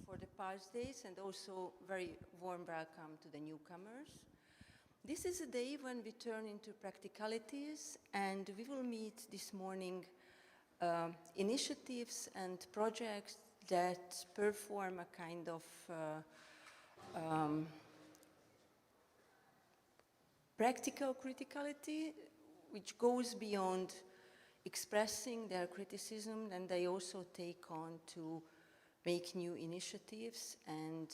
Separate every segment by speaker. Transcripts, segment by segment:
Speaker 1: for the past days, and also very warm welcome to the newcomers. This is a day when we turn into practicalities, and we will meet this morning initiatives and projects that perform a kind of practical criticality, which goes beyond expressing their criticism, and they also take on to make new initiatives and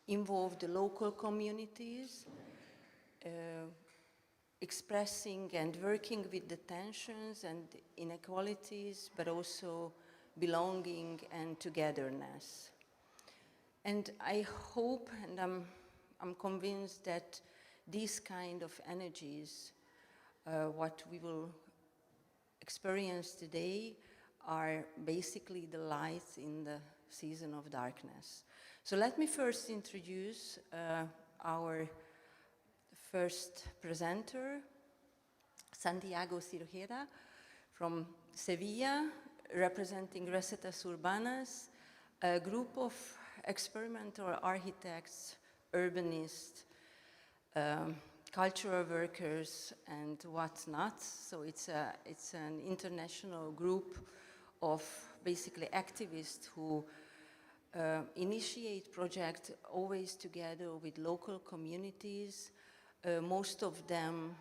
Speaker 1: involve the local communities, expressing and working with the tensions and inequalities, but also belonging and togetherness. And I hope, and I'm convinced that these kind of energies, what we will experience today, are basically the light in the season of darkness. So let me first introduce our first presenter, Santiago Cirojeda from Sevilla, representing Recetas Urbanas, a group of experimental architects, urbanists, cultural workers, and whatnot. So it's an international group of basically activists who initiate projects always together with local communities, most of them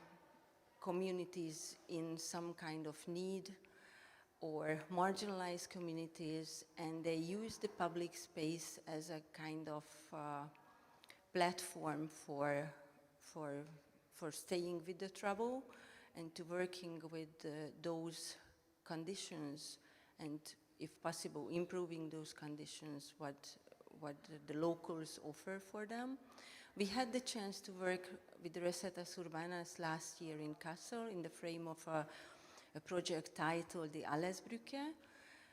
Speaker 1: communities in some kind of need or marginalized communities, and they use the public space as a kind of platform for staying with the trouble and to working with those conditions, and if possible improving those conditions, what the locals offer for them. We had the chance to work with the Recetas Urbanas last year in Kassel in the frame of a project titled the Allesbrücke,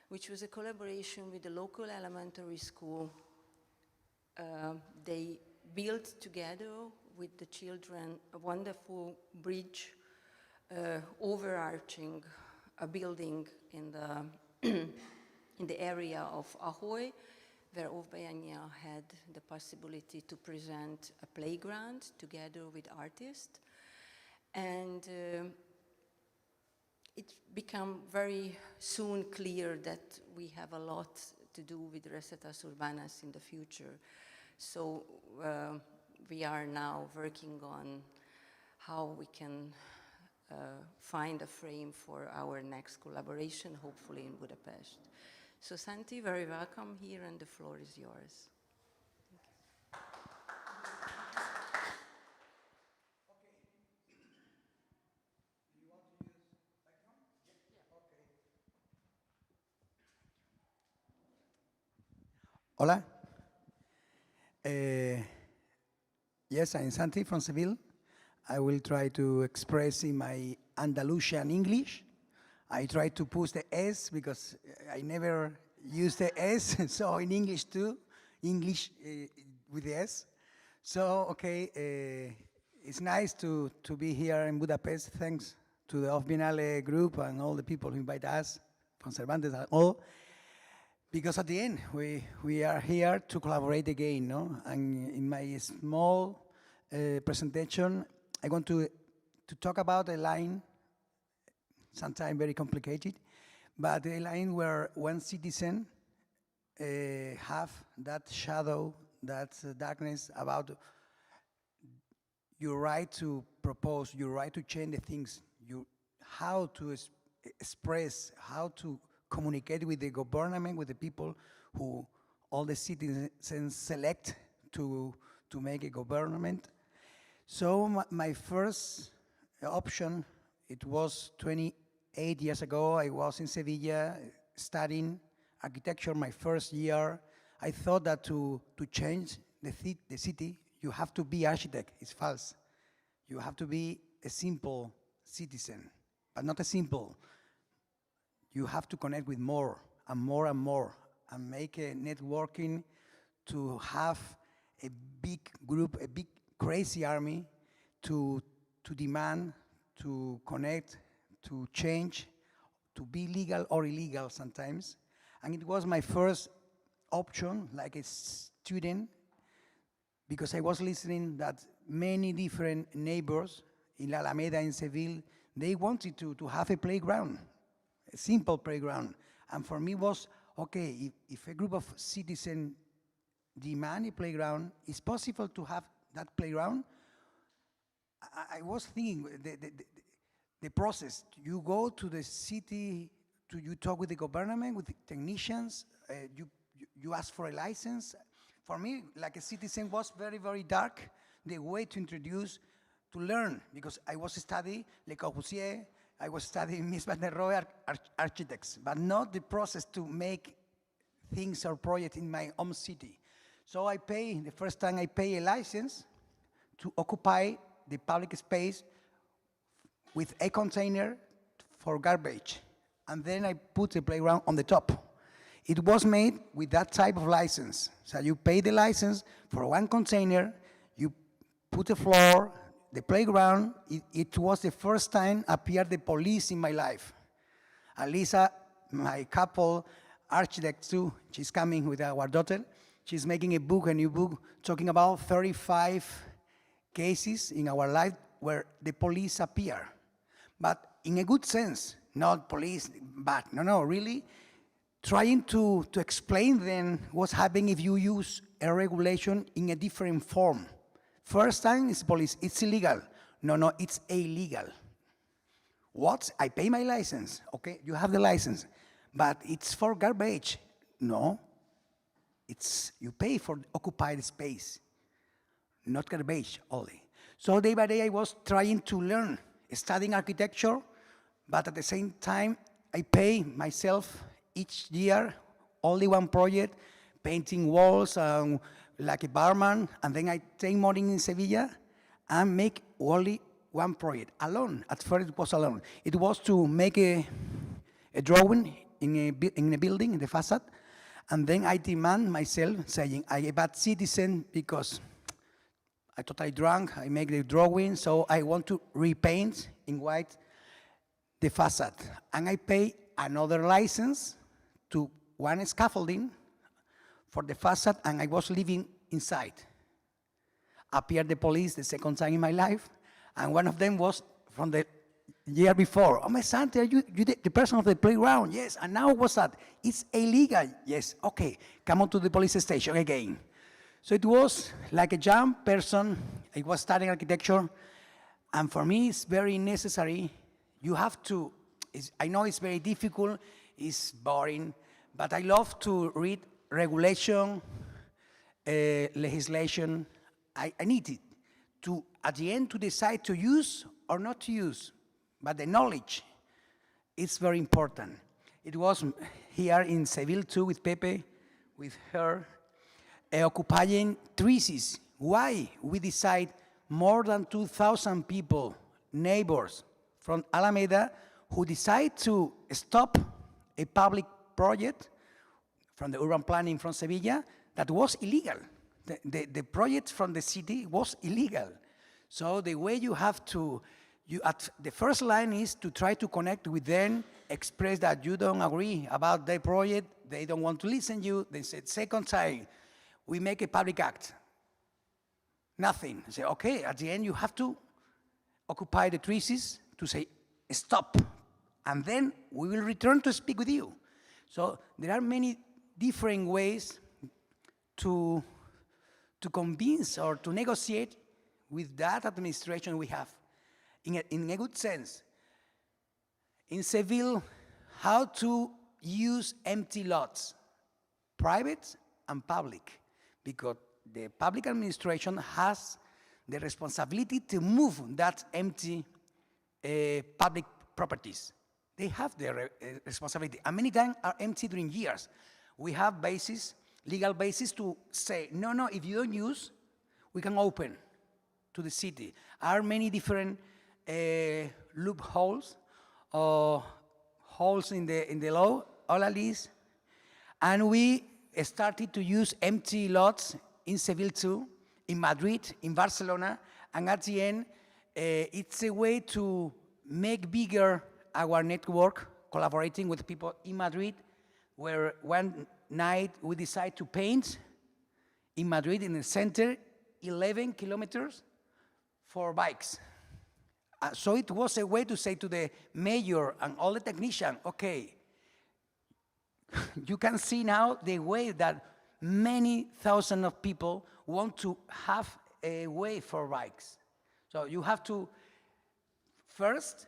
Speaker 1: which was a collaboration with the local elementary school. They built together with the children a wonderful bridge overarching a building in the in the area of Ahoy, where OFF-Biennale had the possibility to present a playground together with artists. And it became very soon clear that we have a lot to do with Recetas Urbanas in the future. So we are now working on how we can find a frame for our next collaboration, hopefully in Budapest. So Santi, very welcome here, and the floor is yours.
Speaker 2: Hola. Yes, I'm Santi from Seville. I will try to express in my Andalusian English. I try to push the S because I never use the S, so in English too, English with the S. So, okay, it's nice to be here in Budapest. Thanks to the OFF-Biennale group and all the people who invite us, from Cervantes and all. Because at the end, we are here to collaborate again, no? And in my small presentation, I want to talk about a line, sometimes very complicated, but a line where one citizen have that shadow, that darkness about your right to propose, your right to change the things, how to express, how to communicate with the government, with the people who all the citizens select to make a government. So my first option, it was 28 years ago. I was in Sevilla studying architecture my first year. I thought that to change the city, you have to be architect. It's false. You have to be a simple citizen, but not a simple. You have to connect with more and more and more, and make a networking to have a big group, a big crazy army to demand, to connect, to change, to be legal or illegal sometimes. And it was my first option, like a student, because I was listening that many different neighbors in La Alameda, in Seville, they wanted to have a playground, a simple playground. And for me was, okay, if a group of citizens demand a playground, it's possible to have that playground. I was thinking, the process, you go to the city, you talk with the government, with the technicians, you ask for a license. For me, like a citizen, was very, very dark, the way to introduce, to learn, because I was studying Le Corbusier, I was studying Mies van der Rohe, architects, but not the process to make things or projects in my own city. So I pay, the first time I pay a license to occupy the public space with a container for garbage. And then I put a playground on the top. It was made with that type of license. So you pay the license for one container, you put a floor, the playground. It was the first time appeared the police in my life. Alisa, my couple, architect too, she's coming with our daughter. She's making a new book, talking about 35 cases in our life where the police appear. But in a good sense, not police bad, no, really trying to explain then what's happening if you use a regulation in a different form. First time is police, it's illegal. No, it's illegal. What? I pay my license. Okay, you have the license, but it's for garbage. No, you pay for occupied space, not garbage only. So day by day I was trying to learn, studying architecture, but at the same time I pay myself each year only one project, painting walls like a barman, and then I take money in Sevilla and make only one project, alone. At first it was alone. It was to make a drawing in a building, in the facade, and then I demand myself, saying, I'm a bad citizen because I totally drunk, I make the drawing, so I want to repaint in white the facade. And I pay another license to one scaffolding for the facade, and I was living inside. Appeared the police the second time in my life, and one of them was from the year before. Oh, my son, are you the person of the playground? Yes, and now what's that? It's illegal. Yes, okay, come on to the police station again. So it was like a young person. I was studying architecture, and for me it's very necessary. You have to, I know it's very difficult, it's boring, but I love to read regulation, legislation. I need it to, at the end, to decide to use or not to use. But the knowledge is very important. It was here in Seville too, with Pepe, with her, occupying trees. Why? We decide more than 2,000 people, neighbors from Alameda, who decide to stop a public project from the urban planning from Sevilla that was illegal. The project from the city was illegal. So the way you have to, at the first line is to try to connect with them, express that you don't agree about their project, they don't want to listen to you. They said, second time, we make a public act. Nothing. Say, okay, at the end you have to occupy the trees to say, stop. And then we will return to speak with you. So there are many different ways to convince or to negotiate with that administration we have, in a good sense. In Seville, how to use empty lots, private and public, because the public administration has the responsibility to move that empty public properties. They have the responsibility, and many times are empty during years. We have basis, legal basis to say, no, if you don't use, we can open to the city. Are many different loopholes or holes in the law, all of these, and we started to use empty lots in Seville too, in Madrid, in Barcelona, and at the end, it's a way to make bigger our network, collaborating with people in Madrid, where one night, we decide to paint in Madrid, in the center, 11 kilometers for bikes. So it was a way to say to the mayor and all the technicians, okay, you can see now the way that many thousands of people want to have a way for bikes. So you have to first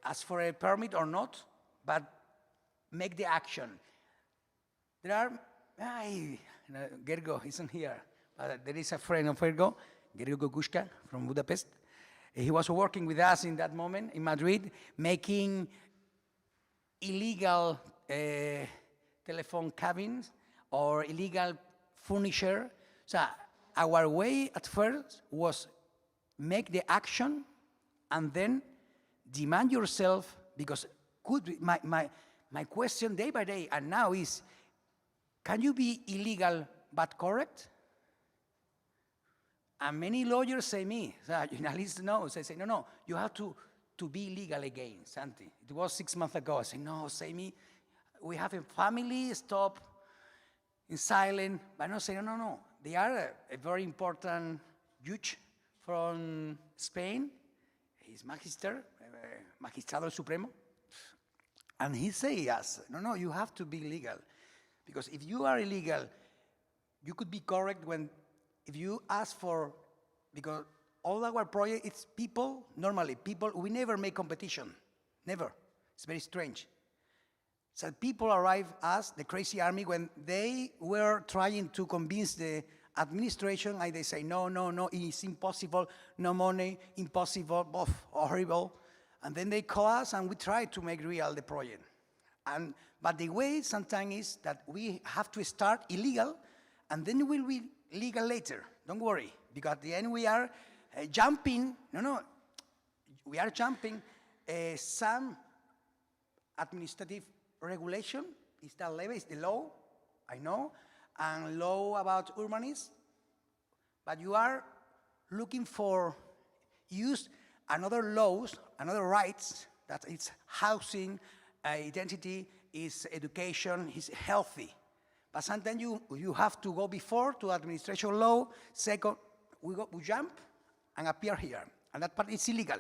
Speaker 2: ask for a permit or not, but make the action. There are, Gergo isn't here, but there is a friend of Gergo Gugushka from Budapest. He was working with us in that moment in Madrid, making illegal telephone cabins or illegal furniture. So our way at first was make the action and then demand yourself, because my question day by day and now is, can you be illegal but correct? And many lawyers say me, journalists know, say, no, you have to be legal again, Santi. It was 6 months ago. I say, no, say me, we have a family, stop, in silence. But no, say, no. They are a very important judge from Spain. He's magistrado supremo. And he says, yes, no, you have to be legal. Because if you are illegal, you could be correct if you ask for, because all our project, it's people, normally people, we never make competition, never. It's very strange. So people arrive as the crazy army when they were trying to convince the administration, and they say, no, it's impossible, no money, impossible, horrible. And then they call us and we try to make real the project. But the way sometimes is that we have to start illegal and then we'll be legal later. Don't worry, because at the end we are jumping, we are jumping some administrative regulation. Is that level, is the law, I know, and law about urbanism. But you are looking for use another laws, another rights, that it's housing, identity, is education, is healthy. But sometimes you have to go before to administration law. Second, we jump and appear here. And that part is illegal.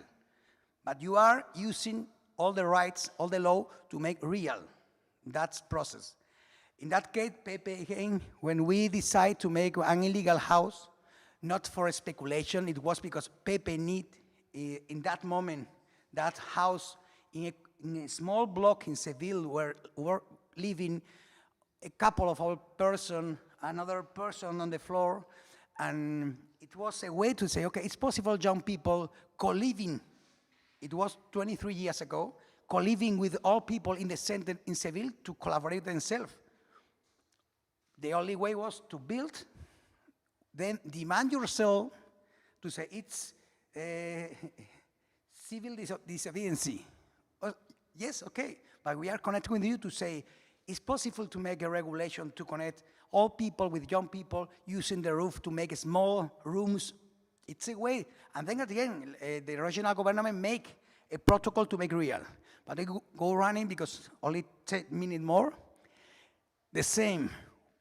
Speaker 2: But you are using all the rights, all the law to make real that process. In that case, Pepe, again, when we decide to make an illegal house, not for speculation, it was because Pepe need, in that moment, that house in a small block in Seville where were living a couple of old person, another person on the floor, and it was a way to say, okay, it's possible young people co-living. It was 23 years ago, co-living with all people in the center in Seville to collaborate themselves. The only way was to build, then demand yourself to say it's civil disobedience. Yes, okay, but we are connecting with you to say it's possible to make a regulation to connect all people with young people using the roof to make small rooms. It's a way. And then at the end, the regional government make a protocol to make real. But they go running because only 10 minutes more. The same.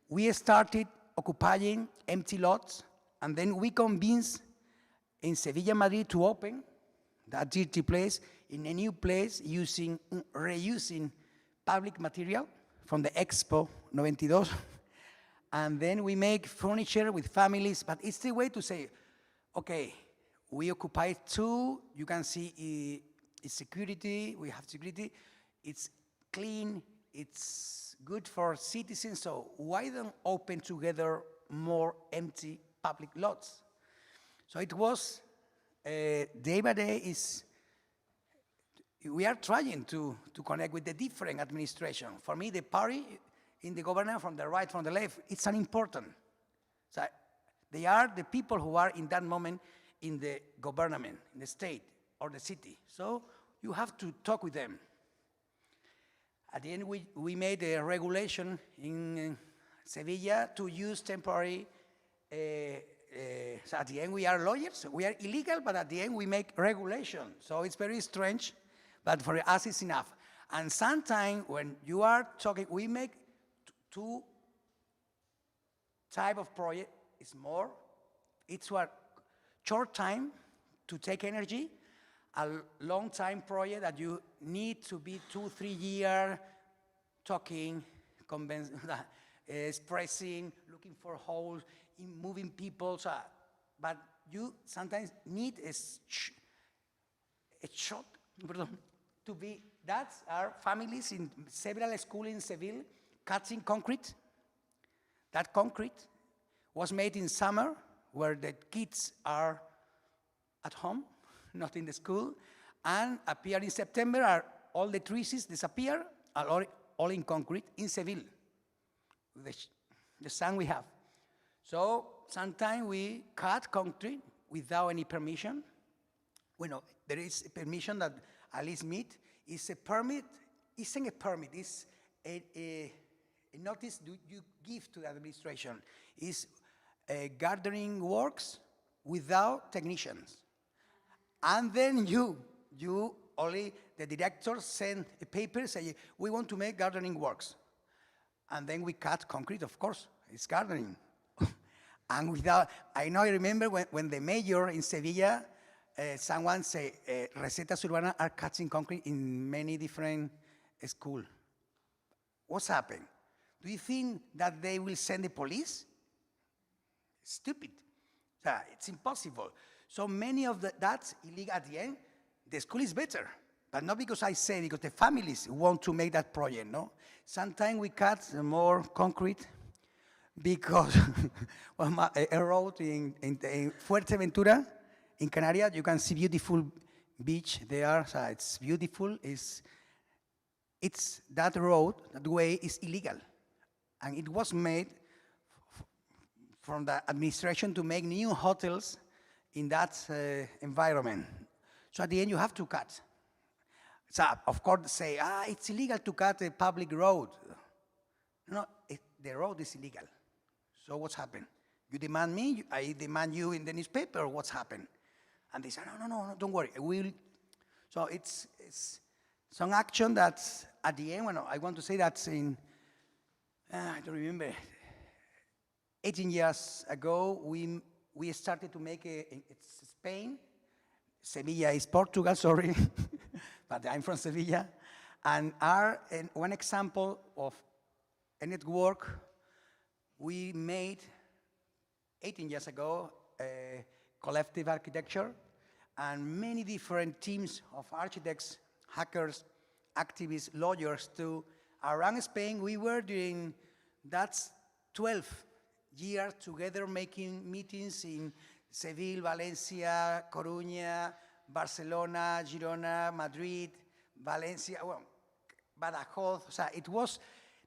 Speaker 2: We started occupying empty lots, and then we convinced in Sevilla, Madrid to open that dirty place in a new place reusing public material from the Expo 92. And then we make furniture with families, but it's the way to say, okay, we occupy two, you can see it's security, we have security, it's clean, it's good for citizens, so why don't open together more empty public lots? So it was, day by day we are trying to connect with the different administration. For me, the party in the government, from the right, from the left, it's unimportant. So they are the people who are in that moment in the government, in the state or the city. So you have to talk with them. At the end, we made a regulation in Sevilla to use temporary, so at the end we are lawyers, we are illegal, but at the end we make regulation. So it's very strange, but for us it's enough. And sometimes when you are talking, we make two type of project is more. It's a short time to take energy, a long time project that you need to be 2-3 years talking, expressing, looking for holes, moving people. So, but you sometimes need a shot to be. That's our families in several schools in Seville cutting concrete. That concrete was made in summer, where the kids are at home, not in the school, and appear in September, all the trees disappear, all in concrete in Seville, the sun we have. So sometimes we cut concrete without any permission. Well, there is a permission that at least meet. It's a permit, isn't a permit, it's a notice you give to the administration. It's gardening works without technicians. And then you only, the director send a paper, say, we want to make gardening works. And then we cut concrete, of course, it's gardening. And without, I remember when the mayor in Sevilla, someone say, Recetas Urbanas are cutting concrete in many different schools. What's happened? Do you think that they will send the police? Stupid. It's impossible. So many of that's illegal at the end. The school is better, but not because I say, because the families want to make that project, no? Sometimes we cut more concrete because a road in Fuerteventura, in Canarias, you can see beautiful beach there. So it's beautiful. It's that road, that way is illegal. And it was made from the administration to make new hotels in that environment. So at the end, you have to cut. So of course, say, it's illegal to cut a public road. No, the road is illegal. So what's happened? You demand me, I demand you in the newspaper, what's happened? And they say, no, don't worry, I will. So it's some action that at the end, I want to say that in, I don't remember, 18 years ago, we started to make it's Spain, Sevilla is Portugal, sorry, but I'm from Sevilla, and one example of a network we made 18 years ago, collective architecture, and many different teams of architects, hackers, activists, lawyers to around Spain. We were doing that's 12 years together making meetings in Seville, Valencia, Coruña, Barcelona, Girona, Madrid, Valencia, Badajoz. So it was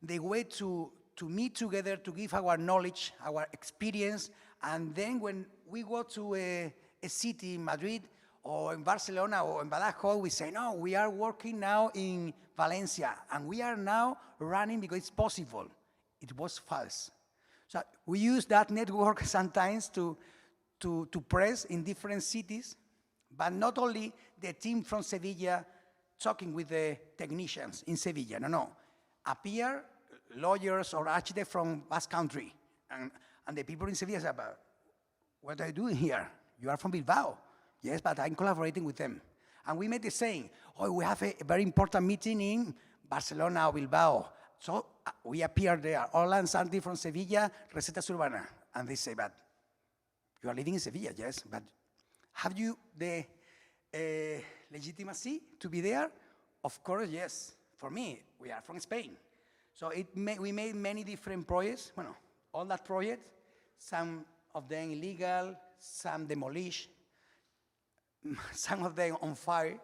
Speaker 2: the way to meet together, to give our knowledge, our experience, and then when we go to a city in Madrid or in Barcelona or in Badajoz, we say, no, we are working now in Valencia, and we are now running because it's possible. It was false. So we use that network sometimes to press in different cities, but not only the team from Sevilla talking with the technicians in Sevilla, no. Appear lawyers or architects from Basque Country, and the people in Sevilla say, what are you doing here? You are from Bilbao. Yes, but I'm collaborating with them. And we made the same. We have a very important meeting in Barcelona or Bilbao. So we appear there. Hola and Santi from Sevilla, Recetas Urbanas. And they say, but you are living in Sevilla, yes, but have you the legitimacy to be there? Of course, yes. For me, we are from Spain. So we made many different projects. All that projects, some of them illegal, some demolished, some of them on fire.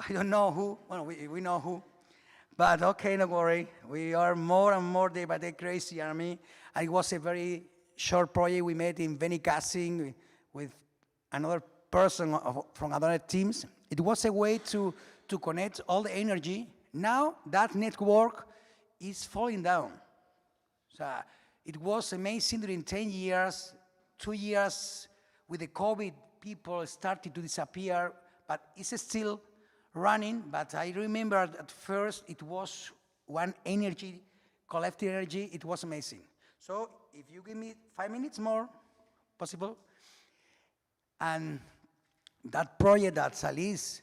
Speaker 2: I don't know who. We know who. But okay, don't worry. We are more and more day by day crazy army. And it was a very short project we made in Benicassim with another person from other teams. It was a way to connect all the energy. Now that network is falling down. So it was amazing during 10 years, 2 years with the COVID, people started to disappear, but it's still running. But I remember at first it was one energy collective energy, it was amazing. So if you give me 5 minutes more, possible, and that project that Alice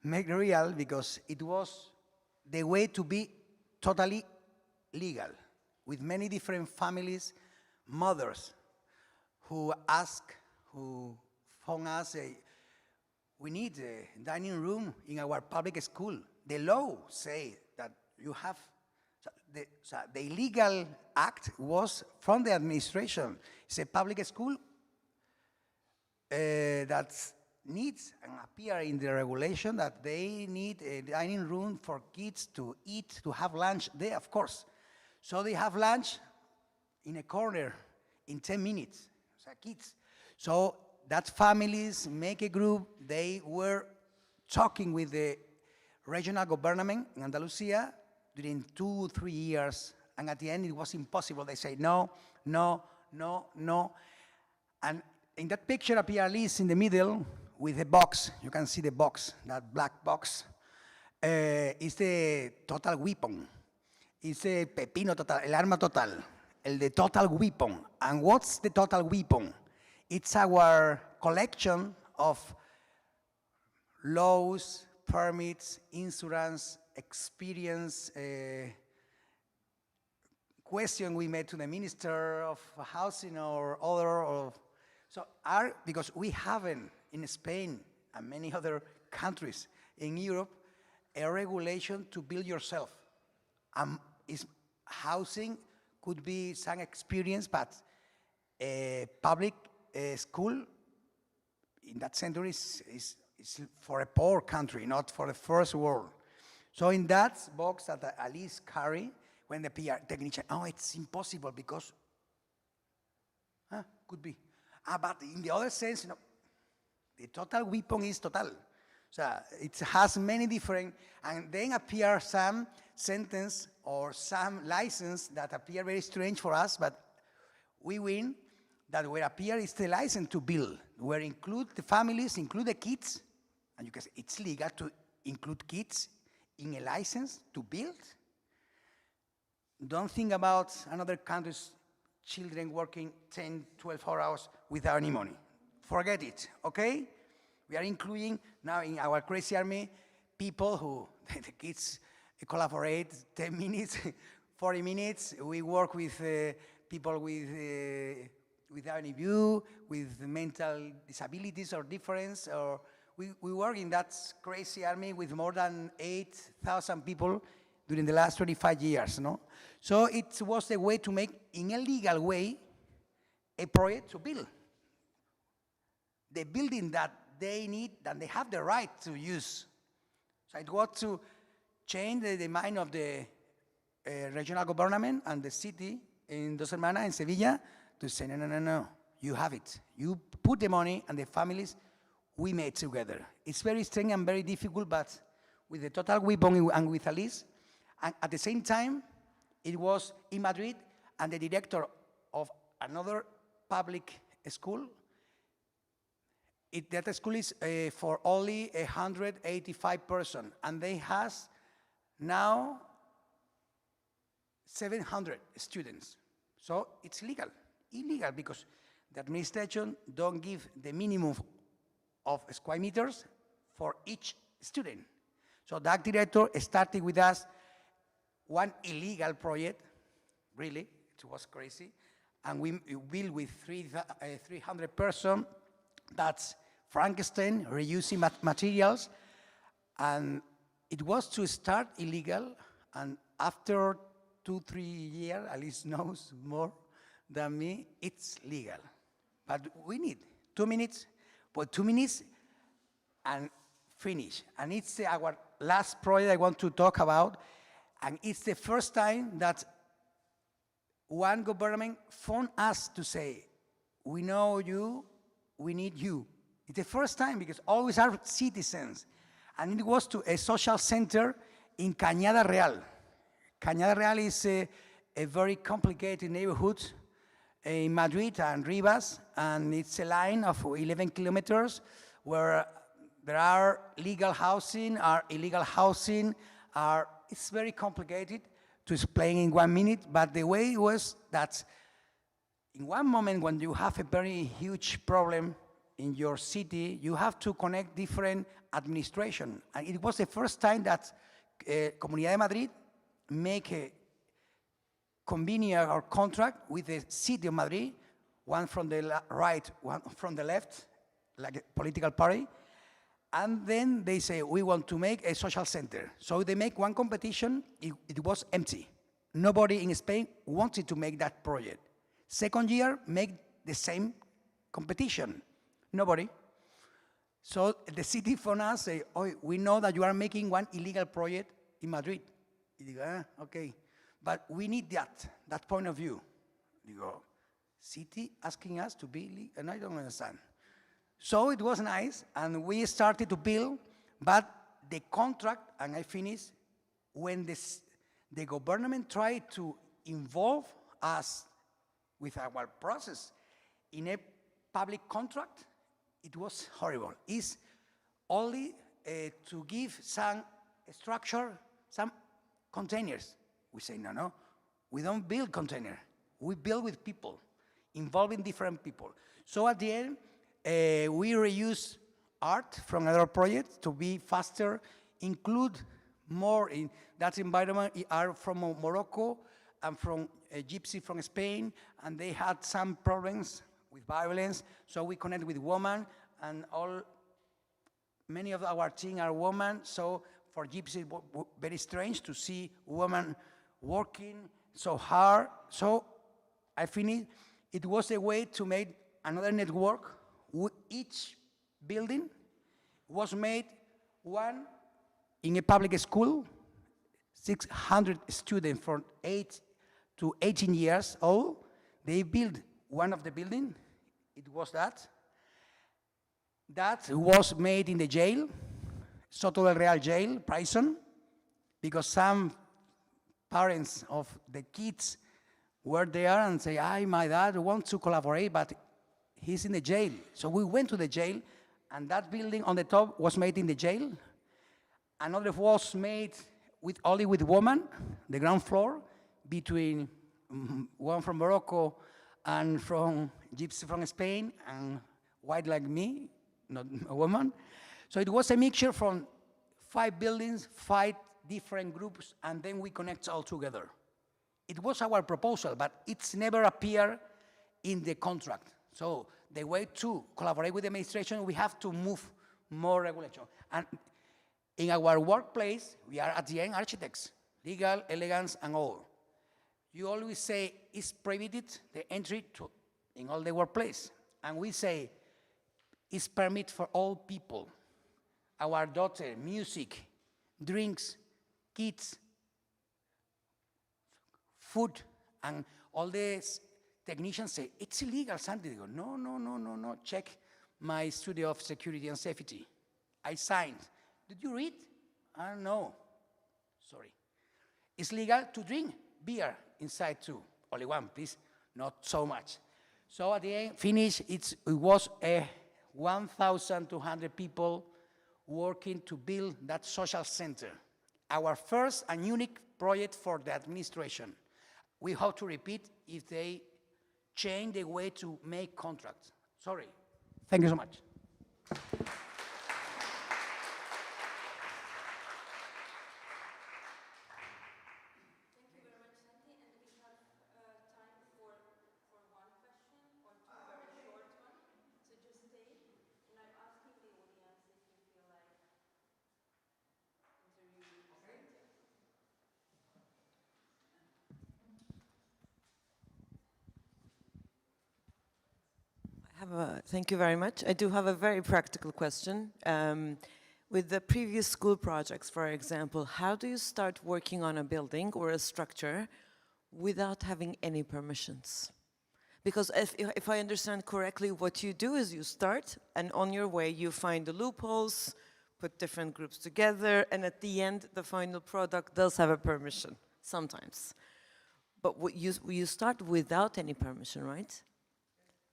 Speaker 2: made real, because it was the way to be totally legal, with many different families, mothers, who phone us, we need a dining room in our public school. The law say that you have, the illegal act was from the administration. It's a public school that needs and appear in the regulation that they need a dining room for kids to eat, to have lunch there, of course. So they have lunch in a corner in 10 minutes, so kids. So that families make a group, they were talking with the regional government in Andalusia during 2-3 years, and at the end it was impossible. They say no, no, no, no. And in that picture appear Alice in the middle with a box. You can see the box, that black box. Is the total weapon. It's a pepino total, el arma total, the total weapon. And what's the total weapon? It's our collection of laws, permits, insurance, experience, question we made to the Minister of Housing or other. Because we haven't in Spain and many other countries in Europe a regulation to build yourself. Housing could be some experience, but public school in that century is for a poor country, not for the first world. So in that box that Alice carry, when the PR technician, it's impossible because, could be. But in the other sense, the total weapon is total. So it has many different, and then appear some sentence or some license that appear very strange for us, but we win, that where appear is the license to build, where include the families, include the kids, and you can say it's legal to include kids in a license to build. Don't think about another country's children working 10, 12 hours without any money. Forget it, okay? We are including now in our crazy army people who, the kids collaborate 10 minutes, 40 minutes. We work with people without any view, with mental disabilities or difference, or we work in that crazy army with more than 8,000 people during the last 25 years, no? So it was a way to make, in a legal way, a project to build. The building that they need, that they have the right to use. So it was to change the mind of the regional government and the city in Dos Hermanas, in Sevilla, to say, no, you have it. You put the money and the families, we made together. It's very strange and very difficult, but with the total weapon and with Alice, and at the same time, it was in Madrid, and the director of another public school, that school is for only 185 persons, and they has now 700 students. So it's illegal because the administration don't give the minimum of square meters for each student. So that director started with us one illegal project, really, it was crazy, and we built with 300 persons. That's Frankenstein, reusing materials, and it was to start illegal, and after 2-3 years, Alice knows more than me, it's legal. But we need 2 minutes, but 2 minutes and finish. And it's our last project I want to talk about, and it's the first time that one government phoned us to say, we know you, we need you. It's the first time because always are citizens. And it was to a social center in Cañada Real. Cañada Real is a very complicated neighborhood in Madrid and Rivas, and it's a line of 11 kilometers where there are legal housing, are illegal housing, it's very complicated, to explain in 1 minute, but the way was that in one moment when you have a very huge problem in your city, you have to connect different administration. And it was the first time that Comunidad de Madrid make a convenient or contract with the city of Madrid, one from the right, one from the left, like a political party. And then they say, we want to make a social center. So they make one competition, it was empty. Nobody in Spain wanted to make that project. Second year, make the same competition. Nobody. So the city phone us, say, oh, we know that you are making one illegal project in Madrid. You go, okay. But we need that point of view. You go, city asking us to be illegal, and I don't understand. So it was nice, and we started to build, but the contract, and I finished, when the government tried to involve us with our process in a public contract, it was horrible. It's only to give some structure, some containers. We say, no, we don't build container. We build with people, involving different people. So at the end, we reuse art from other projects to be faster, include more in that environment are from Morocco and from Gypsy from Spain, and they had some problems with violence, so we connect with women, and many of our team are women, so for Gypsy, very strange to see women working so hard. So I finished, it was a way to make another network. Each building was made one in a public school, 600 students from 8 to 18 years old. They built one of the buildings. It was that. That was made in the jail, Soto del Real jail, prison, because some parents of the kids were there and say, my dad wants to collaborate, but he's in the jail. So we went to the jail, and that building on the top was made in the jail. Another was made only with women, the ground floor, between one from Morocco and from Gypsy from Spain, and white like me, not a woman. So it was a mixture from 5 buildings, 5 different groups, and then we connect all together. It was our proposal, but it's never appeared in the contract. So the way to collaborate with the administration, we have to move more regulation. And in our workplace, we are at the end architects, legal, elegance, and all. You always say it's prohibited, the entry in all the workplace. And we say it's permit for all people. Our daughter, music, drinks, kids, food, and all these technicians say, it's illegal, something. They go, no, check my studio of security and safety. I signed. Did you read? No, sorry. It's legal to drink beer inside too. Only one, please, not so much. So at the end, finish, it was 1,200 people working to build that social center. Our first and unique project for the administration. We hope to repeat if they change the way to make contracts. Sorry. Thank you so much.
Speaker 3: Thank you very much. I do have a very practical question. With the previous school projects, for example, how do you start working on a building or a structure without having any permissions? Because if I understand correctly, what you do is you start, and on your way you find the loopholes, put different groups together, and at the end, the final product does have a permission, sometimes. But you start without any permission, right?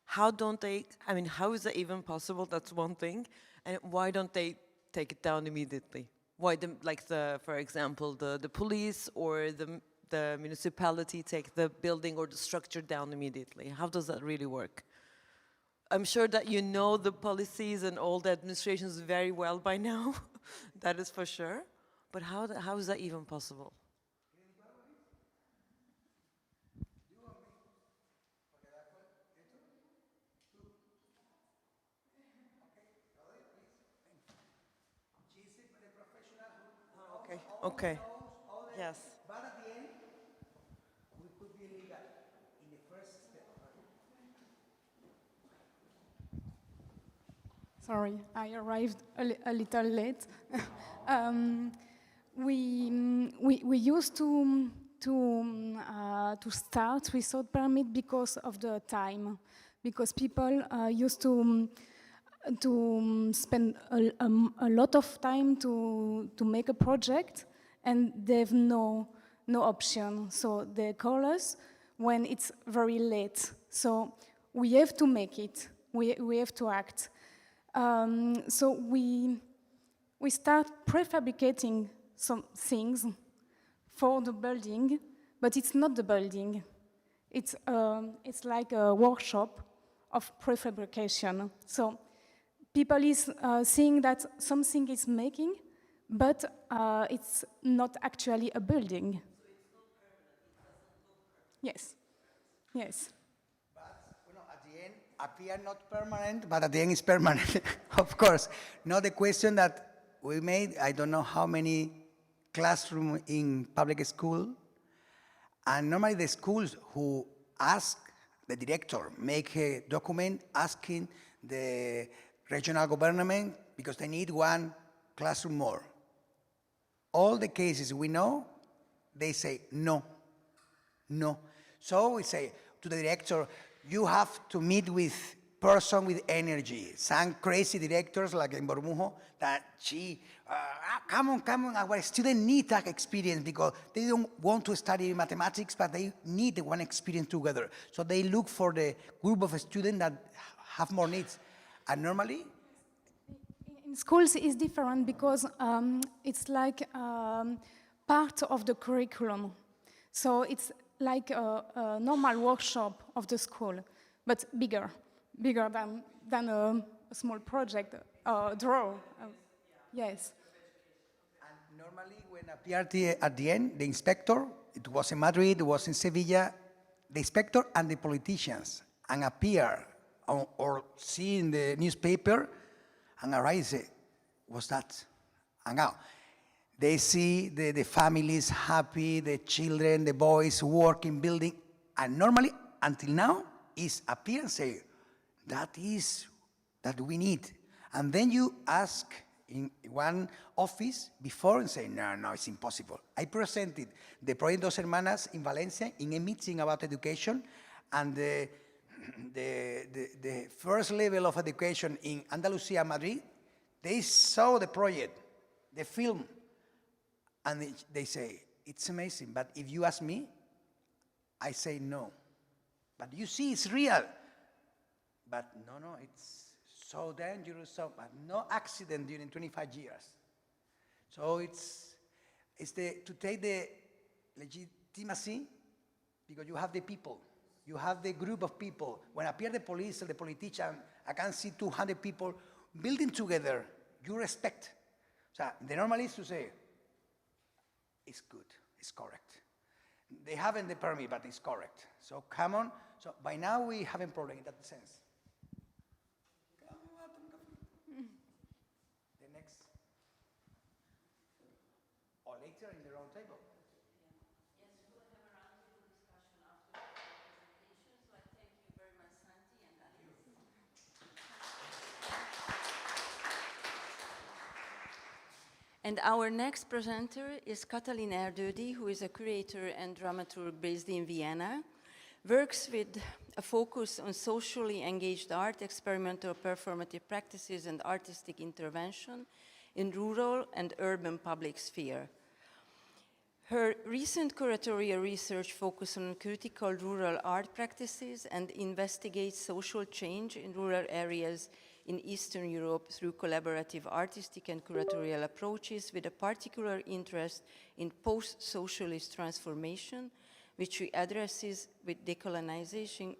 Speaker 3: How don't they, I mean, how is that even possible? That's one thing. And why don't they take it down immediately? Why, for example, the police or the municipality take the building or the structure down immediately? How does that really work? I'm sure that you know the policies and all the administrations very well by now. That is for sure. But how is that even possible? Okay. Okay. Yes.
Speaker 2: But at the end, we could be legal in the first step.
Speaker 4: Sorry, I arrived a little late. We used to start without permit because of the time, because people used to spend a lot of time to make a project, and they have no option. So they call us when it's very late. So we have to make it. We have to act. So we start prefabricating some things for the building, but it's not the building. It's like a workshop of prefabrication. So people is seeing that something is making, but it's not actually a building. So it's not permanent, it doesn't look permanent. Yes, yes.
Speaker 2: At the end, appear not permanent, but at the end it's permanent, of course. Now the question that we made, I don't know how many classrooms in public school, and normally the schools who ask the director, make a document asking the regional government because they need one classroom more. All the cases we know, they say no, no. So we say to the director, you have to meet with person with energy. Some crazy directors like in Borough that come on, our students need that experience because they don't want to study mathematics, but they need one experience together. So they look for the group of students that have more needs. And normally,
Speaker 4: in schools it's different because it's like part of the curriculum. So it's like a normal workshop of the school, but bigger than a small project, draw. Yes.
Speaker 2: and normally when appeared at the end, the inspector, it was in Madrid, it was in Sevilla, the inspector and the politicians, and appear or see in the newspaper, and arise, what's that? And now, they see the families happy, the children, the boys working, building, and normally, until now, is appear and say, that we need. And then you ask in one office before and say, no, it's impossible. I presented the project Dos Hermanas in Valencia in a meeting about education, and the first level of education in Andalusia, Madrid, they saw the project, the film, and they say, it's amazing, but if you ask me, I say no. But you see, it's real. But no, it's so dangerous, but no accident during 25 years. So it's to take the legitimacy, because you have the people, you have the group of people. When appear the police or the politician, I can see 200 people building together, you respect. So the normal is to say, it's good, it's correct. They haven't the permit, but it's correct. So come on. So by now we haven't problem in that sense. The next, or later in the round table.
Speaker 1: Yes, we will have a roundtable discussion after the presentation, so I thank you very much, Santi and Alice. And our next presenter is Katalin Erdődy, who is a curator and dramaturg based in Vienna, works with a focus on socially engaged art, experimental performative practices, and artistic intervention in rural and urban public sphere. Her recent curatorial research focuses on critical rural art practices and investigates social change in rural areas in Eastern Europe through collaborative artistic and curatorial approaches with a particular interest in post-socialist transformation, which we addresses with decolonizing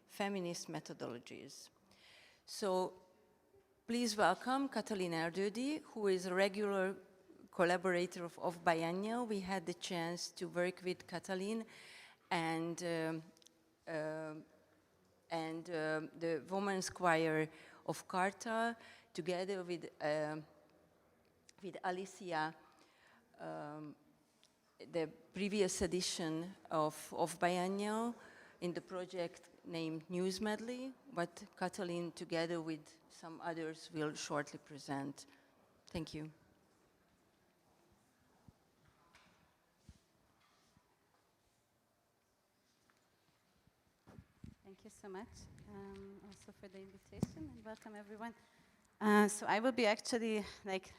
Speaker 1: feminist methodologies. So please welcome Katalin Erdődy, who is a regular collaborator of OFF-Biennale. We had the chance to work with Katalin and the Women's Choir of Kartal, together with Alicia, the previous edition of OFF-Biennale in the project named News Medley, what Katalin, together with some others, will shortly present. Thank you.
Speaker 5: Thank you so much, also for the invitation, and welcome everyone. So I will be actually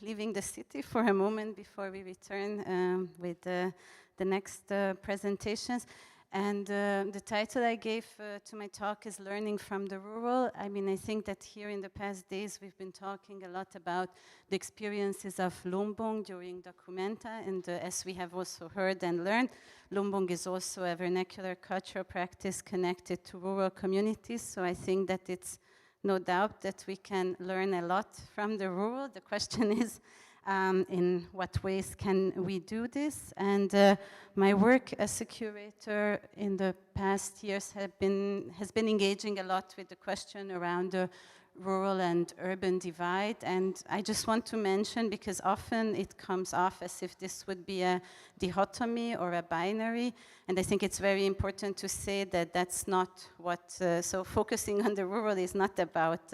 Speaker 5: leaving the city for a moment before we return with the next presentations. And the title I gave to my talk is Learning from the Rural. I mean, I think that here in the past days we've been talking a lot about the experiences of Lumbung during Documenta, and as we have also heard and learned, Lumbung is also a vernacular cultural practice connected to rural communities, so I think that it's no doubt that we can learn a lot from the rural. The question is, in what ways can we do this? And my work as a curator in the past years has been engaging a lot with the question around the rural and urban divide. And I just want to mention, because often it comes off as if this would be a dichotomy or a binary, and I think it's very important to say that that's not what, so focusing on the rural is not about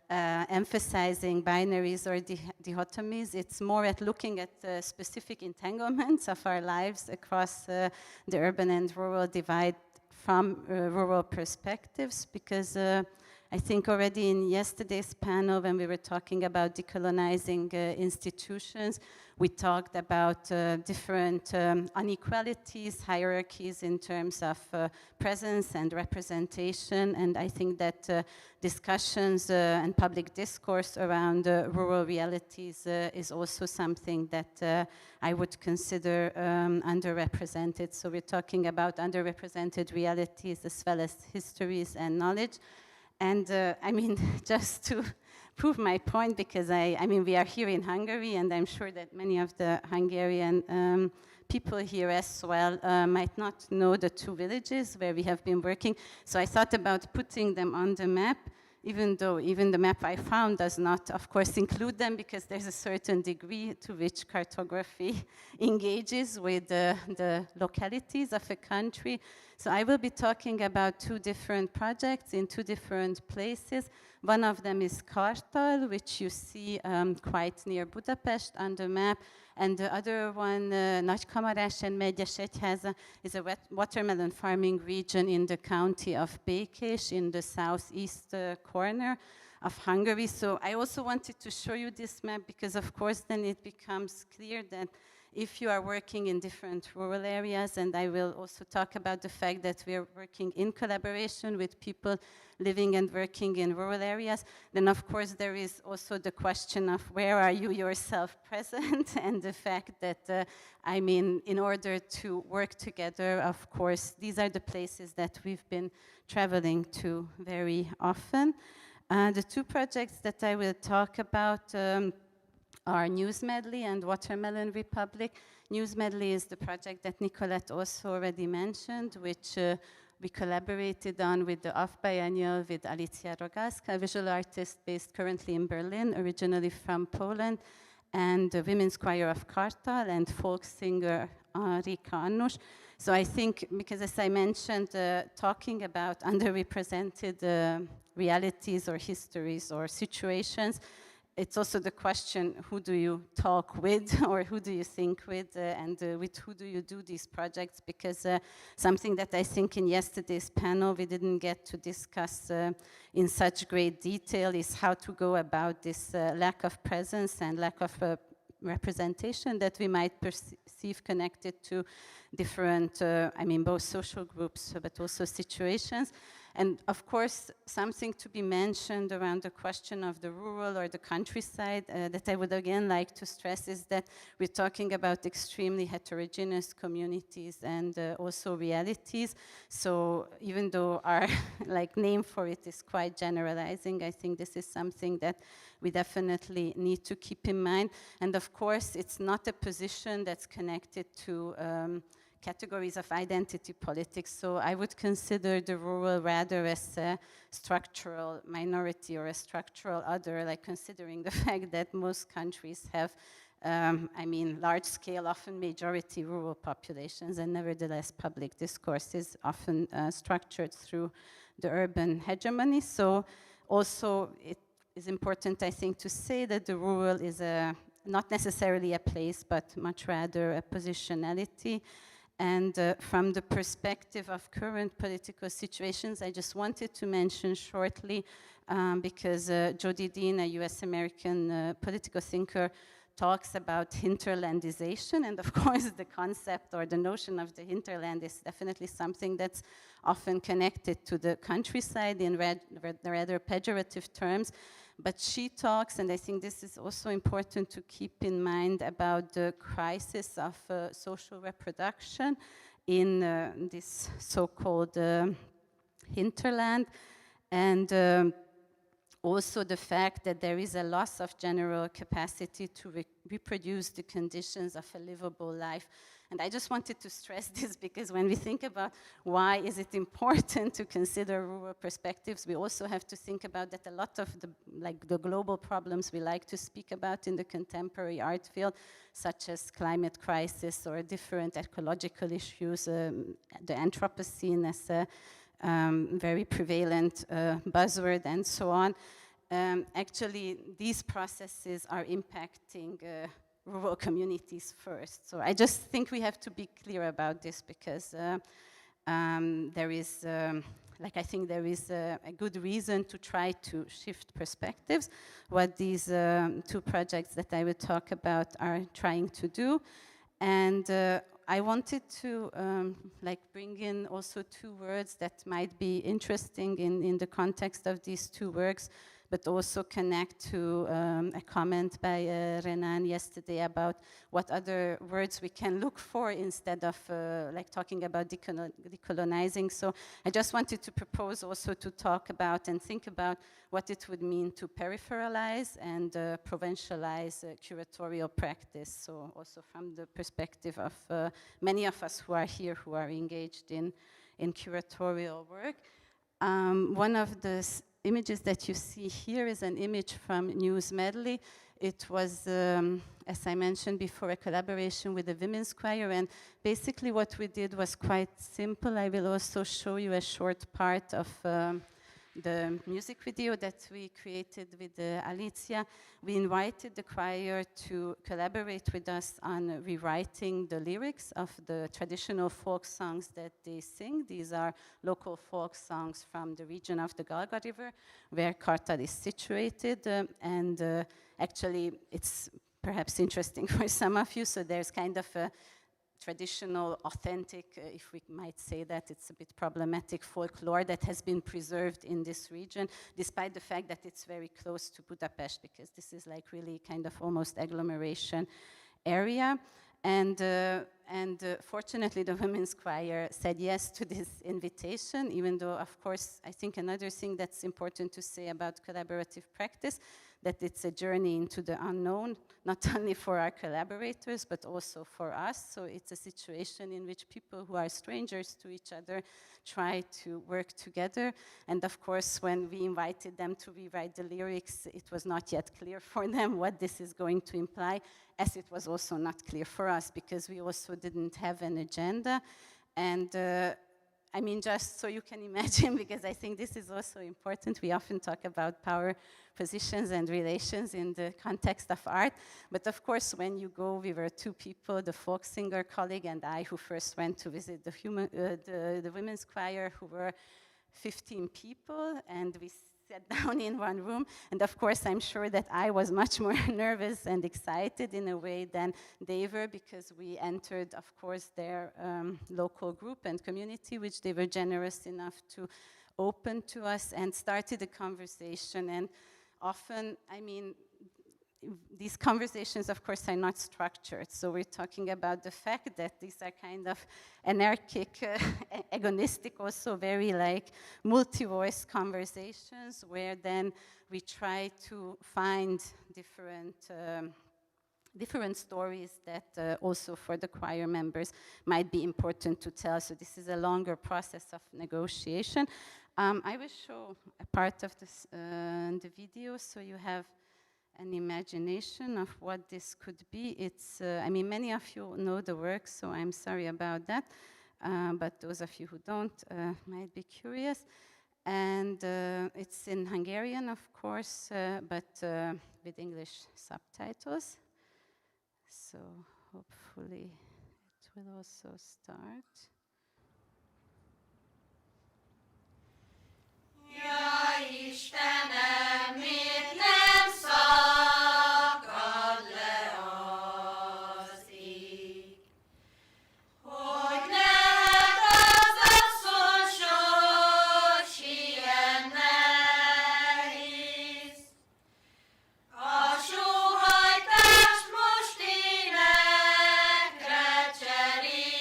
Speaker 5: emphasizing binaries or dichotomies. It's more at looking at the specific entanglements of our lives across the urban and rural divide from rural perspectives, because I think already in yesterday's panel, when we were talking about decolonizing institutions, we talked about different inequalities, hierarchies in terms of presence and representation, and I think that discussions and public discourse around rural realities is also something that I would consider underrepresented. So we're talking about underrepresented realities as well as histories and knowledge. And I mean, just to prove my point, because I mean, we are here in Hungary, and I'm sure that many of the Hungarian people here as well might not know the two villages where we have been working. So I thought about putting them on the map, even though even the map I found does not, of course, include them, because there's a certain degree to which cartography engages with the localities of a country. So I will be talking about two different projects in two different places. One of them is Kartal, which you see quite near Budapest on the map, and the other one, Nagykamarás and Megyesegyháza, is a watermelon farming region in the county of Békés in the southeast corner of Hungary. So I also wanted to show you this map because, of course, then it becomes clear that if you are working in different rural areas, and I will also talk about the fact that we are working in collaboration with people living and working in rural areas, then of course there is also the question of where are you yourself present, and the fact that, I mean, in order to work together, of course, these are the places that we've been traveling to very often. The two projects that I will talk about are News Medley and Watermelon Republic. News Medley is the project that Nicolette also already mentioned, which we collaborated on with the OFF-Biennale with Alicja Rogalska, a visual artist based currently in Berlin, originally from Poland, and the Women's Choir of Kartal and folk singer Rika Annus. So I think, because as I mentioned, talking about underrepresented realities or histories or situations, it's also the question, who do you talk with or who do you think with, and with who do you do these projects? Because something that I think in yesterday's panel we didn't get to discuss in such great detail is how to go about this lack of presence and lack of representation that we might perceive connected to different, I mean, both social groups, but also situations. And of course, something to be mentioned around the question of the rural or the countryside that I would again like to stress is that we're talking about extremely heterogeneous communities and also realities. So even though our name for it is quite generalizing, I think this is something that we definitely need to keep in mind. And of course, it's not a position that's connected to categories of identity politics. So I would consider the rural rather as a structural minority or a structural other, like considering the fact that most countries have, large scale, often majority rural populations, and nevertheless public discourse is often structured through the urban hegemony. So also it is important, I think, to say that the rural is not necessarily a place, but much rather a positionality. And from the perspective of current political situations, I just wanted to mention shortly, because Jody Dean, a US-American political thinker, talks about hinterlandization, and of course the concept or the notion of the hinterland is definitely something that's often connected to the countryside in rather pejorative terms. But she talks, and I think this is also important to keep in mind, about the crisis of social reproduction in this so-called hinterland, and also the fact that there is a loss of general capacity to reproduce the conditions of a livable life. And I just wanted to stress this because when we think about why is it important to consider rural perspectives, we also have to think about that a lot of the global problems we like to speak about in the contemporary art field, such as climate crisis or different ecological issues, the Anthropocene as a very prevalent buzzword and so on. Actually, these processes are impacting rural communities first. So I just think we have to be clear about this because there is, I think there is a good reason to try to shift perspectives, what these two projects that I will talk about are trying to do. And I wanted to bring in also two words that might be interesting in the context of these two works, but also connect to a comment by Renan yesterday about what other words we can look for instead of talking about decolonizing. So I just wanted to propose also to talk about and think about what it would mean to peripheralize and provincialize curatorial practice. So also from the perspective of many of us who are here who are engaged in curatorial work. One of the images that you see here is an image from News Medley. It was, as I mentioned before, a collaboration with the Women's Choir, and basically what we did was quite simple. I will also show you a short part of the music video that we created with Alicia. We invited the choir to collaborate with us on rewriting the lyrics of the traditional folk songs that they sing. These are local folk songs from the region of the Galga River, where Kartal is situated, and actually it's perhaps interesting for some of you, so there's kind of a traditional, authentic, if we might say that, it's a bit problematic folklore that has been preserved in this region, despite the fact that it's very close to Budapest, because this is really kind of almost agglomeration area. And fortunately, the Women's Choir said yes to this invitation, even though, of course, I think another thing that's important to say about collaborative practice, that it's a journey into the unknown, not only for our collaborators, but also for us. So it's a situation in which people who are strangers to each other try to work together. And of course, when we invited them to rewrite the lyrics, it was not yet clear for them what this is going to imply, as it was also not clear for us, because we also didn't have an agenda. And I mean, just so you can imagine, because I think this is also important, we often talk about power positions and relations in the context of art. But of course, when you go, we were two people, the folk singer colleague and I, who first went to visit the Women's Choir, who were 15 people, and we sat down in one room. And of course, I'm sure that I was much more nervous and excited in a way than they were, because we entered, of course, their local group and community, which they were generous enough to open to us and started a conversation. And often, I mean, these conversations, of course, are not structured. So we're talking about the fact that these are kind of anarchic, agonistic, also very like multi-voice conversations, where then we try to find different stories that also for the choir members might be important to tell. So this is a longer process of negotiation. I will show a part of this, the video, so you have an imagination of what this could be. It's, I mean, many of you know the work, so I'm sorry about that. But those of you who don't might be curious. And it's in Hungarian, of course, but with English subtitles. So hopefully it will also start.
Speaker 6: Ja, Istenem, miért nem szakad le az ég? Hogy lehet az asszony sors ilyen nehéz? A sóhajtást most énekre cseréljük.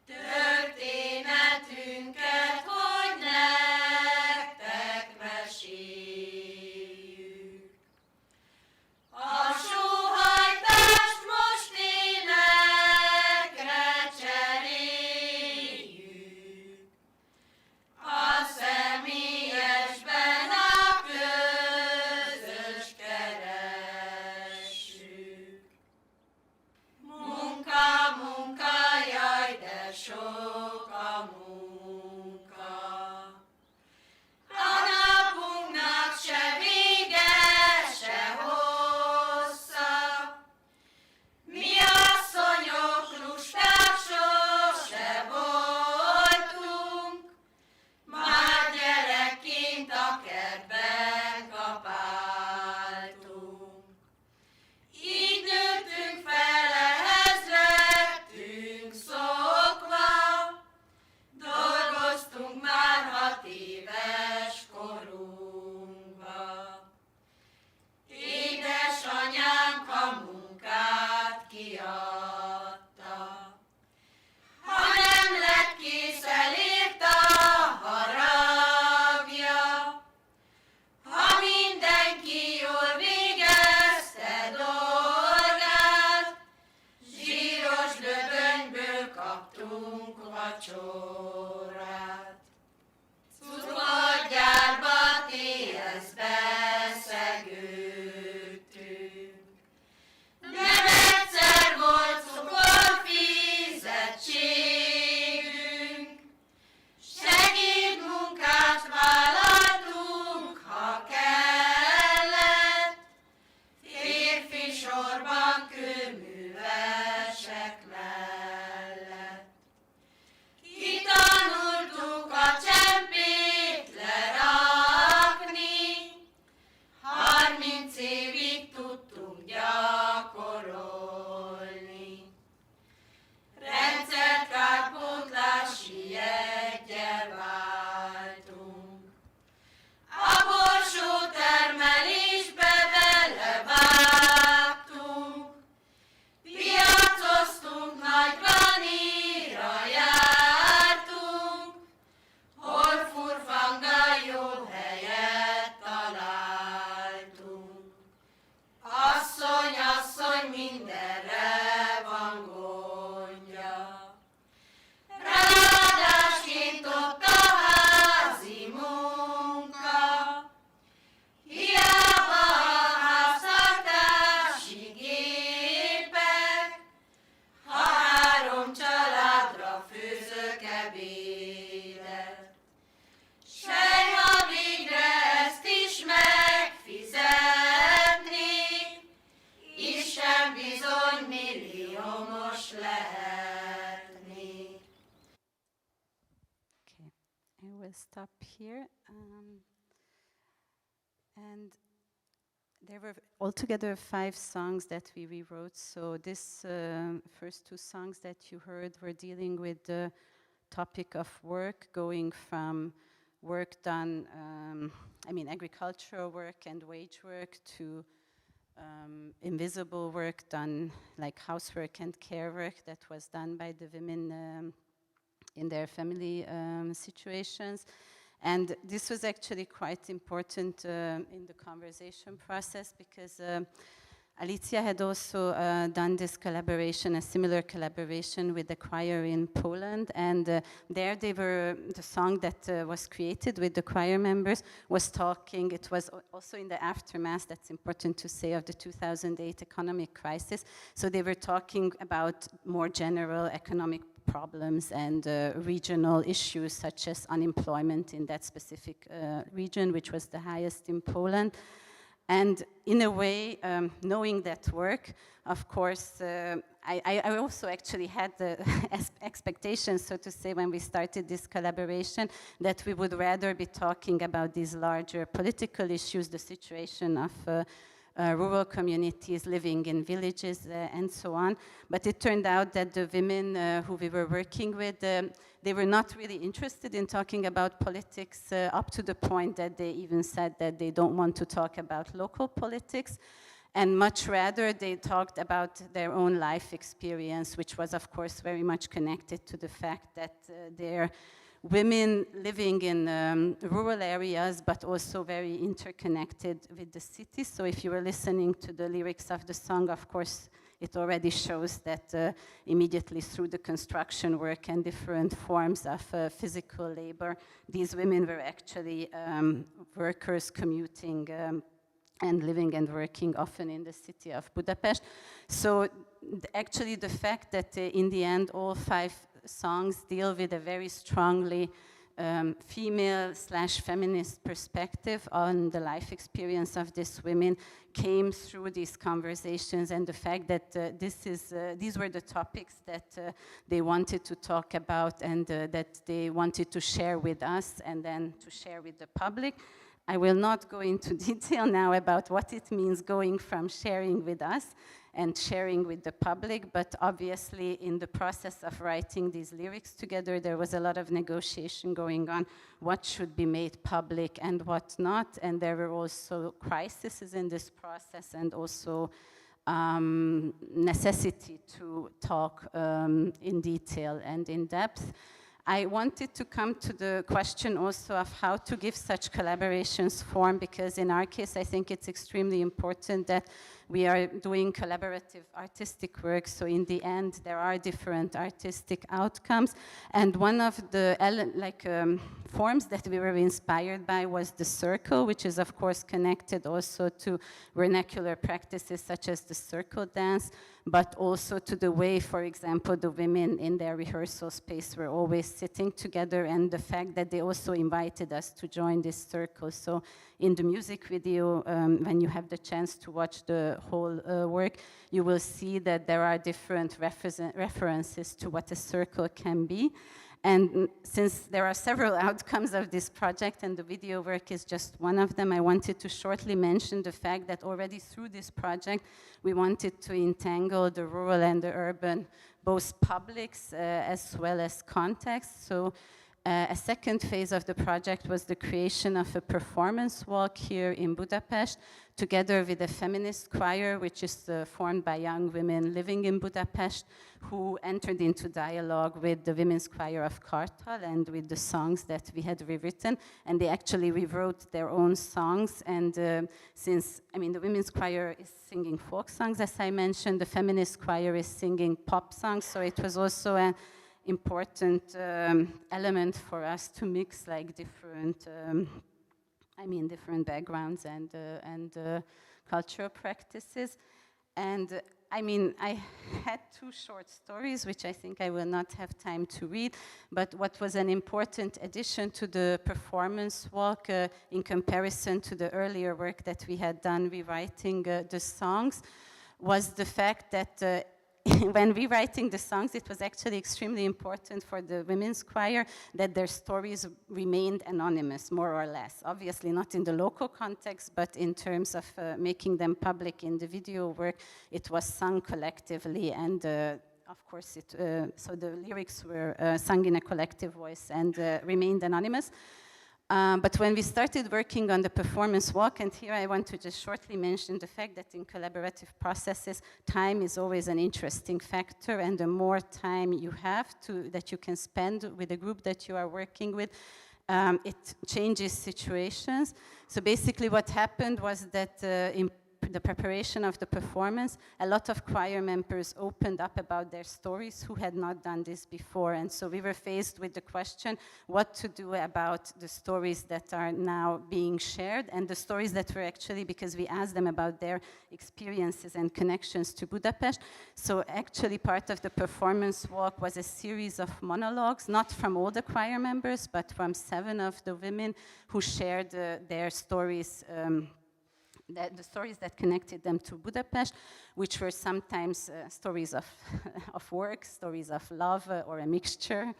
Speaker 6: Történetünket, hogy nektek meséljük. A sóhajtást most énekre cseréljük. A személyesben a közös keressük. Munka, munka, jaj, de sok a munka. A napunknak se vége, se hossza. Mi asszonyok lusták sose voltunk, már gyerekként a kertben kapáltunk. Így nőttünk fel, ehhez lettünk szokva, dolgoztunk már 6 éves korunkba. Édesanyánk a munkát kiadta, ha nem lett kész, elért a haragja. Ha mindenki jól végezte dolgát, zsíros löbönyből kaptunk vacsorát. Cukorgyárba TS-be szegődtünk. Nem egyszer volt cukorfizetségünk, segédmunkát vállaltunk, ha kellett, férfi sorban kőművesek mellett. Kitanultuk a csempét lerakni, 30 évig tudtunk gyakorolni. Rendszerkárpótlási jeggyel váltunk. A borsótermelésbe belevágtunk, piacoztunk, nagy granírra jártunk, hol furfanggal jó helyet találtunk. Asszony, asszony, mindenre van gondja, ráadásként ott a házi munka, hiába a háztartási gépek, ha 3 családra főzök ebédet. Sej, ha végre ezt is megfizetnék, Isten bizony milliómos lehetnék.
Speaker 5: Okay, I will stop here. And there were altogether 5 songs that we rewrote. So this first 2 songs that you heard were dealing with the topic of work, going from work done, agricultural work and wage work, to invisible work done, like housework and care work that was done by the women in their family situations. And this was actually quite important in the conversation process, because Alicia had also done this collaboration, a similar collaboration with the choir in Poland, and there the song that was created with the choir members was talking, it was also in the aftermath, that's important to say, of the 2008 economic crisis. So they were talking about more general economic problems and regional issues, such as unemployment in that specific region, which was the highest in Poland. And in a way, knowing that work, of course, I also actually had the expectations, so to say, when we started this collaboration, that we would rather be talking about these larger political issues, the situation of rural communities living in villages and so on. But it turned out that the women who we were working with, they were not really interested in talking about politics up to the point that they even said that they don't want to talk about local politics. And much rather, they talked about their own life experience, which was, of course, very much connected to the fact that they're women living in rural areas, but also very interconnected with the city. So if you were listening to the lyrics of the song, of course, it already shows that immediately through the construction work and different forms of physical labor, these women were actually workers commuting and living and working often in the city of Budapest. So actually the fact that in the end all 5 songs deal with a very strongly female/feminist perspective on the life experience of these women came through these conversations, and the fact that these were the topics that they wanted to talk about and that they wanted to share with us and then to share with the public. I will not go into detail now about what it means going from sharing with us and sharing with the public, but obviously in the process of writing these lyrics together, there was a lot of negotiation going on, what should be made public and what not, and there were also crises in this process and also necessity to talk in detail and in depth. I wanted to come to the question also of how to give such collaborations form, because in our case, I think it's extremely important that we are doing collaborative artistic work, so in the end, there are different artistic outcomes, and one of the forms that we were inspired by was the circle, which is of course connected also to vernacular practices such as the circle dance, but also to the way, for example, the women in their rehearsal space were always sitting together, and the fact that they also invited us to join this circle. So in the music video, when you have the chance to watch the whole work, you will see that there are different references to what a circle can be. And since there are several outcomes of this project and the video work is just one of them, I wanted to shortly mention the fact that already through this project, we wanted to entangle the rural and the urban, both publics as well as contexts. So a second phase of the project was the creation of a performance walk here in Budapest, together with a feminist choir, which is formed by young women living in Budapest, who entered into dialogue with the women's choir of Kartal and with the songs that we had rewritten. And they actually rewrote their own songs. And since, the women's choir is singing folk songs, as I mentioned, the feminist choir is singing pop songs. So it was also an important element for us to mix like different backgrounds and cultural practices. And I had 2 short stories, which I think I will not have time to read, but what was an important addition to the performance walk in comparison to the earlier work that we had done rewriting the songs was the fact that when rewriting the songs, it was actually extremely important for the women's choir that their stories remained anonymous, more or less. Obviously not in the local context, but in terms of making them public in the video work, it was sung collectively, and of course, so the lyrics were sung in a collective voice and remained anonymous. But when we started working on the performance walk, and here I want to just shortly mention the fact that in collaborative processes, time is always an interesting factor, and the more time you have that you can spend with the group that you are working with, it changes situations. So basically what happened was that in the preparation of the performance, a lot of choir members opened up about their stories who had not done this before. And so we were faced with the question what to do about the stories that are now being shared, and the stories that were actually, because we asked them about their experiences and connections to Budapest. So actually part of the performance walk was a series of monologues, not from all the choir members, but from 7 of the women who shared their stories, the stories that connected them to Budapest, which were sometimes stories of, of work, stories of love, or a mixture.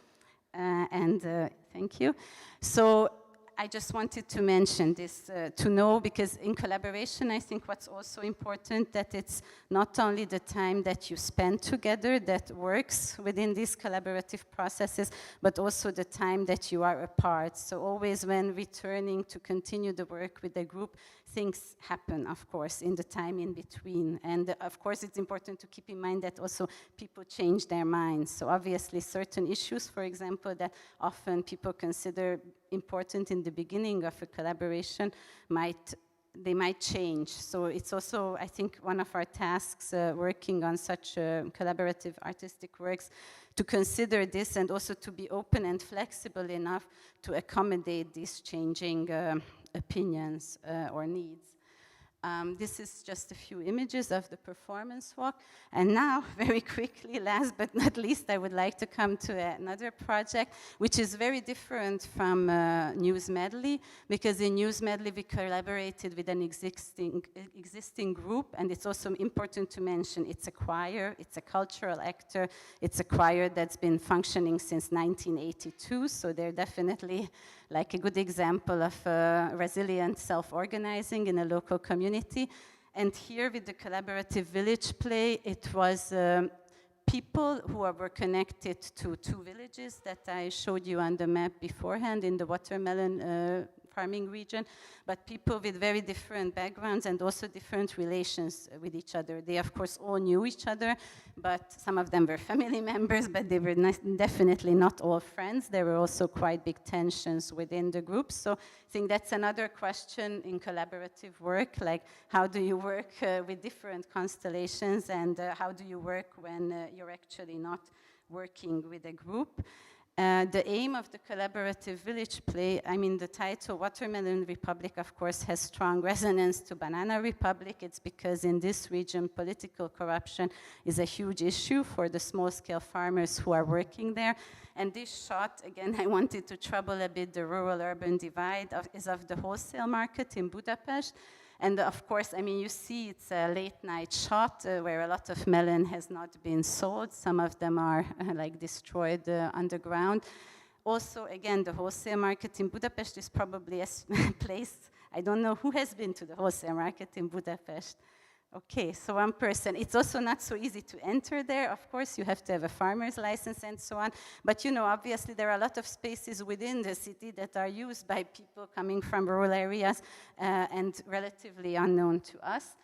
Speaker 5: Thank you. So I just wanted to mention this to know, because in collaboration, I think what's also important, that it's not only the time that you spend together that works within these collaborative processes, but also the time that you are apart. So always when returning to continue the work with the group, things happen, of course, in the time in between. And of course, it's important to keep in mind that also people change their minds. So obviously certain issues, for example, that often people consider important in the beginning of a collaboration they might change. So it's also, I think, one of our tasks working on such collaborative artistic works, to consider this and also to be open and flexible enough to accommodate these changing opinions or needs. This is just a few images of the performance walk. And now, very quickly, last but not least, I would like to come to another project, which is very different from News Medley, because in News Medley we collaborated with an existing group, and it's also important to mention it's a choir, it's a cultural actor, it's a choir that's been functioning since 1982, so they're definitely like a good example of resilient self-organizing in a local community. And here with the collaborative village play, it was people who were connected to 2 villages that I showed you on the map beforehand in the watermelon farming region, but people with very different backgrounds and also different relations with each other. They, of course, all knew each other, but some of them were family members, but they were definitely not all friends. There were also quite big tensions within the group. So I think that's another question in collaborative work, like how do you work with different constellations, and how do you work when you're actually not working with a group? The aim of the collaborative village play, I mean, the title Watermelon Republic, of course, has strong resonance to Banana Republic. It's because in this region, political corruption is a huge issue for the small-scale farmers who are working there. And this shot, again, I wanted to trouble a bit the rural-urban divide, is of the wholesale market in Budapest. And of course, I mean, you see it's a late-night shot where a lot of melon has not been sold. Some of them are like destroyed underground. Also, again, the wholesale market in Budapest is probably a place, I don't know who has been to the wholesale market in Budapest. Okay, so one person. It's also not so easy to enter there. Of course, you have to have a farmer's license and so on. But, you know, obviously there are a lot of spaces within the city that are used by people coming from rural areas and relatively unknown to us.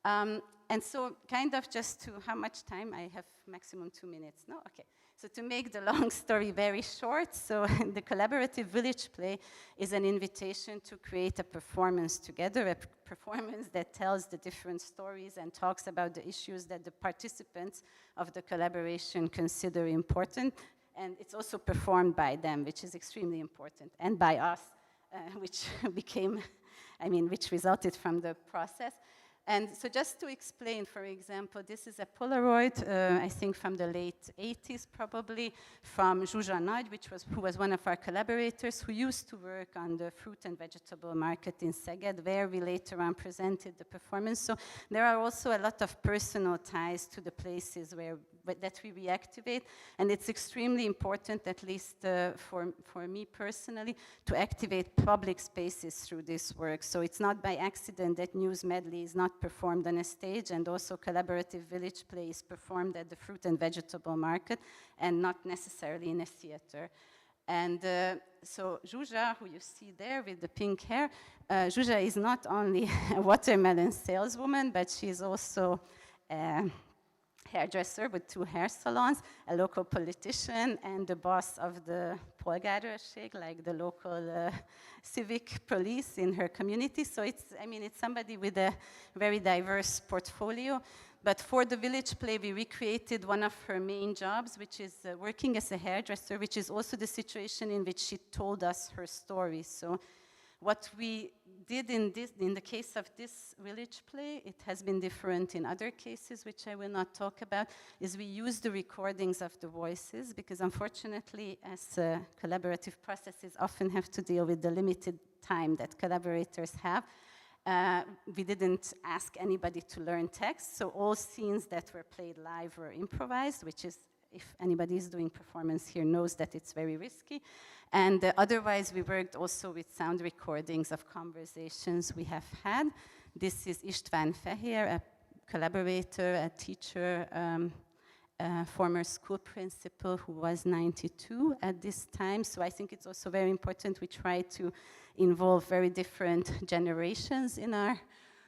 Speaker 5: And so kind of just to, how much time? I have maximum 2 minutes. No? Okay. So to make the long story very short, so the collaborative village play is an invitation to create a performance together, a performance that tells the different stories and talks about the issues that the participants of the collaboration consider important. And it's also performed by them, which is extremely important, and by us, which became, I mean, which resulted from the process. And so just to explain, for example, this is a Polaroid, I think from the late 80s probably, from Zsuzsa Nagy, who was one of our collaborators, who used to work on the fruit and vegetable market in Szeged, where we later on presented the performance. So there are also a lot of personal ties to the places where that we reactivate. And it's extremely important, at least for me personally, to activate public spaces through this work. So it's not by accident that News Medley is not performed on a stage, and also collaborative village play is performed at the fruit and vegetable market and not necessarily in a theater. And so Zsuzsa, who you see there with the pink hair, Zsuzsa is not only a watermelon saleswoman, but she's also a hairdresser with 2 hair salons, a local politician, and the boss of the polgárőrség, like the local civic police in her community. So it's somebody with a very diverse portfolio. But for the village play, we recreated one of her main jobs, which is working as a hairdresser, which is also the situation in which she told us her story. So what we did in the case of this village play, it has been different in other cases, which I will not talk about, is we use the recordings of the voices, because unfortunately, as collaborative processes often have to deal with the limited time that collaborators have. We didn't ask anybody to learn text, so all scenes that were played live were improvised, which is, if anybody is doing performance here knows that it's very risky. And otherwise, we worked also with sound recordings of conversations we have had. This is István Fehér, a collaborator, a teacher, a former school principal who was 92 at this time. So I think it's also very important we try to involve very different generations in our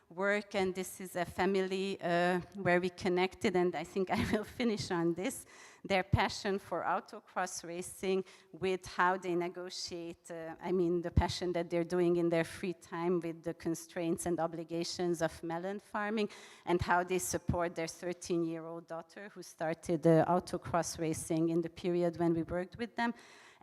Speaker 5: work. And this is a family where we connected, and I think I will finish on this, their passion for autocross racing with how they negotiate, the passion that they're doing in their free time with the constraints and obligations of melon farming, and how they support their 13-year-old daughter who started autocross racing in the period when we worked with them.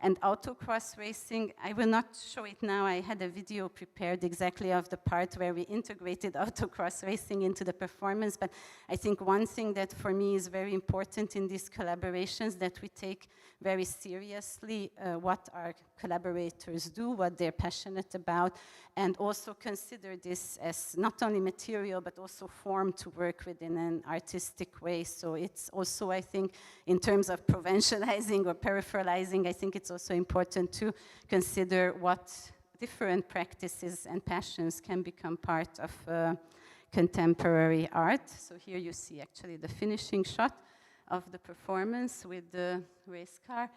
Speaker 5: And autocross racing, I will not show it now. I had a video prepared exactly of the part where we integrated autocross racing into the performance. But I think one thing that for me is very important in these collaborations, that we take very seriously what our collaborators do, what they're passionate about, and also consider this as not only material, but also form to work with in an artistic way. So it's also, I think, in terms of provincializing or peripheralizing, I think it's also important to consider what different practices and passions can become part of contemporary art. So here you see actually the finishing shot of the performance with the race car.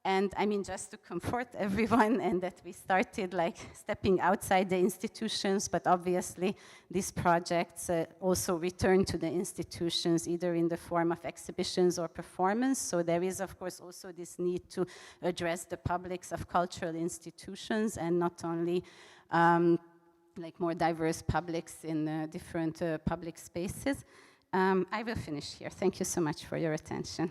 Speaker 5: And just to comfort everyone, and that we started like stepping outside the institutions, but obviously these projects also return to the institutions, either in the form of exhibitions or performance. So there is, of course, also this need to address the publics of cultural institutions, and not only like more diverse publics in different public spaces. I will finish here. Thank you so much for your attention.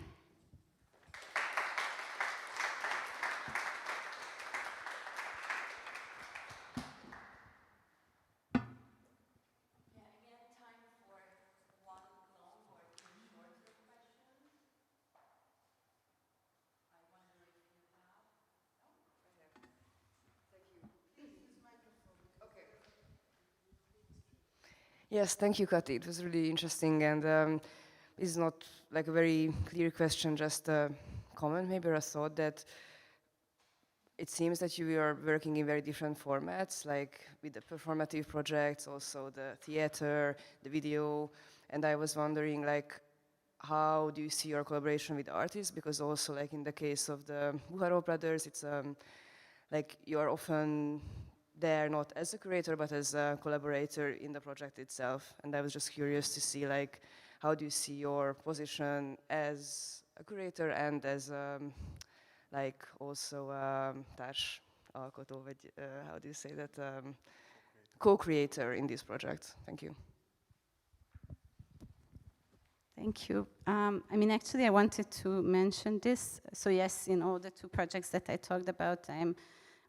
Speaker 7: Yes, thank you, Kati. It was really interesting, and it's not like a very clear question, just a comment, maybe, or a thought that it seems that you are working in very different formats, like with the performative projects, also the theater, the video, and I was wondering, like, how do you see your collaboration with artists? Because also, like in the case of the Buharov brothers, it's like you are often there not as a curator, but as a collaborator in the project itself. And I was just curious to see, like, how do you see your position as a curator and as, like, also társalkotó, vagy how do you say that? Co-creator in this project. Thank you.
Speaker 5: Thank you. Actually, I wanted to mention this. So yes, in all the 2 projects that I talked about, I'm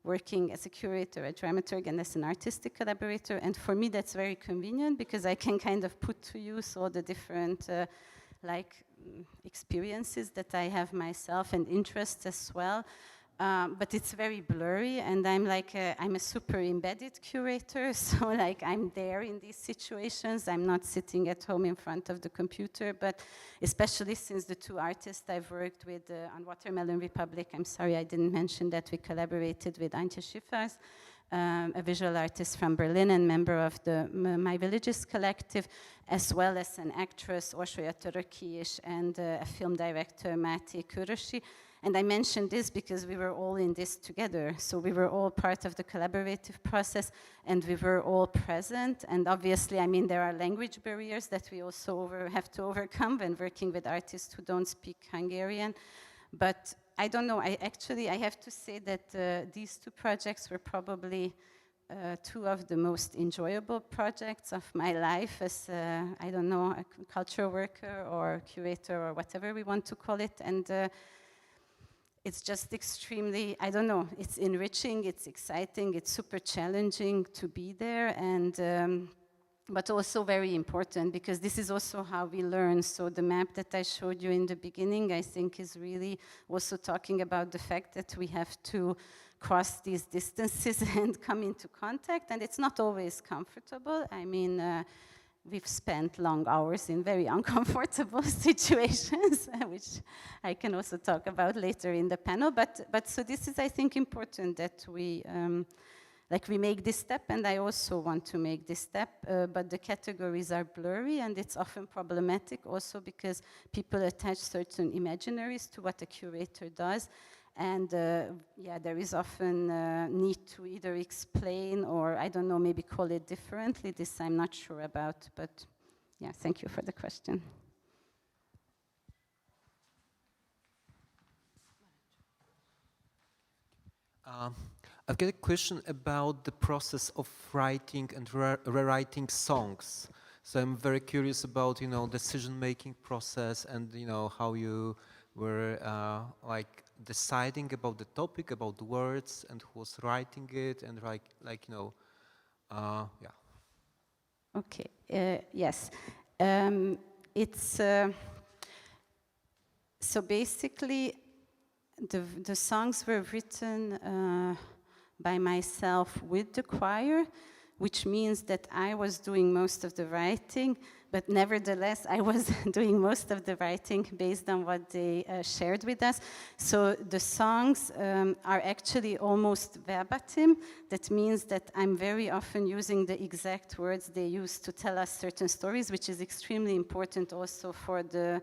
Speaker 5: working as a curator, a dramaturg, and as an artistic collaborator. And for me, that's very convenient, because I can kind of put to use all the different experiences that I have myself, and interests as well. but it's very blurry, and I'm like, I'm a super embedded curator, so like I'm there in these situations. I'm not sitting at home in front of the computer, but especially since the two artists I've worked with on Watermelon Republic, I'm sorry I didn't mention that we collaborated with Antje Schiffers, a visual artist from Berlin and member of the My Villages collective, as well as an actress, Orsolya Törökis, and a film director, Máté Körösi. And I mentioned this because we were all in this together. So we were all part of the collaborative process, and we were all present. And obviously, I mean, there are language barriers that we also have to overcome when working with artists who don't speak Hungarian. But I don't know, I have to say that these two projects were probably two of the most enjoyable projects of my life as, I don't know, a cultural worker or curator or whatever we want to call it. And it's just extremely, I don't know, it's enriching, it's exciting, it's super challenging to be there, and but also very important, because this is also how we learn. So the map that I showed you in the beginning, I think, is really also talking about the fact that we have to cross these distances and come into contact, and it's not always comfortable. I mean, we've spent long hours in very uncomfortable situations, which I can also talk about later in the panel. But so this is, I think, important that we we make this step, and I also want to make this step. But the categories are blurry, and it's often problematic also because people attach certain imaginaries to what a curator does. And yeah, there is often need to either explain or, I don't know, maybe call it differently. This I'm not sure about, but yeah, thank you for the question.
Speaker 8: I've got a question about the process of writing and rewriting songs. So I'm very curious about, you know, decision-making process and, you know, how you were deciding about the topic, about the words, and who was writing it, and you know, yeah.
Speaker 5: Okay. Yes. It's so basically the songs were written by myself with the choir, which means that I was doing most of the writing, but nevertheless, I was doing most of the writing based on what they shared with us. So the songs are actually almost verbatim. That means that I'm very often using the exact words they use to tell us certain stories, which is extremely important also for the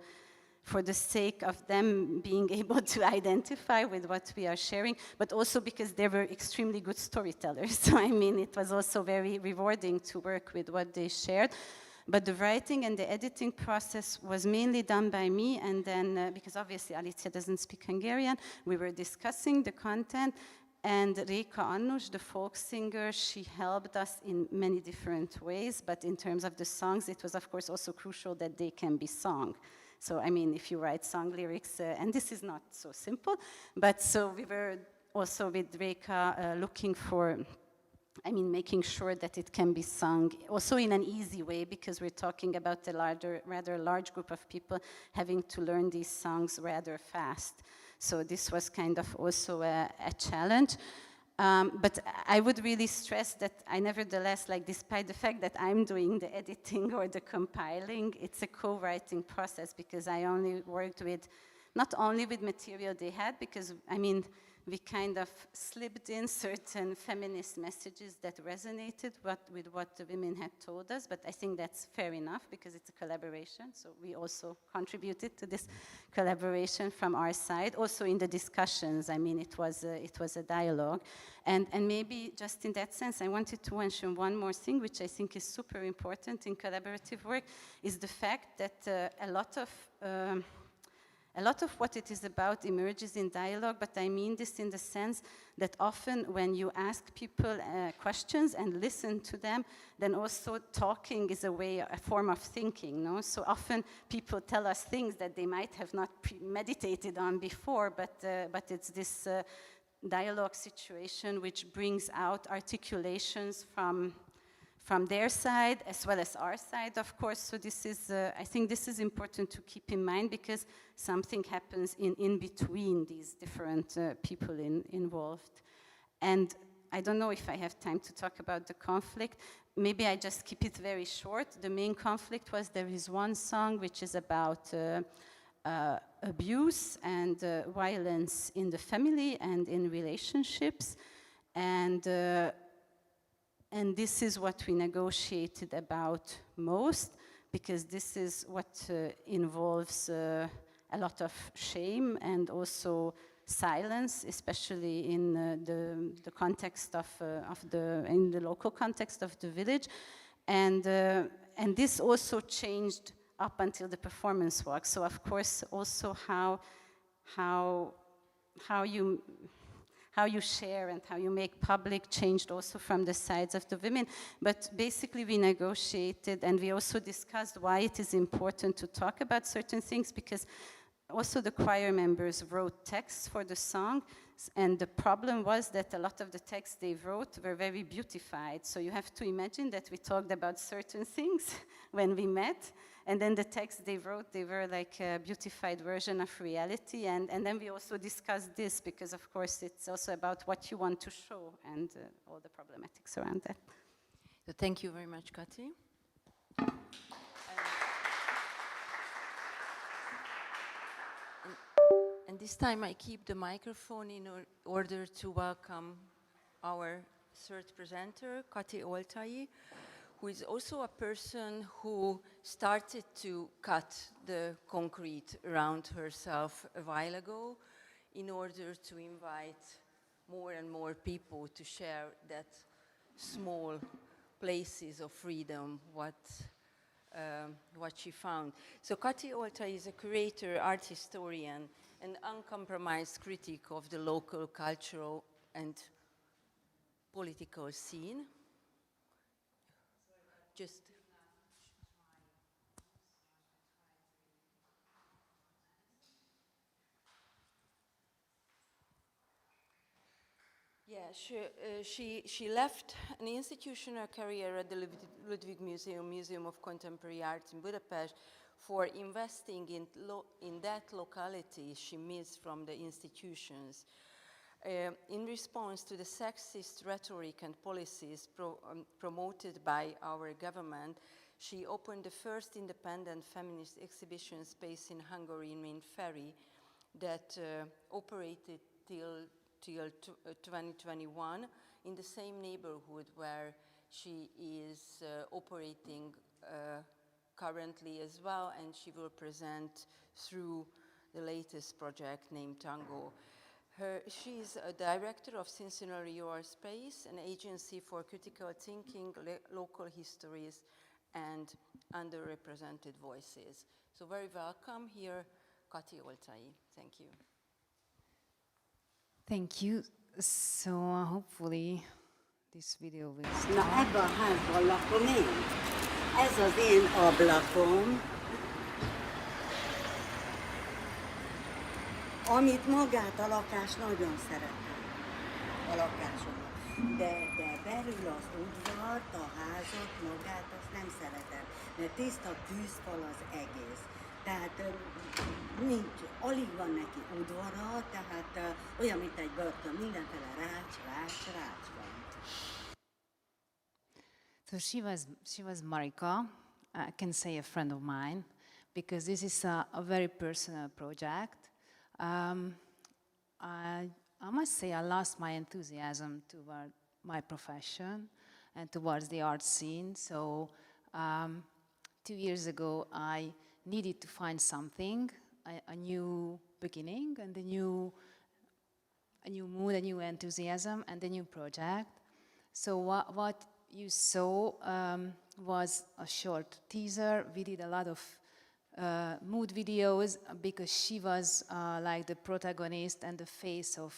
Speaker 5: sake of them being able to identify with what we are sharing, but also because they were extremely good storytellers. So I mean, it was also very rewarding to work with what they shared. But the writing and the editing process was mainly done by me, and then, because obviously Alicia doesn't speak Hungarian, we were discussing the content, and Réka Annus, the folk singer, she helped us in many different ways, but in terms of the songs, it was of course also crucial that they can be sung. So, I mean, if you write song lyrics, and this is not so simple, but so we were also with Réka looking for, I mean, making sure that it can be sung also in an easy way, because we're talking about a rather large group of people having to learn these songs rather fast. So this was kind of also a challenge. But I would really stress that I nevertheless, despite the fact that I'm doing the editing or the compiling, it's a co-writing process, because I only worked with, not only with material they had, because, I mean, we kind of slipped in certain feminist messages that resonated with what the women had told us, but I think that's fair enough because it's a collaboration, so we also contributed to this collaboration from our side. Also in the discussions, I mean, it was a dialogue. And maybe just in that sense, I wanted to mention one more thing, which I think is super important in collaborative work, is the fact that a lot of what it is about emerges in dialogue, but I mean this in the sense that often when you ask people questions and listen to them, then also talking is a form of thinking, no? So often people tell us things that they might have not meditated on before, but it's this dialogue situation which brings out articulations from their side as well as our side, of course. So this is, I think this is important to keep in mind because something happens in between these different people involved. And I don't know if I have time to talk about the conflict. Maybe I just keep it very short. The main conflict was there is one song which is about abuse and violence in the family and in relationships. And this is what we negotiated about most, because this is what involves a lot of shame and also silence, especially in the context of in the local context of the village, and this also changed up until the performance walk. So of course also how you share and how you make public changed also from the sides of the women. But basically we negotiated and we also discussed why it is important to talk about certain things, because also the choir members wrote texts for the song, and the problem was that a lot of the texts they wrote were very beautified. So you have to imagine that we talked about certain things when we met, and then the texts they wrote, they were like a beautified version of reality. And then we also discussed this, because of course it's also about what you want to show and all the problematics around that.
Speaker 1: So thank you very much, Kati. And this time I keep the microphone in order to welcome our third presenter, Kati Oltai, who is also a person who started to cut the concrete around herself a while ago in order to invite more and more people to share that small places of freedom, what she found. So Kati Oltai is a curator, art historian, an uncompromised critic of the local cultural and political scene. Just yeah, she left an institutional career at the Ludwig Museum of Contemporary Art in Budapest for investing in that locality she missed from the institutions. In response to the sexist rhetoric and policies promoted by our government, she opened the first independent feminist exhibition space in Hungary named Ferry that operated till 2021 in the same neighborhood where she is operating currently as well, and she will present through the latest project named Tango. She is a director of Cincinnati Your Space, an agency for critical thinking, local histories, and underrepresented voices. So very welcome here, Kati Oltai. Thank you.
Speaker 9: Thank you. So hopefully this video will start.
Speaker 10: Na ebben a házban lakom én. Ez az én ablakom, amit magát a lakást nagyon szeretem, a lakásomat. De belül az udvart, a házat, magát azt nem szeretem, mert tiszta tűzfal az egész. Tehát nincs, alig van neki udvara, tehát olyan, mint egy börtön, mindenféle rács van.
Speaker 9: So she was Marika, I can say a friend of mine, because this is a very personal project. I must say I lost my enthusiasm toward my profession and towards the art scene. So 2 years ago, I needed to find something, a new beginning and a new mood, a new enthusiasm, and a new project. So what you saw was a short teaser. We did a lot of mood videos because she was like the protagonist and the face of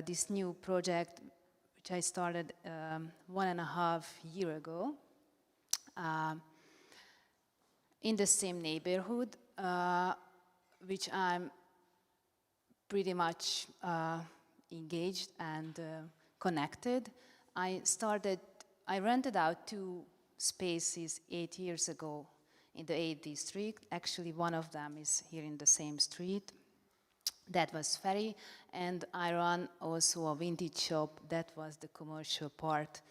Speaker 9: this new project, which I started 1.5 years ago. In the same neighborhood, which I'm pretty much engaged and connected. I started I rented out 2 spaces 8 years ago in the 8th district. Actually, one of them is here in the same street. That was ferry, and I run also a vintage shop. That was the commercial part,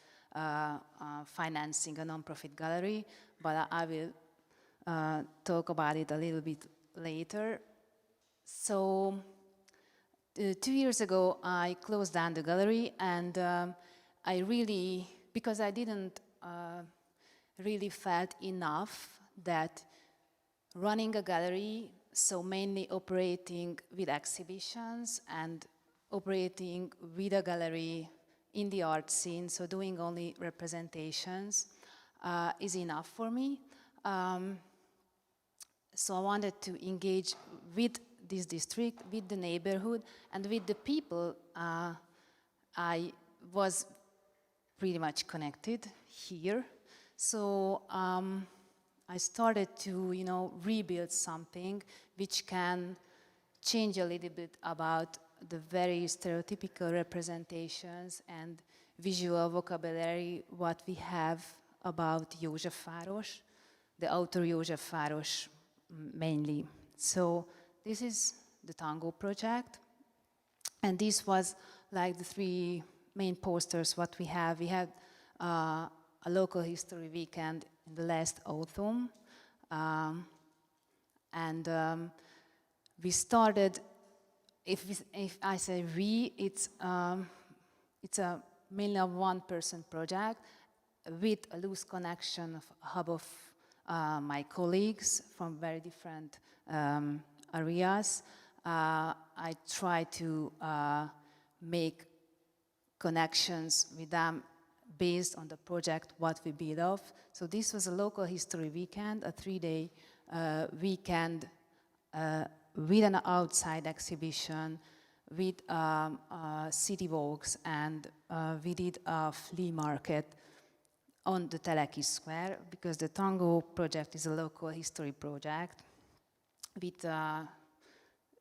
Speaker 9: financing a non-profit gallery, but I will talk about it a little bit later. So 2 years ago, I closed down the gallery, and I really, because I didn't really felt enough that running a gallery, so mainly operating with exhibitions and operating with a gallery in the art scene, so doing only representations, is enough for me. So I wanted to engage with this district, with the neighborhood, and with the people I was pretty much connected here. So I started to, rebuild something which can change a little bit about the very stereotypical representations and visual vocabulary what we have about Józsefváros, the outer Józsefváros mainly. So this is the Tango project, and this was like the 3 main posters what we have. We had a local history weekend in the last autumn, and we started, if I say we, it's a mainly a 1-person project with a loose connection of a hub of my colleagues from very different areas. I try to make connections with them based on the project what we build off. So this was a local history weekend, a 3-day weekend with an outside exhibition, with city walks, and we did a flea market on the Teleki Square, because the Tango project is a local history project with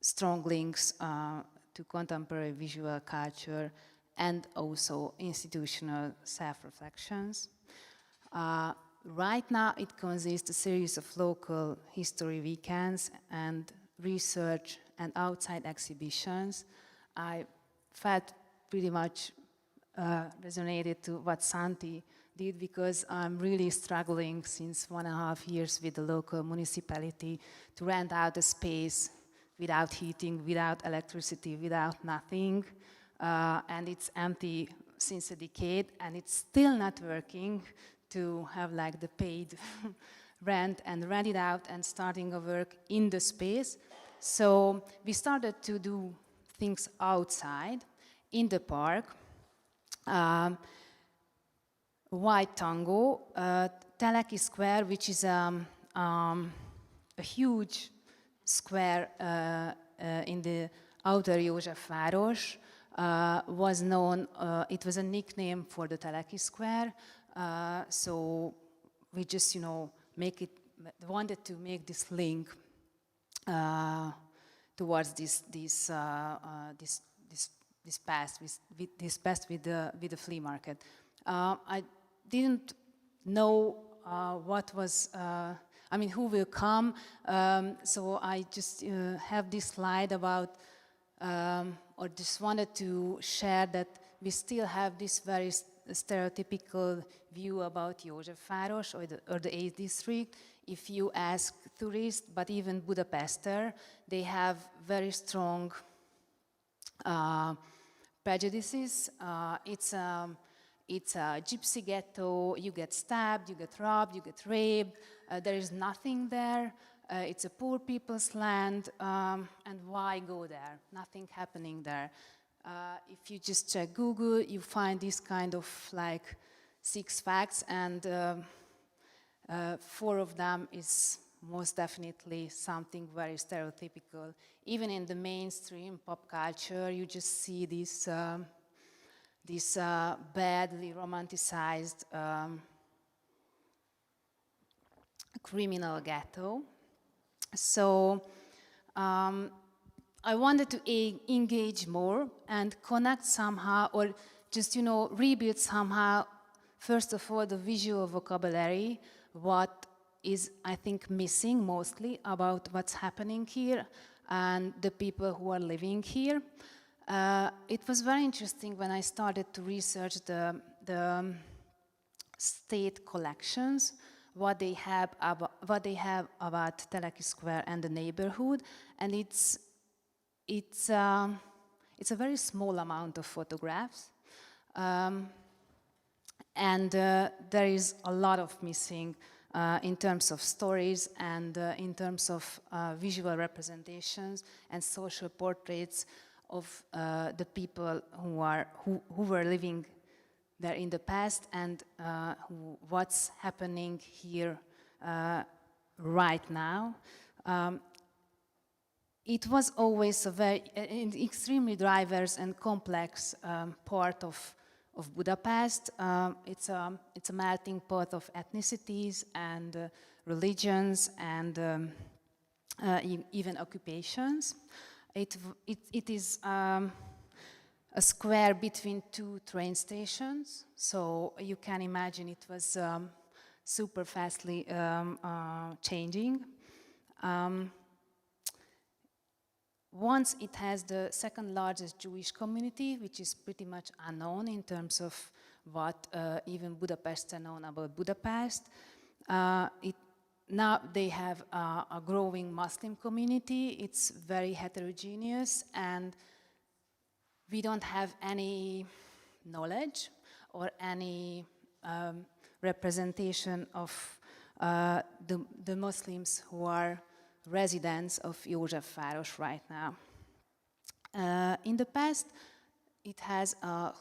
Speaker 9: strong links to contemporary visual culture and also institutional self-reflections. Right now it consists of a series of local history weekends and research and outside exhibitions. I felt pretty much resonated to what Santi did, because I'm really struggling since 1.5 years with the local municipality to rent out a space without heating, without electricity, without nothing. And it's empty since a decade, and it's still not working to have like the paid rent and rent it out and starting a work in the space. So we started to do things outside in the park. White Tango, Teleki Square, which is a huge square in the outer Józsefváros, was known, it was a nickname for the Teleki Square, so we just, wanted to make this link towards this past with the flea market. I didn't know what was, who will come, so I just have this slide about, or just wanted to share that we still have this very stereotypical view about Józsefváros or the 8th district. If you ask tourists, but even Budapester, they have very strong prejudices. It's a gypsy ghetto. You get stabbed, you get robbed, you get raped. There is nothing there. It's a poor people's land, and why go there? Nothing happening there. If you just check Google, you find this kind of like 6 facts, and 4 of them is most definitely something very stereotypical. Even in the mainstream pop culture, you just see this badly romanticized criminal ghetto. So I wanted to engage more and connect somehow, or just, rebuild somehow first of all, the visual vocabulary, what is, I think, missing mostly about what's happening here and the people who are living here. It was very interesting when I started to research the state collections, what they have about Teleki Square and the neighborhood, and it's a very small amount of photographs, and there is a lot of missing in terms of stories and in terms of visual representations and social portraits of the people who were living there in the past and what's happening here right now. It was always an extremely diverse and complex part of Budapest. It's a melting pot of ethnicities and religions and even occupations. It is a square between two train stations, so you can imagine it was super fastly changing. Once it has the second largest Jewish community, which is pretty much unknown in terms of what even Budapesters know about Budapest. Now they have a growing Muslim community. It's very heterogeneous, and we don't have any knowledge or any representation of the Muslims who are residents of Józsefváros right now. In the past, it had a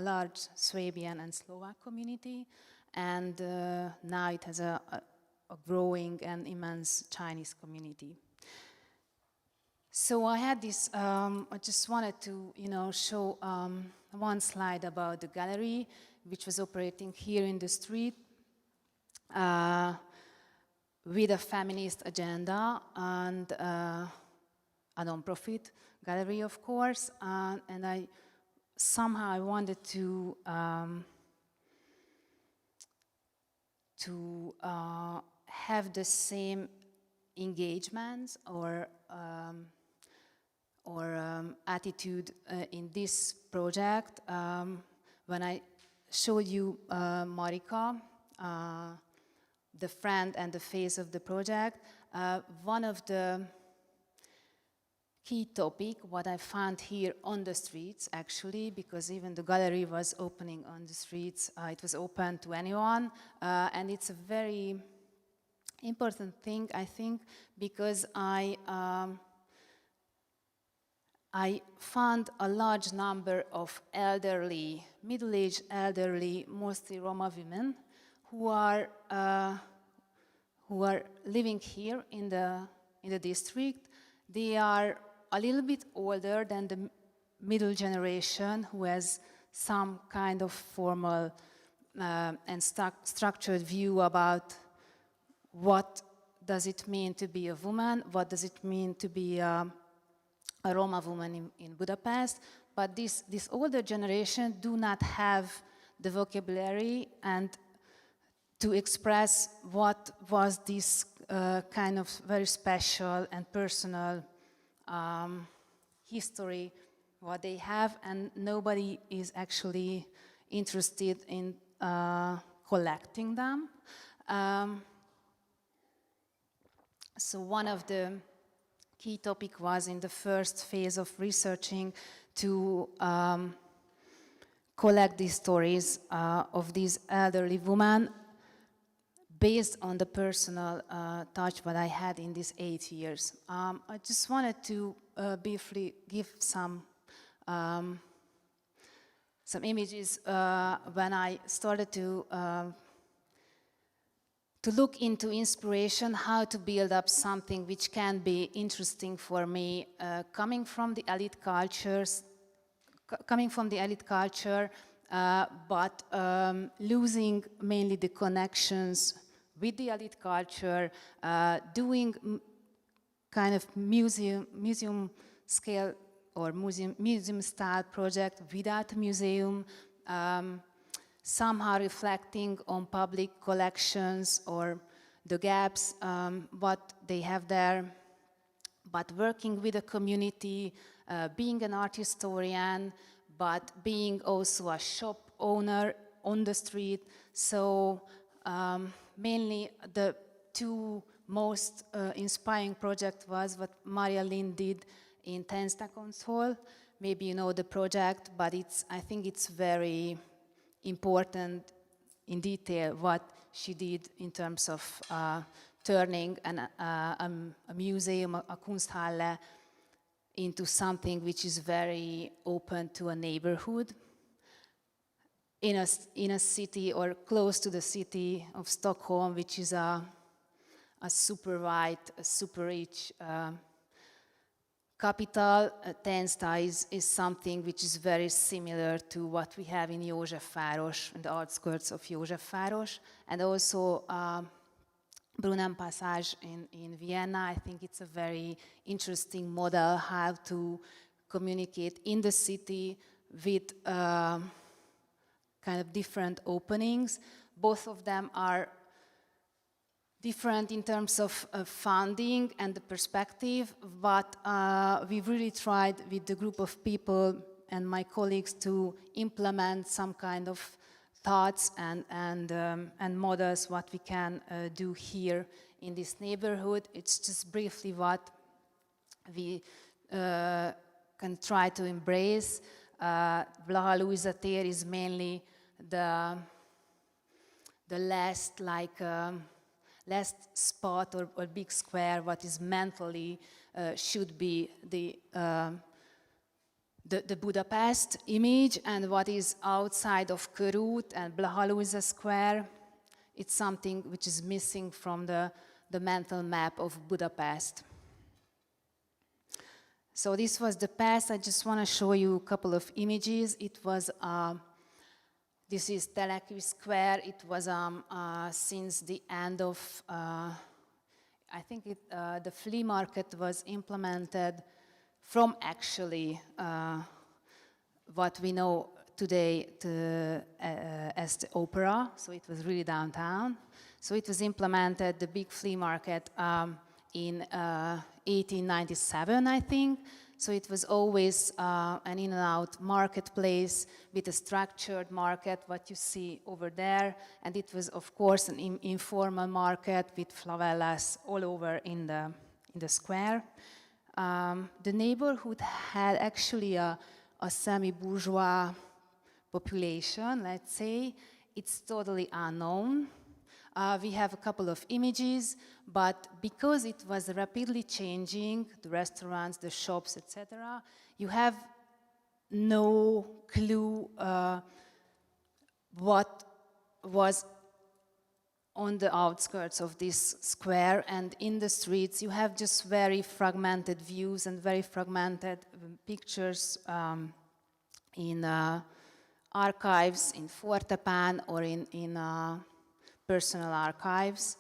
Speaker 9: large Swabian and Slovak community, and now it has a growing and immense Chinese community. So I had this, I just wanted to, show one slide about the gallery, which was operating here in the street with a feminist agenda and a non-profit gallery, of course, and I somehow wanted to have the same engagements or attitude in this project. When I showed you Marika, the friend and the face of the project, one of the key topic, what I found here on the streets, actually, because even the gallery was opening on the streets, it was open to anyone, and it's a very important thing, I think, because I found a large number of elderly, middle-aged elderly, mostly Roma women, who are living here in the district. They are a little bit older than the middle generation, who has some kind of formal and structured view about what does it mean to be a woman, what does it mean to be a Roma woman in Budapest. But this older generation do not have the vocabulary and to express what was this kind of very special and personal history, what they have, and nobody is actually interested in collecting them. So one of the key topic was in the first phase of researching to collect these stories of these elderly women based on the personal touch that I had in these 8 years. I just wanted to briefly give some images when I started to look into inspiration, how to build up something which can be interesting for me, coming from the elite cultures, but losing mainly the connections with the elite culture, doing kind of museum scale or museum style project without a museum, somehow reflecting on public collections or the gaps, what they have there, but working with the community, being an art historian, but being also a shop owner on the street. So mainly the two most inspiring project was what Maria Lind did in 10 Seconds Hall. Maybe you know the project, but I think it's very important in detail what she did in terms of turning a museum, a Kunsthalle, into something which is very open to a neighborhood in a city or close to the city of Stockholm, which is a super white, a super rich capital. Tensta is something which is very similar to what we have in Józsefváros, in the outskirts of Józsefváros, and also Brunnen Passage in Vienna. I think it's a very interesting model how to communicate in the city with kind of different openings. Both of them are different in terms of funding and the perspective, but we really tried with the group of people and my colleagues to implement some kind of thoughts and models what we can do here in this neighborhood. It's just briefly what we can try to embrace. Blaha Luisa tér is mainly the last last spot or big square what is mentally should be the Budapest image, and what is outside of Körút and Blaha Luisa Square, it's something which is missing from the mental map of Budapest. So this was the past. I just want to show you a couple of images. It was, this is Teleki Square. It was since the end of, I think the flea market was implemented from actually what we know today as the opera. So it was really downtown. So it was implemented, the big flea market, in 1897, I think. So it was always an in and out marketplace with a structured market, what you see over there. And it was, of course, an informal market with favelas all over in the square. The neighborhood had actually a semi-bourgeois population, let's say. It's totally unknown. We have a couple of images, but because it was rapidly changing, the restaurants, the shops, etc., you have no clue what was on the outskirts of this square, and in the streets you have just very fragmented views and very fragmented pictures in archives, in Fortepan or in personal archives.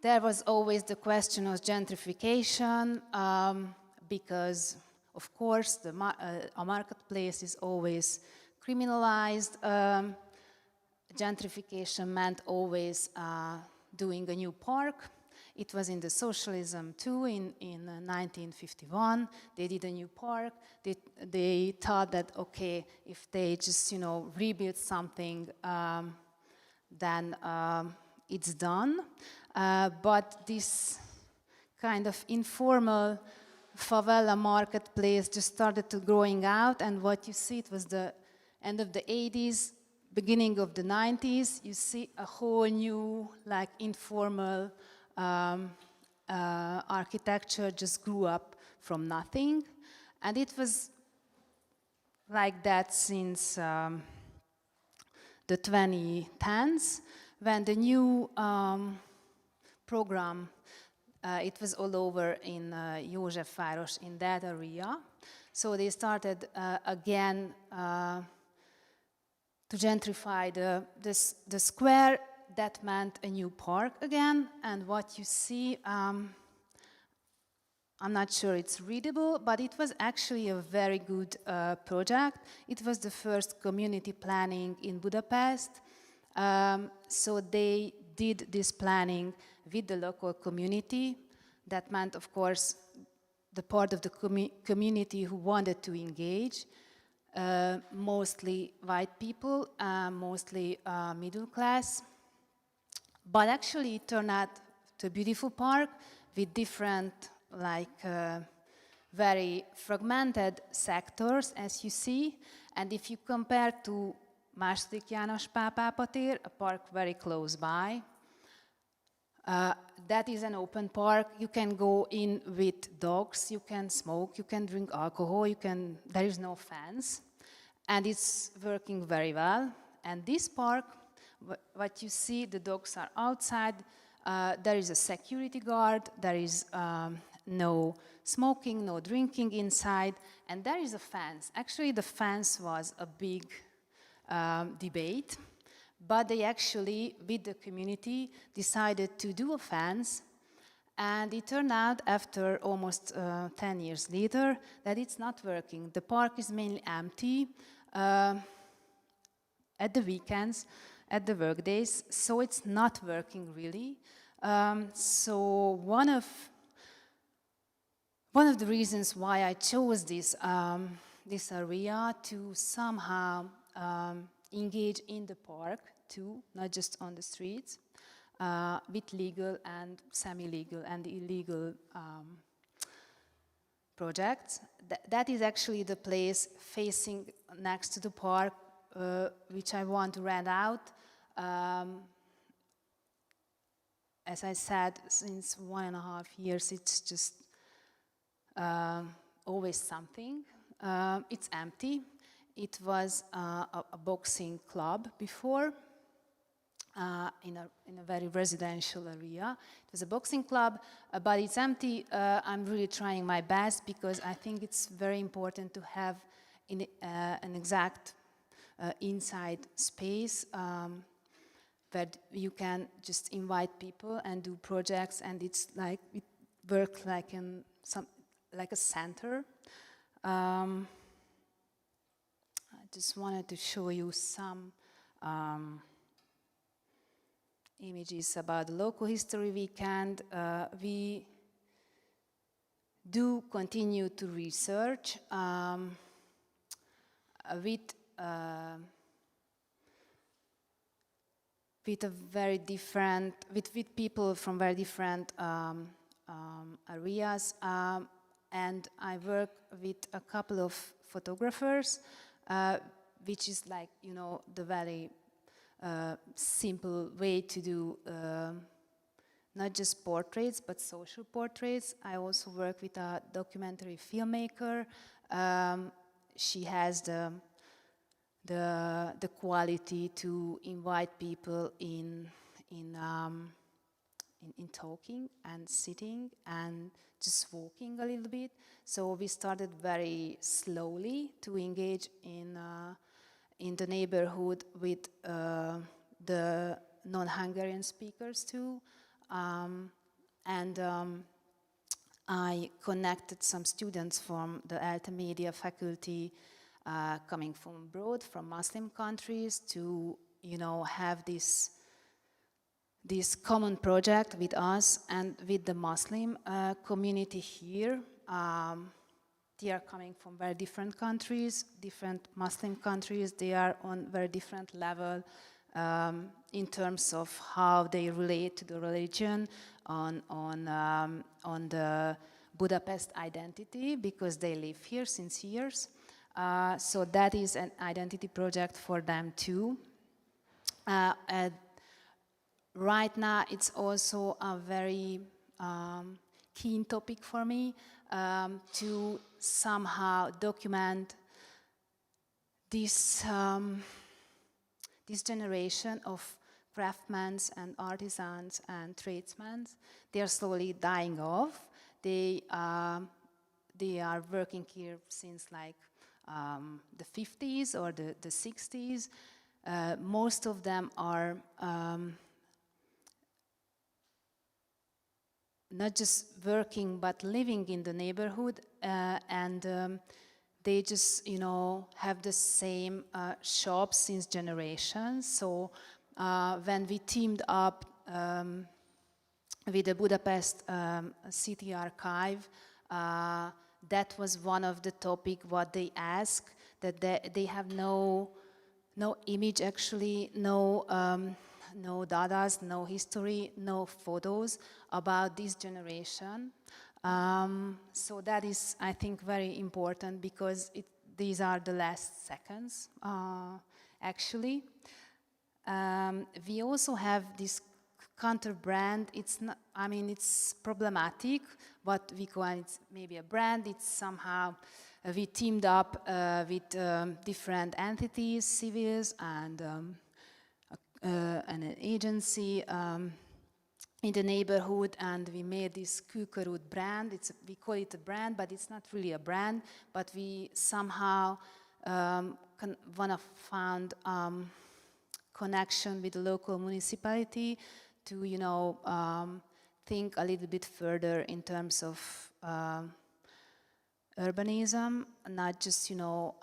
Speaker 9: There was always the question of gentrification because, of course, a marketplace is always criminalized. Gentrification meant always doing a new park. It was in the socialism too, in 1951. They did a new park. They thought that, okay, if they just, rebuild something, then it's done. But this kind of informal favela marketplace just started to growing out, and what you see, it was the end of the 80s, beginning of the 90s, you see a whole new, informal architecture just grew up from nothing. And it was like that since the 2010s, when the new program, it was all over in Józsefváros, in that area. So they started again to gentrify the square. That meant a new park again, and what you see, I'm not sure it's readable, but it was actually a very good project. It was the first community planning in Budapest. So they did this planning with the local community. That meant, of course, the part of the community who wanted to engage, mostly white people, mostly middle class. But actually it turned out to a beautiful park with different, very fragmented sectors, as you see. And if you compare to II. János Pápa tér, a park very close by, that is an open park. You can go in with dogs, you can smoke, you can drink alcohol, there is no fence. And it's working very well. And this park, what you see, the dogs are outside, there is a security guard, there is no smoking, no drinking inside, and there is a fence. Actually, the fence was a big debate, but they actually, with the community, decided to do a fence, and it turned out, after almost 10 years later, that it's not working. The park is mainly empty at the weekends, at the work days, so it's not working really. So one of the reasons why I chose this, this area to somehow engage in the park too, not just on the streets, with legal and semi-legal and illegal projects. That is actually the place facing next to the park, which I want to rent out. As I said, since 1.5 years, it's just always something. It's empty. It was a boxing club before, in a very residential area. It was a boxing club, but it's empty. I'm really trying my best because I think it's very important to have an exact inside space where you can just invite people and do projects, and it's like it works like a center. I just wanted to show you some images about the Local History Weekend. We do continue to research with people from very different areas, and I work with a couple of photographers, which is like, the very simple way to do not just portraits, but social portraits. I also work with a documentary filmmaker. She has the quality to invite people in talking and sitting and just walking a little bit. So we started very slowly to engage in the neighborhood with the non-Hungarian speakers too. I connected some students from the Alta Media faculty coming from abroad, from Muslim countries, to have this common project with us and with the Muslim community here. They are coming from very different countries, different Muslim countries. They are on very different level in terms of how they relate to the religion, on the Budapest identity, because they live here since years. So that is an identity project for them too. Right now, it's also a very keen topic for me to somehow document this generation of craftsmen and artisans and tradesmen. They are slowly dying off. They are working here since like the 50s or the 60s. Most of them are not just working but living in the neighborhood, and they just, you know, have the same shop since generations. So when we teamed up with the Budapest City Archive, that was one of the topic what they asked, that they have no image actually, no datas, no history, no photos about this generation. So that is, I think, very important, because these are the last seconds, actually. We also have this counter brand. It's not, I mean, it's problematic, but we call it maybe a brand. It's somehow, we teamed up with different entities, civils, and an agency in the neighborhood, and we made this Kőkörút brand. We call it a brand, but it's not really a brand, but we somehow found connection with the local municipality to, you know, think a little bit further in terms of urbanism, not just, you know,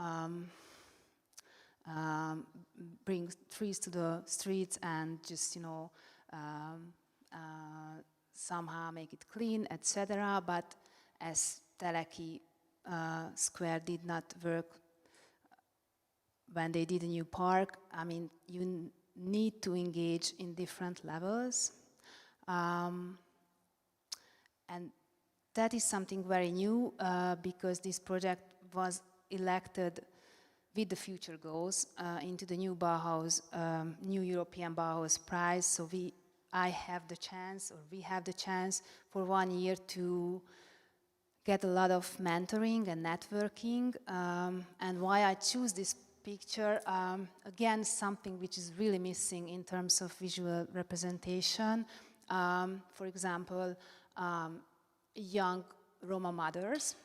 Speaker 9: bring trees to the streets and just, you know, somehow make it clean, etc. But as Teleki Square did not work when they did a new park, I mean, you need to engage in different levels. And that is something very new, because this project was elected with the future goals into the new Bauhaus, new European Bauhaus Prize. So I have the chance, or we have the chance for 1 year to get a lot of mentoring and networking. And why I choose this picture, again, something which is really missing in terms of visual representation. For example, young Roma mothers.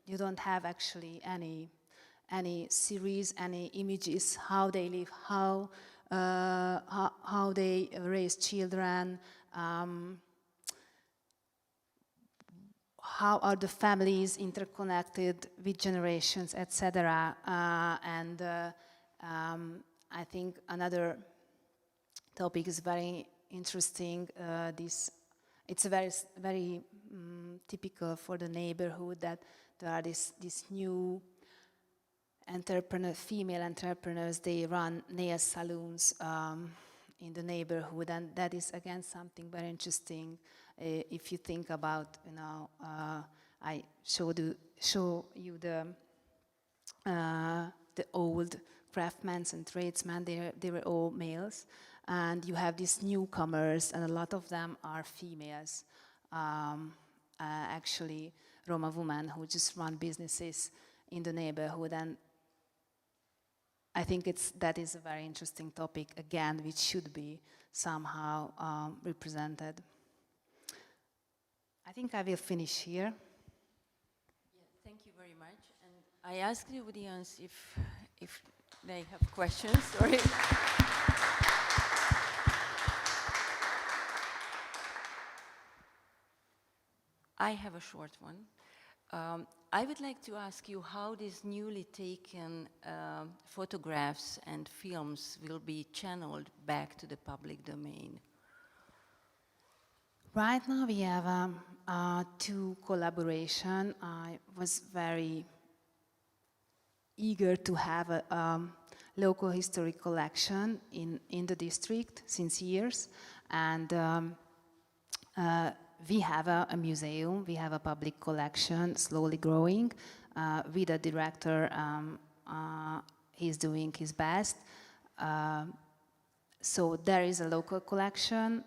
Speaker 9: You don't have actually any series, any images, how they live, how they raise children, how are the families interconnected with generations, etc. And I think another topic is very interesting. It's very typical for the neighborhood that there are these new female entrepreneurs. They run nail salons in the neighborhood, and that is again something very interesting. If you think about, you know, I show you the old craftsmen and tradesmen. They were all males, and you have these newcomers, and a lot of them are females. Actually, Roma women who just run businesses in the neighborhood, and I think that is a very interesting topic, again, which should be somehow represented. I think I will finish here.
Speaker 1: Yeah, thank you very much. And I ask the audience if they have questions. Sorry. I have a short one. I would like to ask you how these newly taken photographs and films will be channeled back to the public domain.
Speaker 9: Right now we have two collaboration. I was very eager to have a local history collection in the district since years, and we have a museum, we have a public collection slowly growing with a director. He's doing his best. So there is a local collection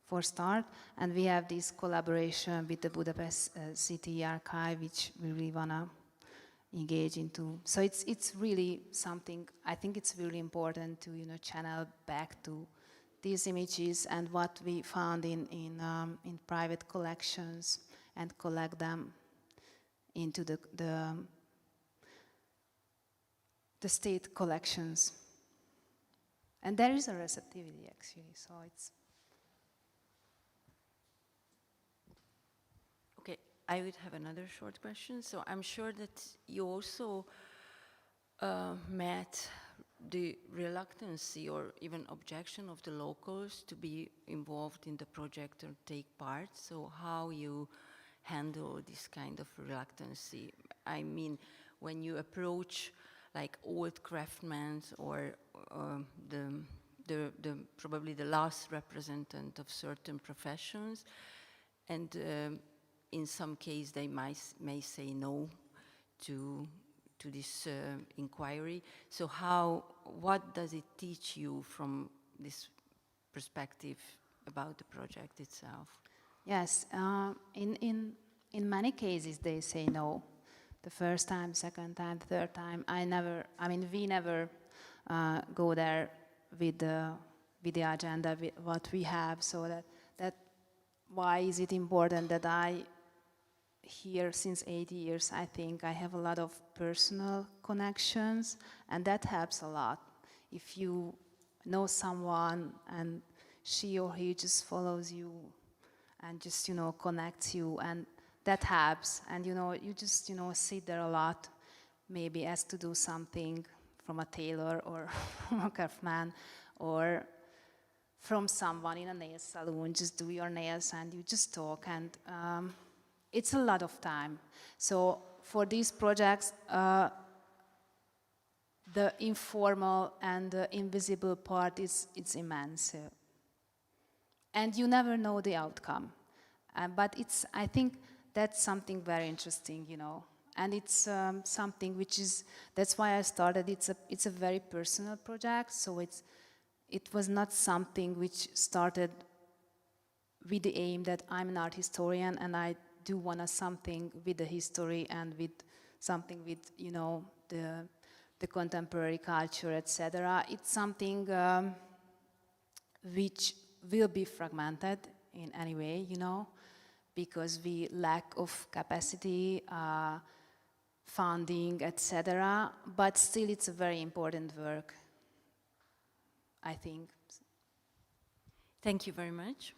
Speaker 9: for start, and we have this collaboration with the Budapest City Archive, which we really want to engage into. So it's really something, I think it's really important to, you know, channel back to these images and what we found in private collections, and collect them into the state collections. And there is a receptivity, actually, so it's...
Speaker 1: I would have another short question. So I'm sure that you also met the reluctancy or even objection of the locals to be involved in the project or take part. So how you handle this kind of reluctancy? I mean, when you approach like old craftsmen or probably the last representative of certain professions, and in some case they may say no to this inquiry. So what does it teach you from this perspective about the project itself?
Speaker 9: Yes, in many cases they say no. The first time, second time, third time. We never go there with the agenda, with what we have. So that why is it important that I here since 8 years? I think I have a lot of personal connections, and that helps a lot. If you know someone and she or he just follows you and just connects you, and that helps. And you just sit there a lot, maybe ask to do something from a tailor or from a craftsman or from someone in a nail salon, just do your nails and you just talk, and it's a lot of time. So for these projects, the informal and the invisible part is immense. And you never know the outcome. But I think that's something very interesting, and it's something which is, that's why I started. It's a very personal project, so it was not something which started with the aim that I'm an art historian and I do want something with the history and with something with the contemporary culture, etc. It's something which will be fragmented in any way, because we lack of capacity, funding, etc. But still, it's a very important work, I think.
Speaker 1: Thank you very much.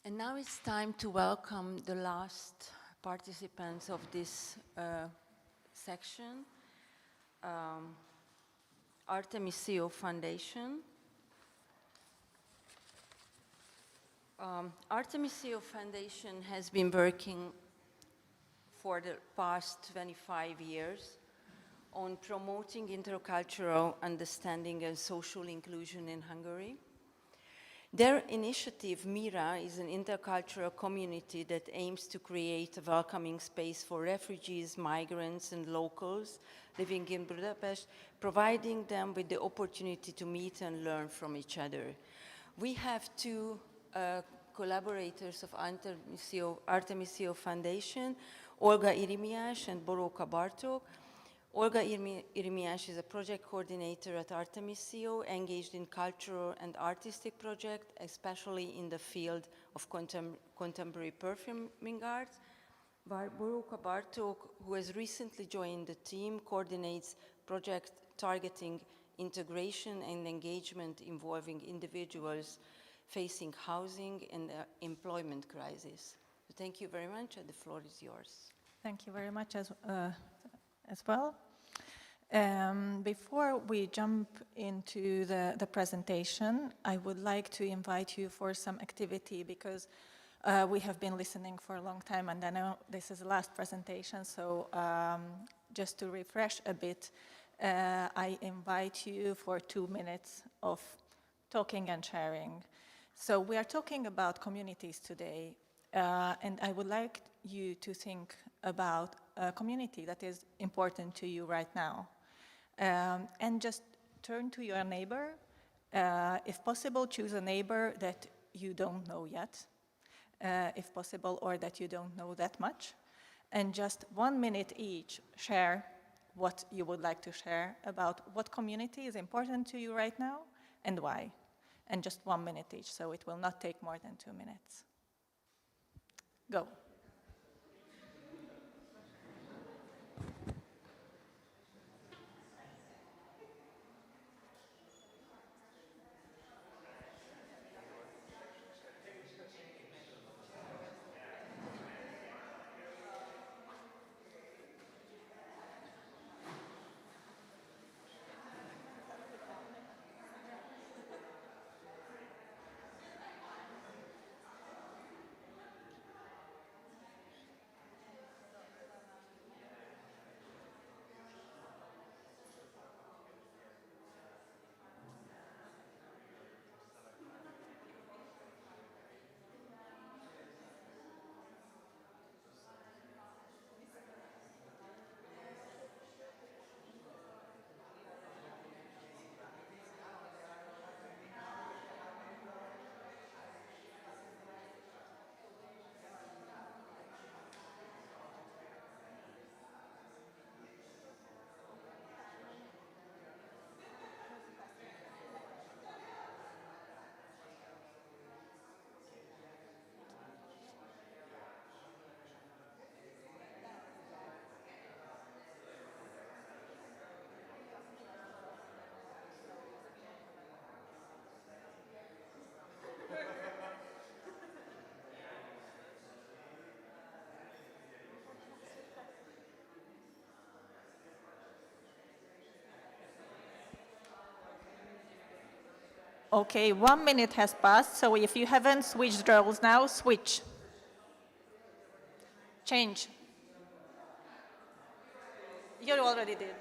Speaker 1: And now it's time to welcome the last participants of this section. Artemisio Foundation. Artemisio Foundation has been working for the past 25 years on promoting intercultural understanding and social inclusion in Hungary. Their initiative, MIRA, is an intercultural community that aims to create a welcoming space for refugees, migrants, and locals living in Budapest, providing them with the opportunity to meet and learn from each other. We have two collaborators of Artemisio Foundation, Olga Irimiás and Borough Bartók. Olga Irimiás is a project coordinator at Artemisio, engaged in cultural and artistic projects, especially in the field of contemporary performing arts. While Borough Bartók, who has recently joined the team, coordinates projects targeting integration and engagement involving individuals facing housing and employment crisis. So thank you very much, and the floor is yours.
Speaker 11: Thank you very much as well. Before we jump into the presentation, I would like to invite you for some activity, because we have been listening for a long time, and I know this is the last presentation, so just to refresh a bit, I invite you for 2 minutes of talking and sharing. So we are talking about communities today, and I would like you to think about a community that is important to you right now. And just turn to your neighbor. If possible, choose a neighbor that you don't know yet, if possible, or that you don't know that much. And just 1 minute each, share what you would like to share about what community is important to you right now and why. And just 1 minute each, so it will not take more than 2 minutes. Go. Okay, 1 minute has passed, so if you haven't switched roles now, switch. Change. You already did.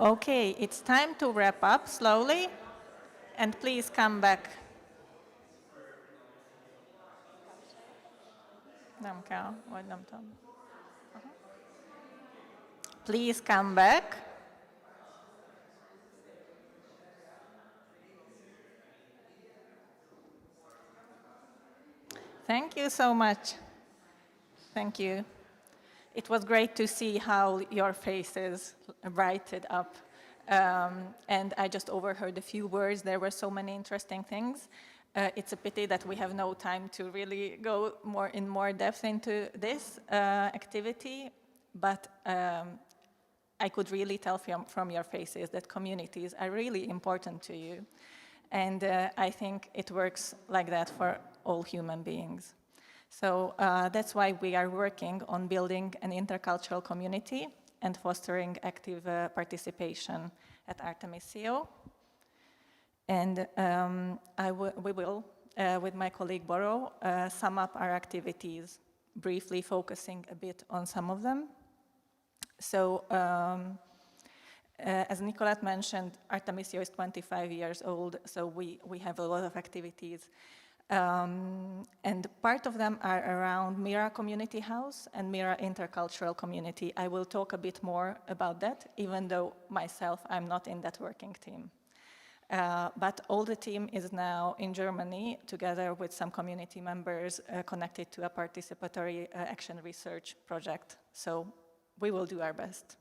Speaker 11: Okay, it's time to wrap up slowly, and please come back. Nem kell, vagy nem tudom. Please come back. Thank you so much. Thank you. It was great to see how your faces brightened up. And I just overheard a few words. There were so many interesting things. It's a pity that we have no time to really go in more depth into this activity, but I could really tell from your faces that communities are really important to you. And I think it works like that for all human beings. So that's why we are working on building an intercultural community and fostering active participation at Artemisio. And we will, with my colleague Borough, sum up our activities, briefly focusing a bit on some of them. So, as Nicolette mentioned, Artemisio is 25 years old, so we have a lot of activities. And part of them are around Mira Community House and Mira Intercultural Community. I will talk a bit more about that, even though myself, I'm not in that working team. But all the team is now in Germany, together with some community members connected to a participatory action research project. So we will do our best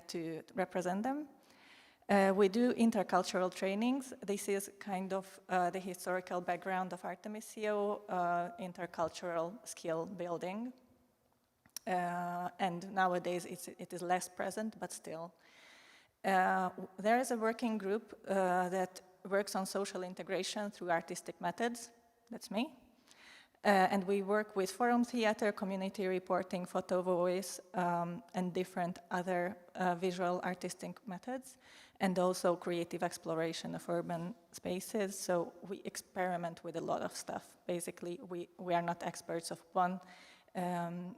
Speaker 11: to represent them. We do intercultural trainings. This is kind of the historical background of Artemisio, intercultural skill building. And nowadays it is less present, but still. There is a working group that works on social integration through artistic methods. That's me. And we work with forum theater, community reporting, photo voice, and different other visual artistic methods, and also creative exploration of urban spaces. So we experiment with a lot of stuff. Basically, we are not experts of one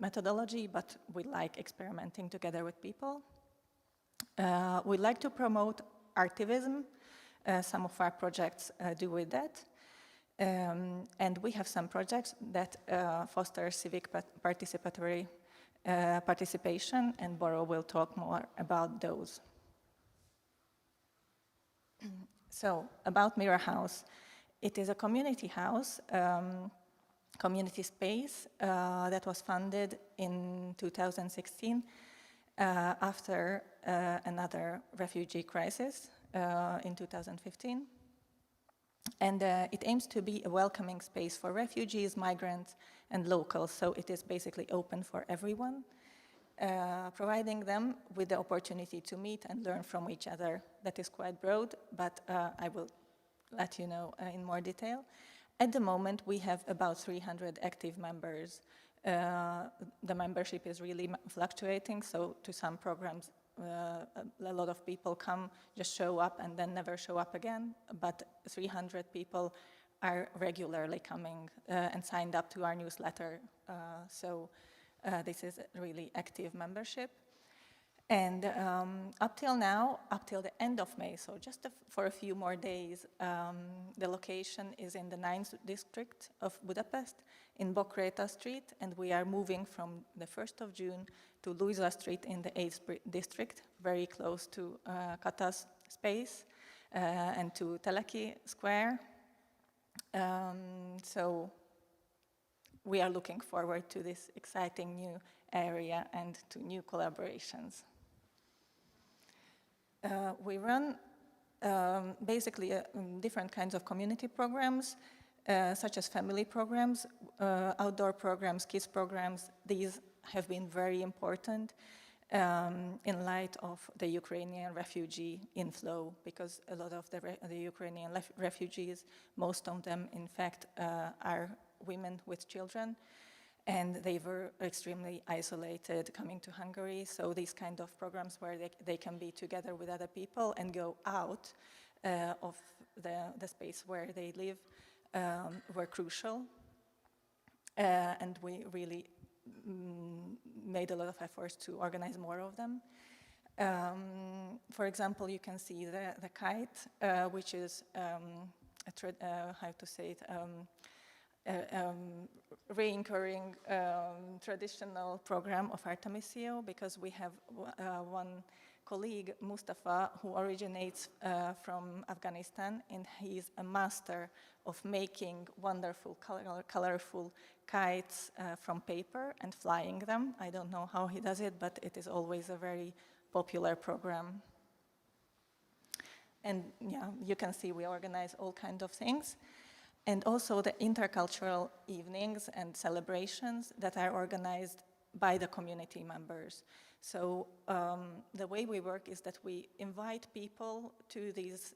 Speaker 11: methodology, but we like experimenting together with people. We like to promote artivism. Some of our projects do with that. And we have some projects that foster civic participatory participation, and Borough will talk more about those. So, about Mira House. It is a community house, community space that was funded in 2016 after another refugee crisis in 2015. And it aims to be a welcoming space for refugees, migrants, and locals, so it is basically open for everyone, providing them with the opportunity to meet and learn from each other. That is quite broad, but I will let you know in more detail. At the moment, we have about 300 active members. The membership is really fluctuating, so to some programs, a lot of people come, just show up, and then never show up again. But 300 people are regularly coming and signed up to our newsletter. So this is a really active membership. And up till now, up till the end of May, so just for a few more days, the location is in the 9th district of Budapest, in Bokréta Street, and we are moving from the 1st of June to Luisa Street in the 8th district, very close to Kata's space and to Teleki Square. So we are looking forward to this exciting new area and to new collaborations. We run basically different kinds of community programs, such as family programs, outdoor programs, kids programs. These have been very important in light of the Ukrainian refugee inflow, because a lot of the Ukrainian refugees, most of them, in fact, are women with children, and they were extremely isolated coming to Hungary. So these kind of programs where they can be together with other people and go out of the space where they live were crucial. And we really made a lot of efforts to organize more of them. For example, you can see the kite, which is, how to say it, recurring traditional program of Artemisio, because we have one colleague, Mustafa, who originates from Afghanistan, and he's a master of making wonderful, colorful kites from paper and flying them. I don't know how he does it, but it is always a very popular program. And yeah, you can see we organize all kinds of things. And also the intercultural evenings and celebrations that are organized by the community members. So the way we work is that we invite people to these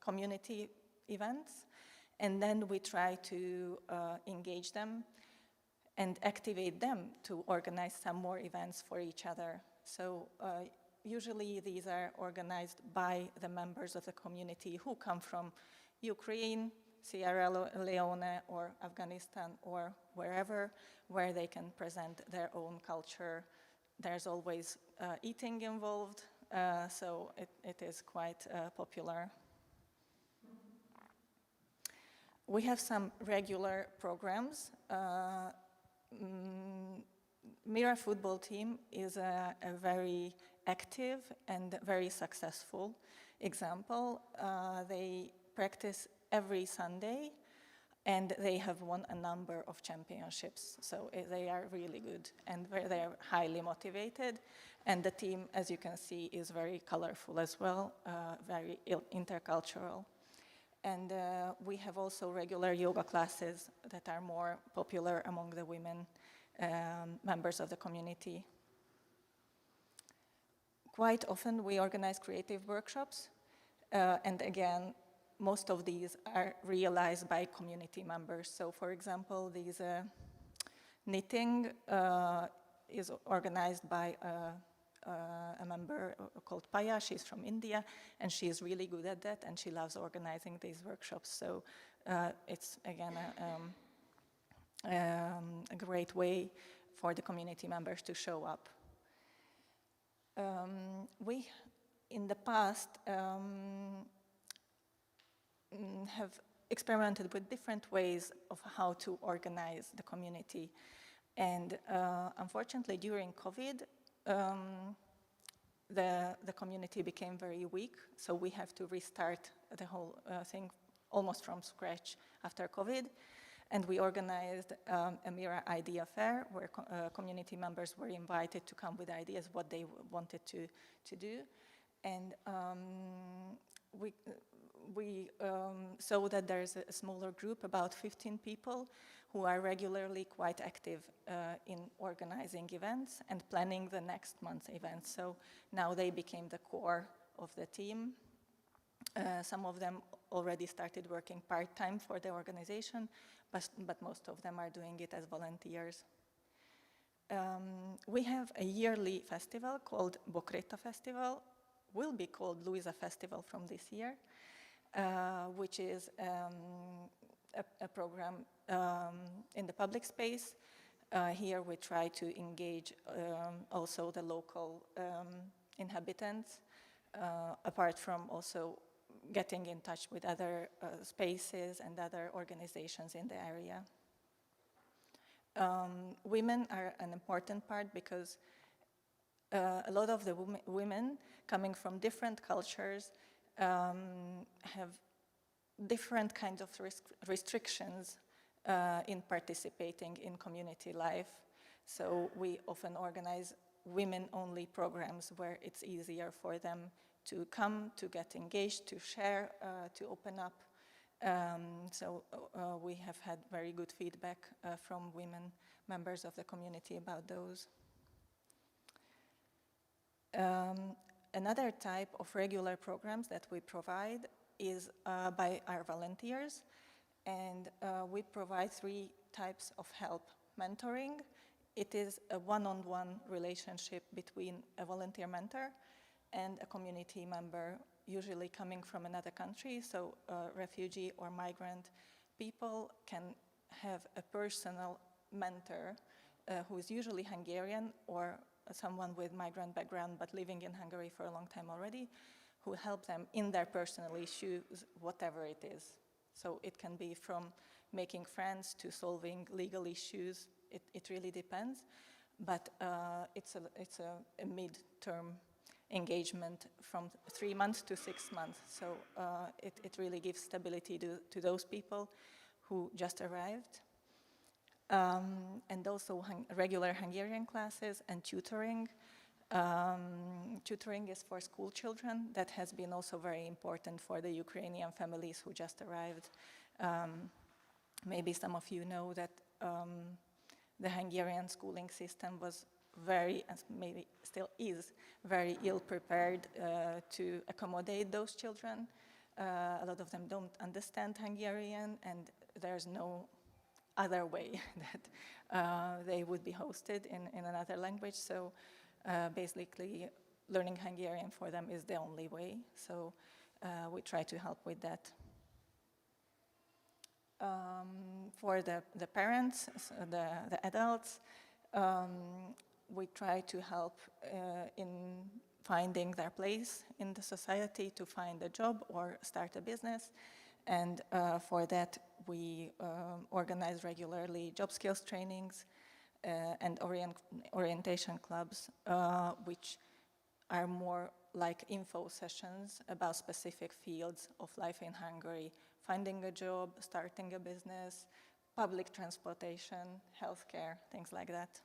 Speaker 11: community events, and then we try to engage them and activate them to organize some more events for each other. So usually these are organized by the members of the community who come from Ukraine, Sierra Leone or Afghanistan or wherever, where they can present their own culture. There's always eating involved, so it is quite popular. We have some regular programs. Mira football team is a very active and very successful example. They practice every Sunday, and they have won a number of championships. So they are really good, and they are highly motivated. And the team, as you can see, is very colorful as well, very intercultural. And we have also regular yoga classes that are more popular among the women members of the community. Quite often we organize creative workshops, and again, most of these are realized by community members. So for example, these knitting is organized by a member called Paya. She's from India, and she is really good at that, and she loves organizing these workshops. So it's, again, a great way for the community members to show up. We, in the past, have experimented with different ways of how to organize the community. And unfortunately, during COVID, the community became very weak, so we have to restart the whole thing almost from scratch after COVID. And we organized a Mira Idea Fair, where community members were invited to come with ideas what they wanted to do. And we saw that there's a smaller group, about 15 people, who are regularly quite active in organizing events and planning the next month's events. So now they became the core of the team. Some of them already started working part-time for the organization, but most of them are doing it as volunteers. We have a yearly festival called Bokréta Festival, will be called Luisa Festival from this year, which is a program in the public space Here we try to engage also the local inhabitants, apart from also getting in touch with other spaces and other organizations in the area. Women are an important part because a lot of the women coming from different cultures have different kinds of restrictions in participating in community life. So we often organize women-only programs where it's easier for them to come, to get engaged, to share, to open up. So we have had very good feedback from women members of the community about those. Another type of regular programs that we provide is by our volunteers, and we provide 3 types of help. Mentoring, it is a one-on-one relationship between a volunteer mentor and a community member, usually coming from another country, so refugee or migrant people can have a personal mentor who is usually Hungarian or someone with migrant background but living in Hungary for a long time already, who help them in their personal issues, whatever it is. So it can be from making friends to solving legal issues. It really depends, but it's a mid-term engagement from 3 months to 6 months. So it really gives stability to those people who just arrived. And also regular Hungarian classes and tutoring. Tutoring is for school children. That has been also very important for the Ukrainian families who just arrived. Maybe some of you know that the Hungarian schooling system was very, and maybe still is, very ill prepared to accommodate those children. A lot of them don't understand Hungarian, and there's no other way that they would be hosted in another language. So basically, learning Hungarian for them is the only way. So we try to help with that. For the parents, the adults, we try to help in finding their place in the society, to find a job or start a business. And for that, we organize regularly job skills trainings and orientation clubs, which are more like info sessions about specific fields of life in Hungary: finding a job, starting a business, public transportation, healthcare, things like that.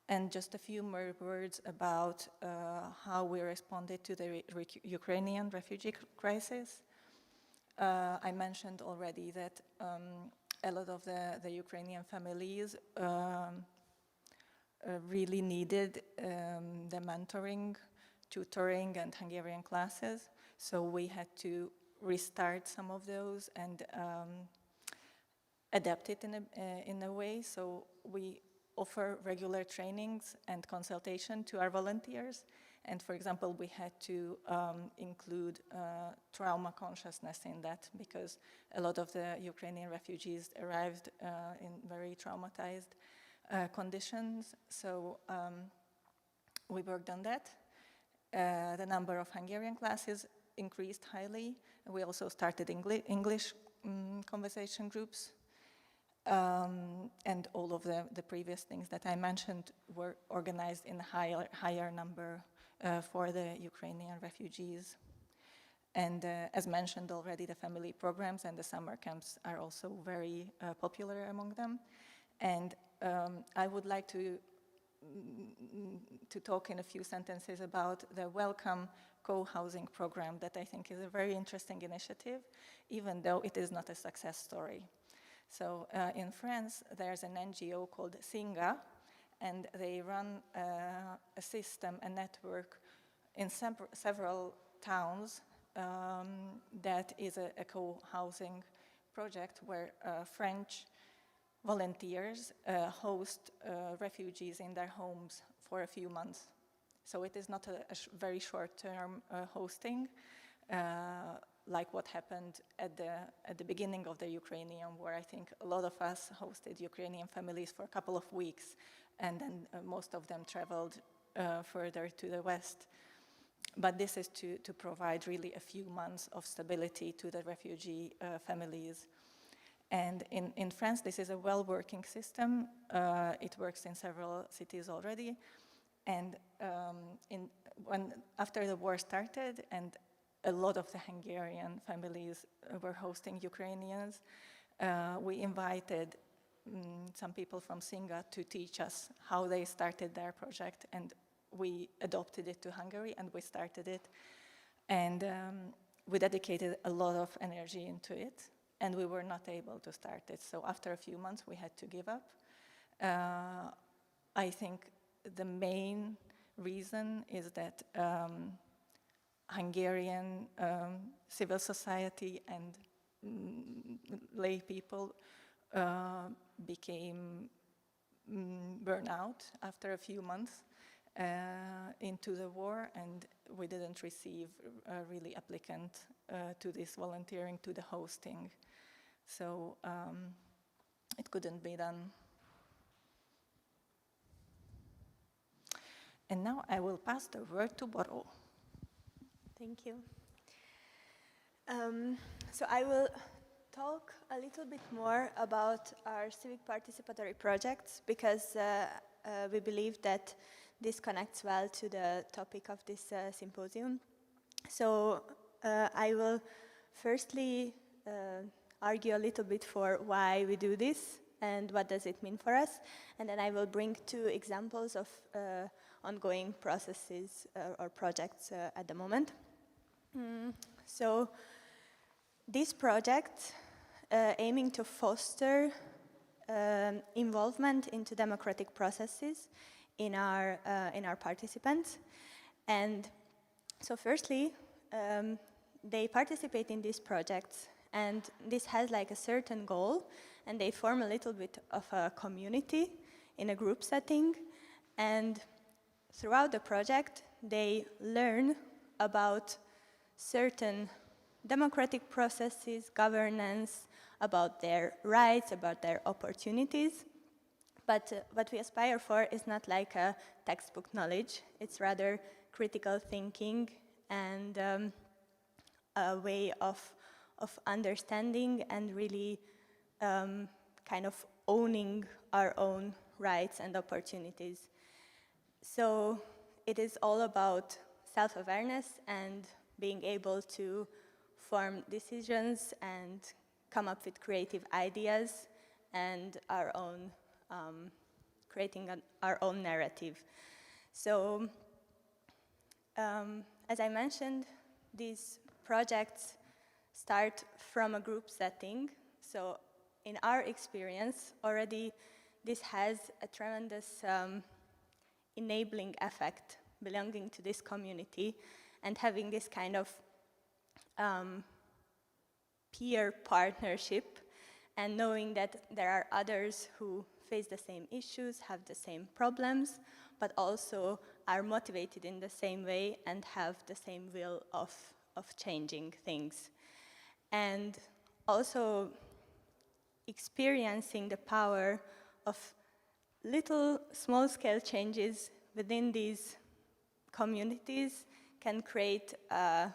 Speaker 11: And just a few more words about how we responded to the Ukrainian refugee crisis. I mentioned already that a lot of the Ukrainian families really needed the mentoring, tutoring, and Hungarian classes. So we had to restart some of those and adapt it in a way. So we offer regular trainings and consultation to our volunteers. And for example, we had to include trauma consciousness in that, because a lot of the Ukrainian refugees arrived in very traumatized conditions. So we worked on that. The number of Hungarian classes increased highly. We also started English conversation groups. And all of the previous things that I mentioned were organized in a higher number for the Ukrainian refugees. And as mentioned already, the family programs and the summer camps are also very popular among them. And I would like to talk in a few sentences about the Welcome co-housing program that I think is a very interesting initiative, even though it is not a success story. So in France, there's an NGO called Singa, and they run a system, a network in several towns that is a co-housing project where French volunteers host refugees in their homes for a few months. So it is not a very short-term hosting. like what happened at the beginning of the Ukrainian war. I think a lot of us hosted Ukrainian families for a couple of weeks, and then most of them traveled further to the west. But this is to provide really a few months of stability to the refugee families. And in France, this is a well-working system. It works in several cities already. And after the war started, and a lot of the Hungarian families were hosting Ukrainians, we invited some people from Singa to teach us how they started their project, and we adopted it to Hungary, and we started it. And we dedicated a lot of energy into it, and we were not able to start it. So after a few months, we had to give up. I think the main reason is that Hungarian civil society and lay people became burnout after a few months into the war, and we didn't receive really applicant to this volunteering, to the hosting. So it couldn't be done. And now I will pass the word to Borough.
Speaker 12: Thank you. So I will talk a little bit more about our civic participatory projects, because we believe that this connects well to the topic of this symposium. So I will firstly argue a little bit for why we do this and what does it mean for us, and then I will bring 2 examples of ongoing processes or projects at the moment. So these projects aiming to foster involvement into democratic processes in our participants. And so firstly, they participate in these projects, and this has like a certain goal, and they form a little bit of a community in a group setting, and throughout the project they learn about certain democratic processes, governance, about their rights, about their opportunities. But what we aspire for is not like a textbook knowledge, it's rather critical thinking and a way of understanding and really kind of owning our own rights and opportunities. So it is all about self-awareness and being able to form decisions and come up with creative ideas and our own creating our own narrative. So as I mentioned, these projects start from a group setting. So in our experience already, this has a tremendous enabling effect, belonging to this community and having this kind of peer partnership, and knowing that there are others who face the same issues, have the same problems, but also are motivated in the same way and have the same will of changing things. And also experiencing the power of little small-scale changes within these communities can create a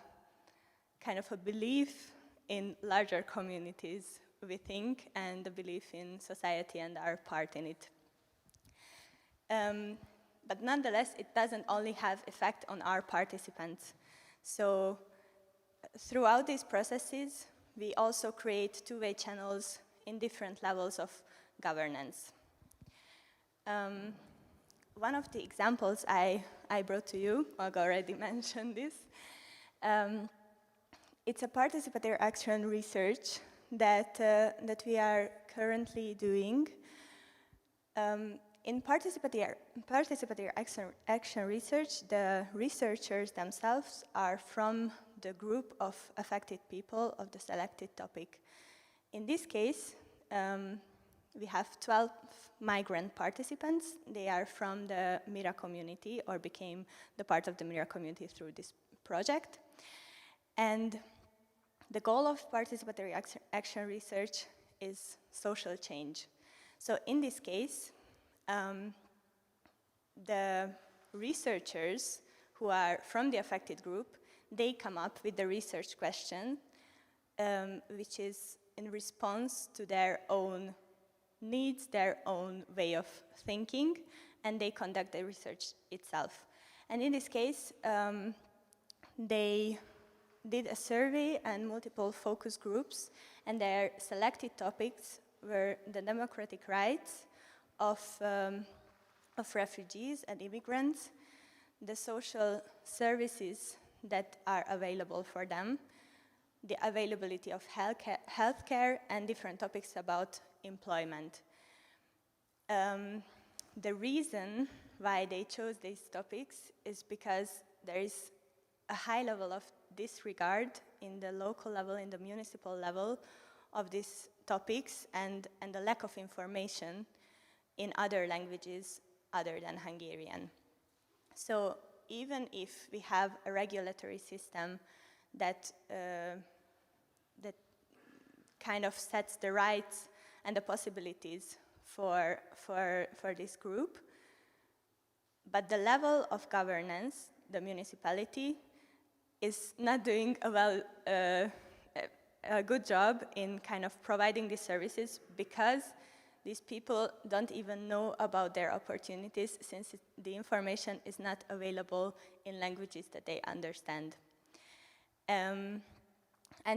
Speaker 12: kind of a belief in larger communities, we think, and a belief in society and our part in it. But nonetheless, it doesn't only have effect on our participants. So throughout these processes, we also create two-way channels in different levels of governance. One of the examples I brought to you, Olga already mentioned this, it's a participatory action research that we are currently doing. In participatory action research, the researchers themselves are from the group of affected people of the selected topic. In this case, we have 12 migrant participants. They are from the Mira community, or became the part of the Mira community through this project. And the goal of participatory action research is social change. So in this case, the researchers who are from the affected group, they come up with the research question, which is in response to their own needs, their own way of thinking, and they conduct the research itself. And in this case, they did a survey and multiple focus groups, and their selected topics were the democratic rights of refugees and immigrants, the social services that are available for them, the availability of healthcare, and different topics about employment. The reason why they chose these topics is because there is a high level of disregard in the local level, in the municipal level of these topics, and the lack of information in other languages other than Hungarian. So even if we have a regulatory system that kind of sets the rights and the possibilities for this group, but the level of governance, the municipality, is not doing a good job in kind of providing these services, because these people don't even know about their opportunities, since the information is not available in languages that they understand. And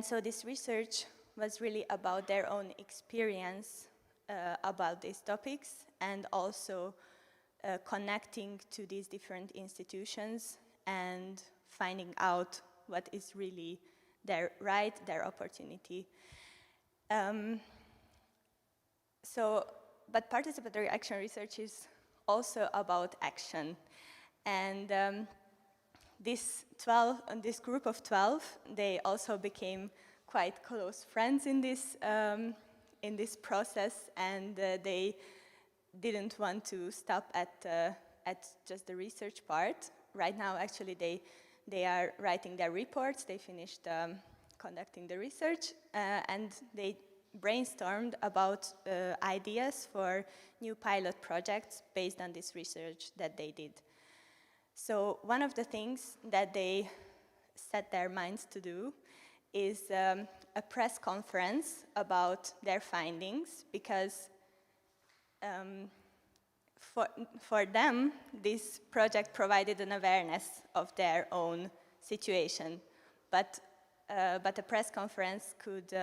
Speaker 12: so this research was really about their own experience about these topics, and also connecting to these different institutions and finding out what is really their right, their opportunity. But participatory action research is also about action. And this group of 12, they also became quite close friends in this process, and they didn't want to stop at just the research part. Right now, actually, they are writing their reports. They finished conducting the research, and they brainstormed about ideas for new pilot projects based on this research that they did. So one of the things that they set their minds to do is a press conference about their findings, because for them, this project provided an awareness of their own situation. But a press conference could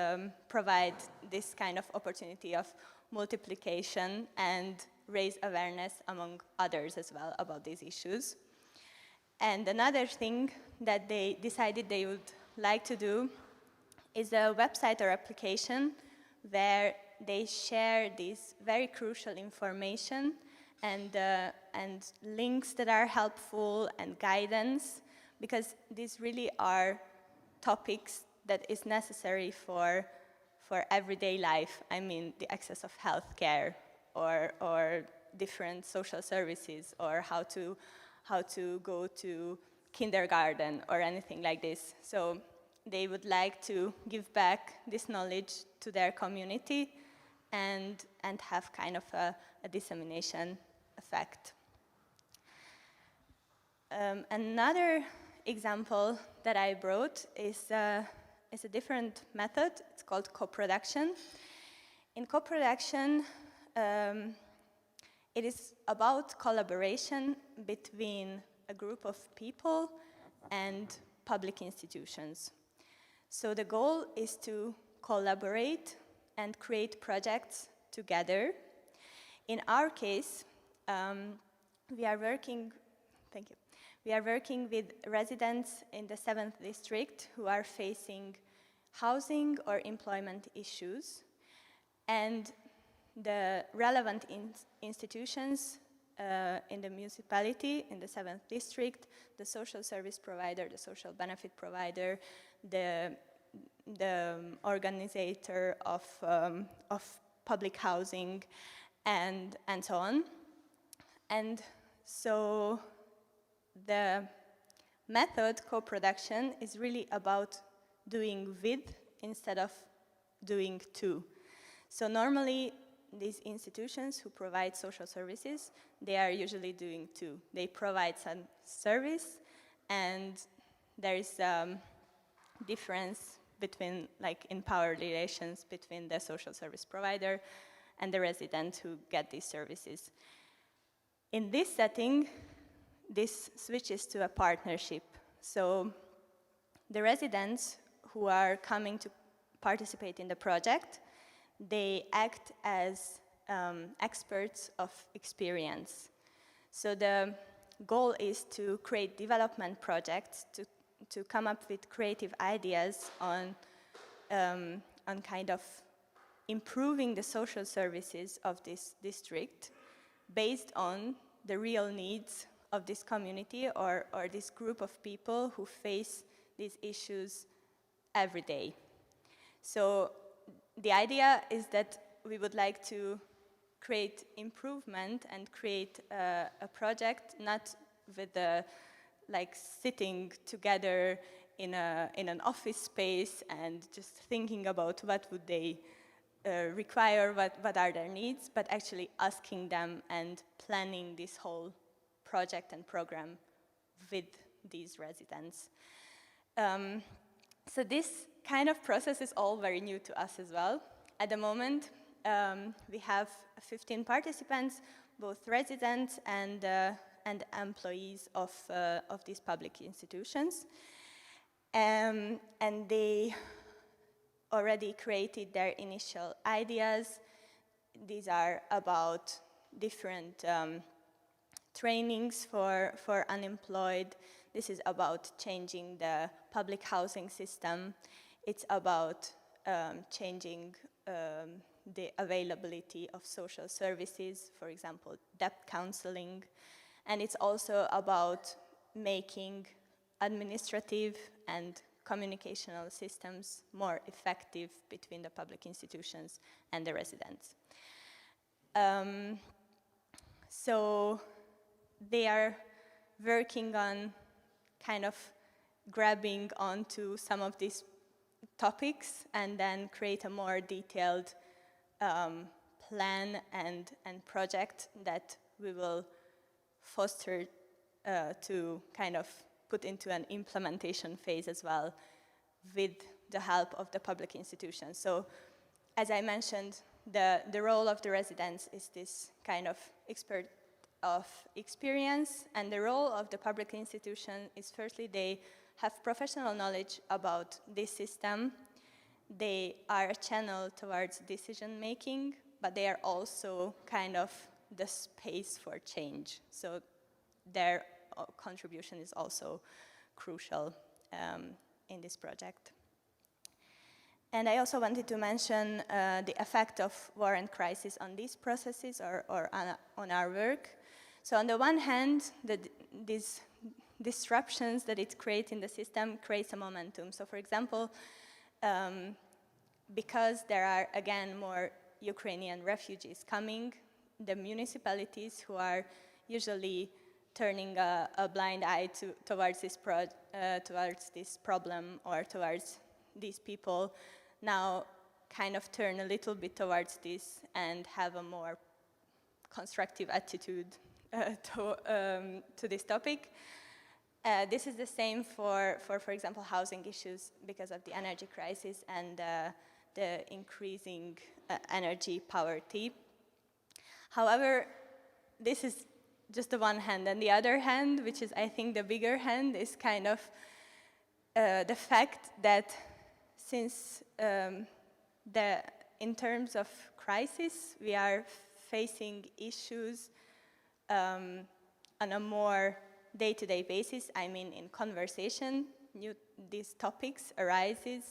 Speaker 12: provide this kind of opportunity of multiplication and raise awareness among others as well about these issues. And another thing that they decided they would like to do is a website or application where they share this very crucial information and links that are helpful and guidance, because these really are topics that is necessary for everyday life. I mean, the access of healthcare or different social services, or how to go to kindergarten or anything like this. So they would like to give back this knowledge to their community and have kind of a dissemination effect. Another example that I brought is a different method. It's called co-production. In co-production, it is about collaboration between a group of people and public institutions. So the goal is to collaborate and create projects together. In our case, we are working with residents in the 7th district who are facing housing or employment issues, and the relevant institutions in the municipality, in the 7th district, the social service provider, the social benefit provider, the organizer of public housing, and so on. And so the method co-production is really about doing with instead of doing 2. So normally, these institutions who provide social services, they are usually doing 2. They provide some service, and there is difference between, like, in power relations between the social service provider and the resident who get these services. In this setting, this switches to a partnership. So the residents who are coming to participate in the project, they act as experts of experience. So the goal is to create development projects, to come up with creative ideas on kind of improving the social services of this district based on the real needs of this community or this group of people who face these issues every day. So the idea is that we would like to create improvement and create a project not with the, like, sitting together in an office space and just thinking about what would they require, what are their needs, but actually asking them and planning this whole project and program with these residents. So this kind of process is all very new to us as well. At the moment, we have 15 participants, both residents and employees of these public institutions. And they already created their initial ideas. These are about different trainings for unemployed. This is about changing the public housing system. It's about changing the availability of social services, for example, debt counseling. And it's also about making administrative and communicational systems more effective between the public institutions and the residents. So they are working on kind of grabbing onto some of these topics and then create a more detailed plan and project that we will foster to kind of put into an implementation phase as well with the help of the public institutions. So as I mentioned, the role of the residents is this kind of expert of experience, and the role of the public institution is firstly they have professional knowledge about this system. They are a channel towards decision making, but they are also kind of the space for change. So their contribution is also crucial in this project. And I also wanted to mention the effect of war and crisis on these processes or on our work. So on the one hand, these disruptions that it creates in the system creates a momentum. So for example, because there are again more Ukrainian refugees coming, the municipalities who are usually turning a blind eye towards this problem or towards these people now kind of turn a little bit towards this and have a more constructive attitude to this topic. This is the same for example, housing issues because of the energy crisis and the increasing energy poverty. However, this is just the one hand, and the other hand, which is I think the bigger hand, is kind of the fact that since in terms of crisis, we are facing issues on a more day-to-day basis. I mean, in conversation, these topics arises.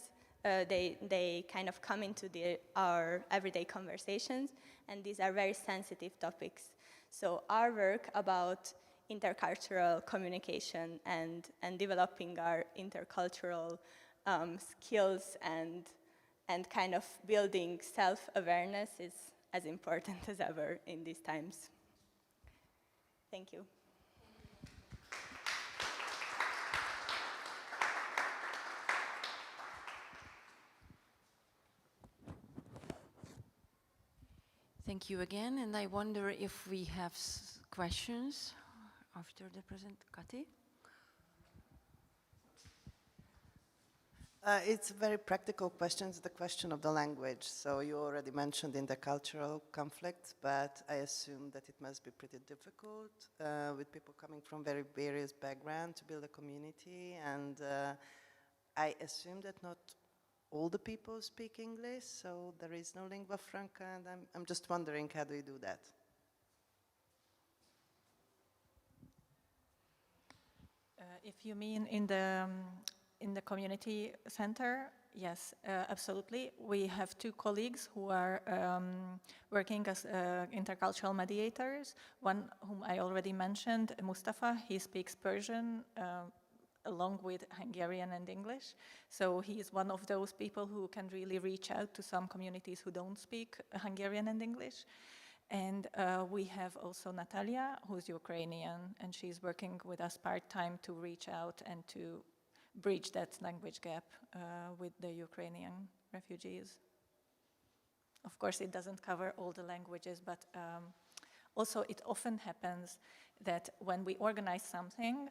Speaker 12: They kind of come into our everyday conversations, and these are very sensitive topics. So our work about intercultural communication and developing our intercultural skills and kind of building self-awareness is as important as ever in these times. Thank you.
Speaker 1: Thank you again, and I wonder if we have questions after the present. Kati?
Speaker 13: It's very practical questions, the question of the language. So you already mentioned intercultural conflicts, but I assume that it must be pretty difficult with people coming from very various backgrounds to build a community. And I assume that not all the people speak English, so there is no lingua franca, and I'm just wondering, how do you do that?
Speaker 11: If you mean in the community center, yes, absolutely. We have 2 colleagues who are working as intercultural mediators. One whom I already mentioned, Mustafa, he speaks Persian along with Hungarian and English. So he is one of those people who can really reach out to some communities who don't speak Hungarian and English. And we have also Natalia, who's Ukrainian, and she's working with us part-time to reach out and to bridge that language gap with the Ukrainian refugees. Of course, it doesn't cover all the languages, but also it often happens that when we organize something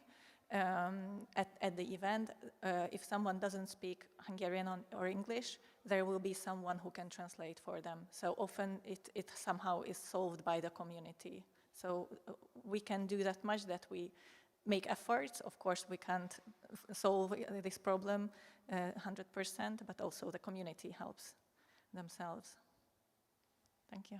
Speaker 11: at the event, if someone doesn't speak Hungarian or English, there will be someone who can translate for them. So often it somehow is solved by the community. So we can do that much, that we make efforts. Of course, we can't solve this problem 100%, but also the community helps themselves. Thank you.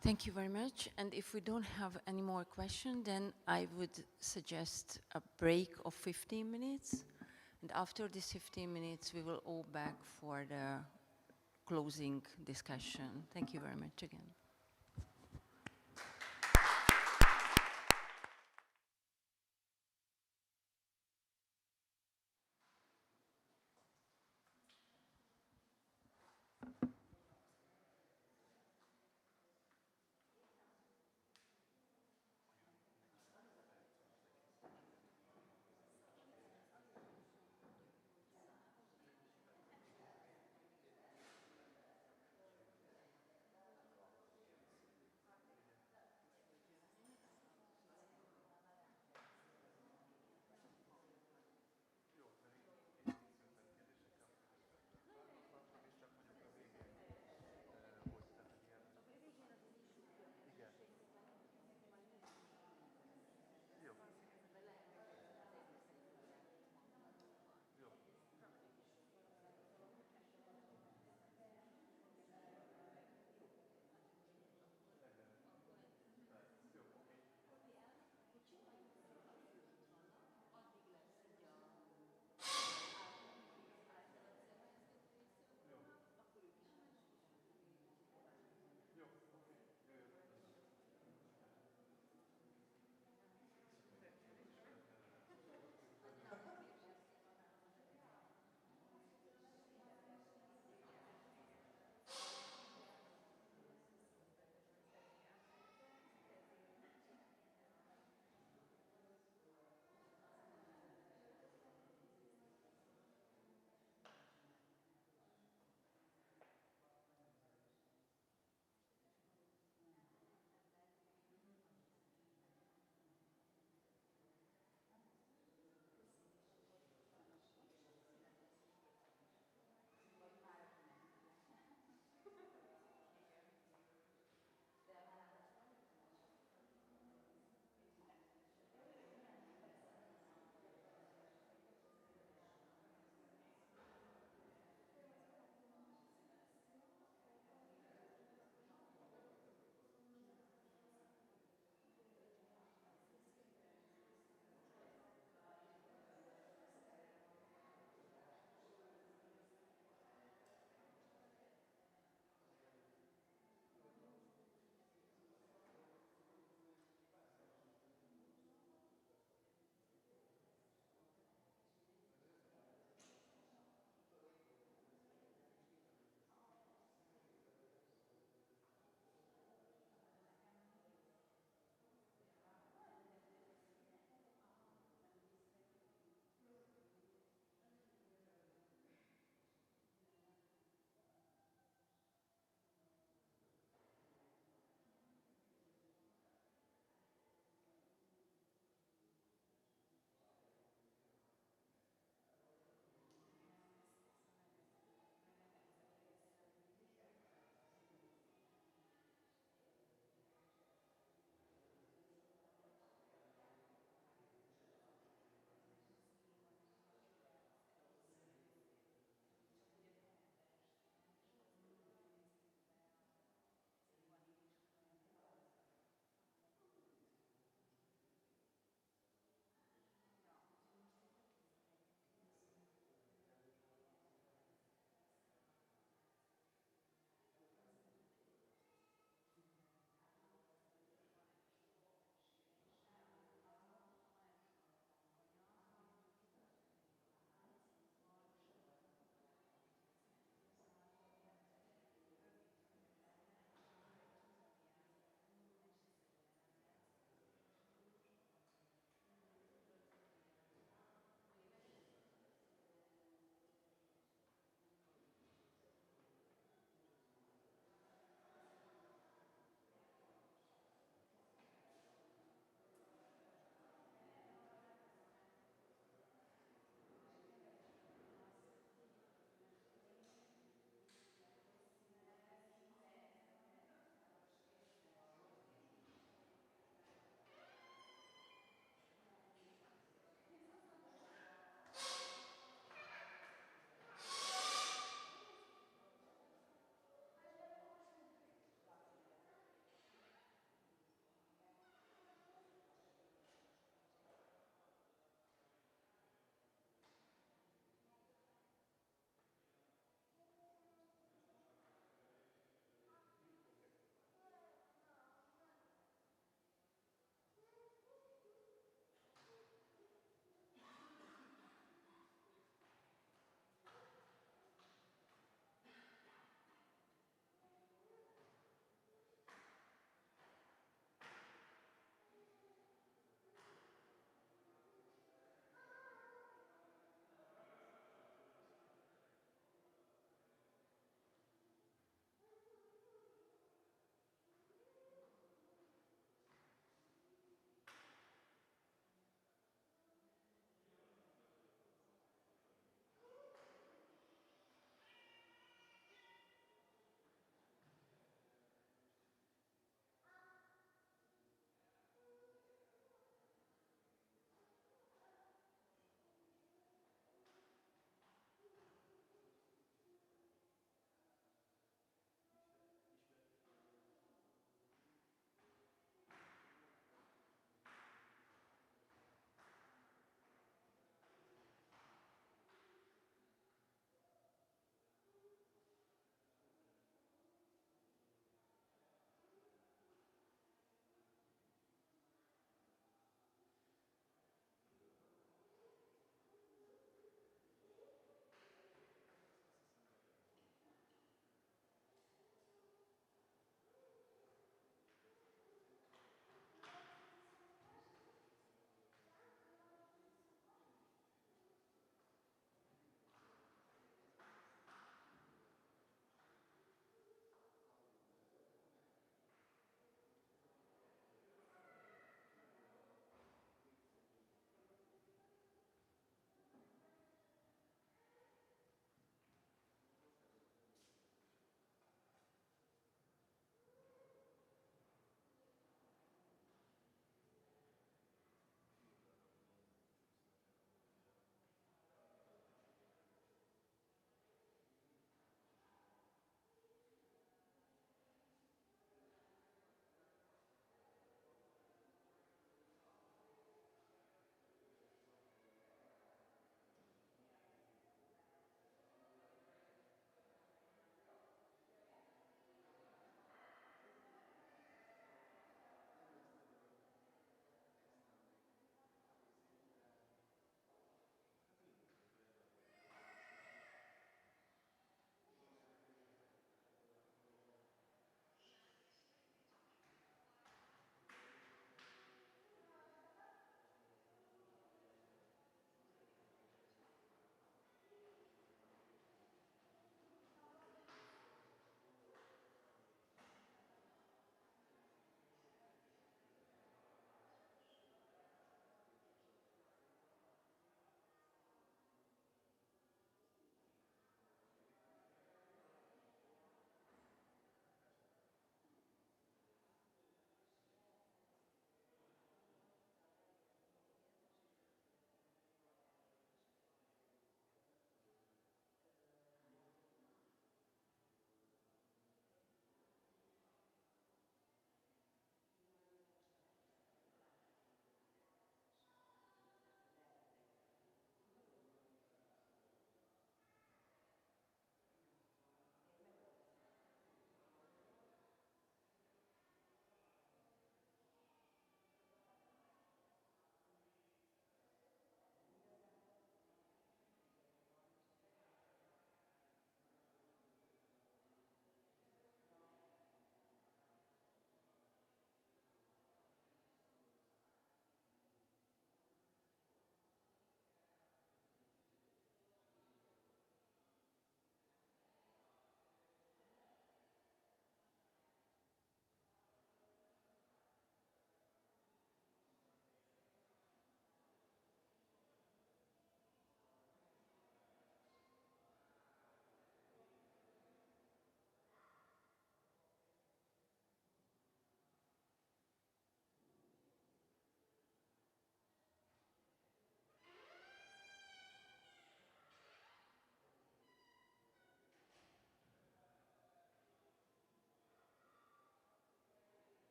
Speaker 1: Thank you very much. And if we don't have any more questions, then I would suggest a break of 15 minutes. And after this 15 minutes, we will all back for the closing discussion. Thank you very much again.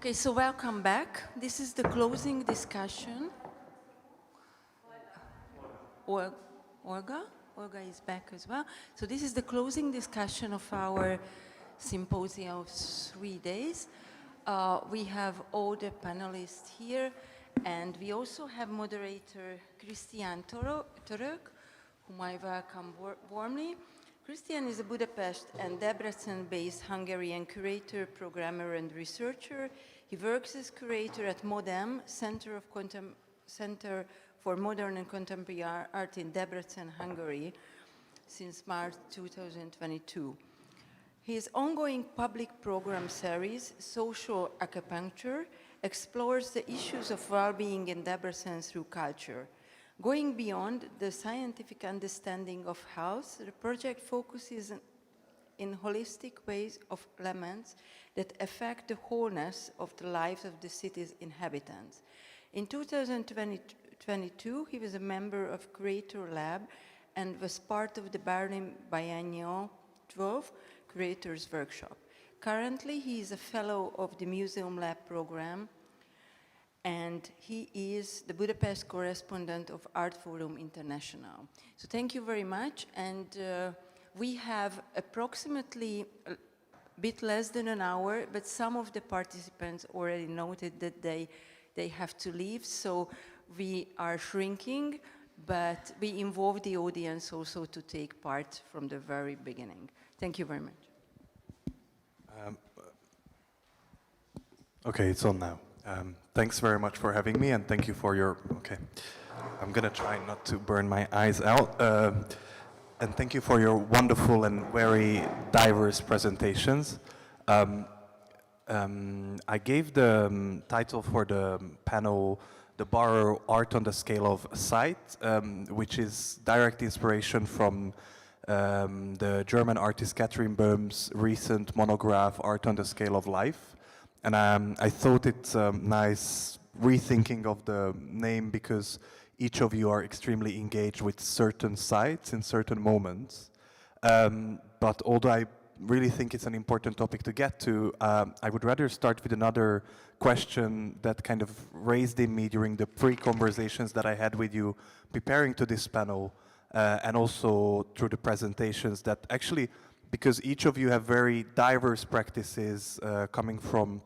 Speaker 1: Okay, so welcome back. This is the closing discussion. Olga is back as well. So this is the closing discussion of our symposium of 3 days. We have all the panelists here, and we also have moderator Christian Török, whom I welcome warmly. Christian is a Budapest and Debrecen-based Hungarian curator, programmer, and researcher. He works as curator at MODEM, Center for Modern and Contemporary Art in Debrecen, Hungary, since March 2022. His ongoing public program series, Social Acupuncture, explores the issues of well-being in Debrecen through culture. Going beyond the scientific understanding of health, the project focuses in holistic ways of elements that affect the wholeness of the lives of the city's inhabitants. In 2022, he was a member of Curator Lab and was part of the Borough Biennale 12 Curators Workshop. Currently, he is a fellow of the Museum Lab program, and he is the Budapest correspondent of Art Forum International. So thank you very much, and we have approximately a bit less than an hour, but some of the participants already noted that they have to leave, so we are shrinking, but we involve the audience also to take part from the very beginning. Thank you very much.
Speaker 14: Okay, it's on now. Thanks very much for having me, and thank you for your, I'm gonna try not to burn my eyes out. And thank you for your wonderful and very diverse presentations. I gave the title for the panel, The Borough Art on the Scale of Sight, which is direct inspiration from the German artist Catherine Böhm's recent monograph, Art on the Scale of Life. And I thought it's a nice rethinking of the name because each of you are extremely engaged with certain sites in certain moments. But although I really think it's an important topic to get to, I would rather start with another question that kind of raised in me during the pre-conversations that I had with you preparing to this panel, and also through the presentations, that actually, because each of you have very diverse practices coming from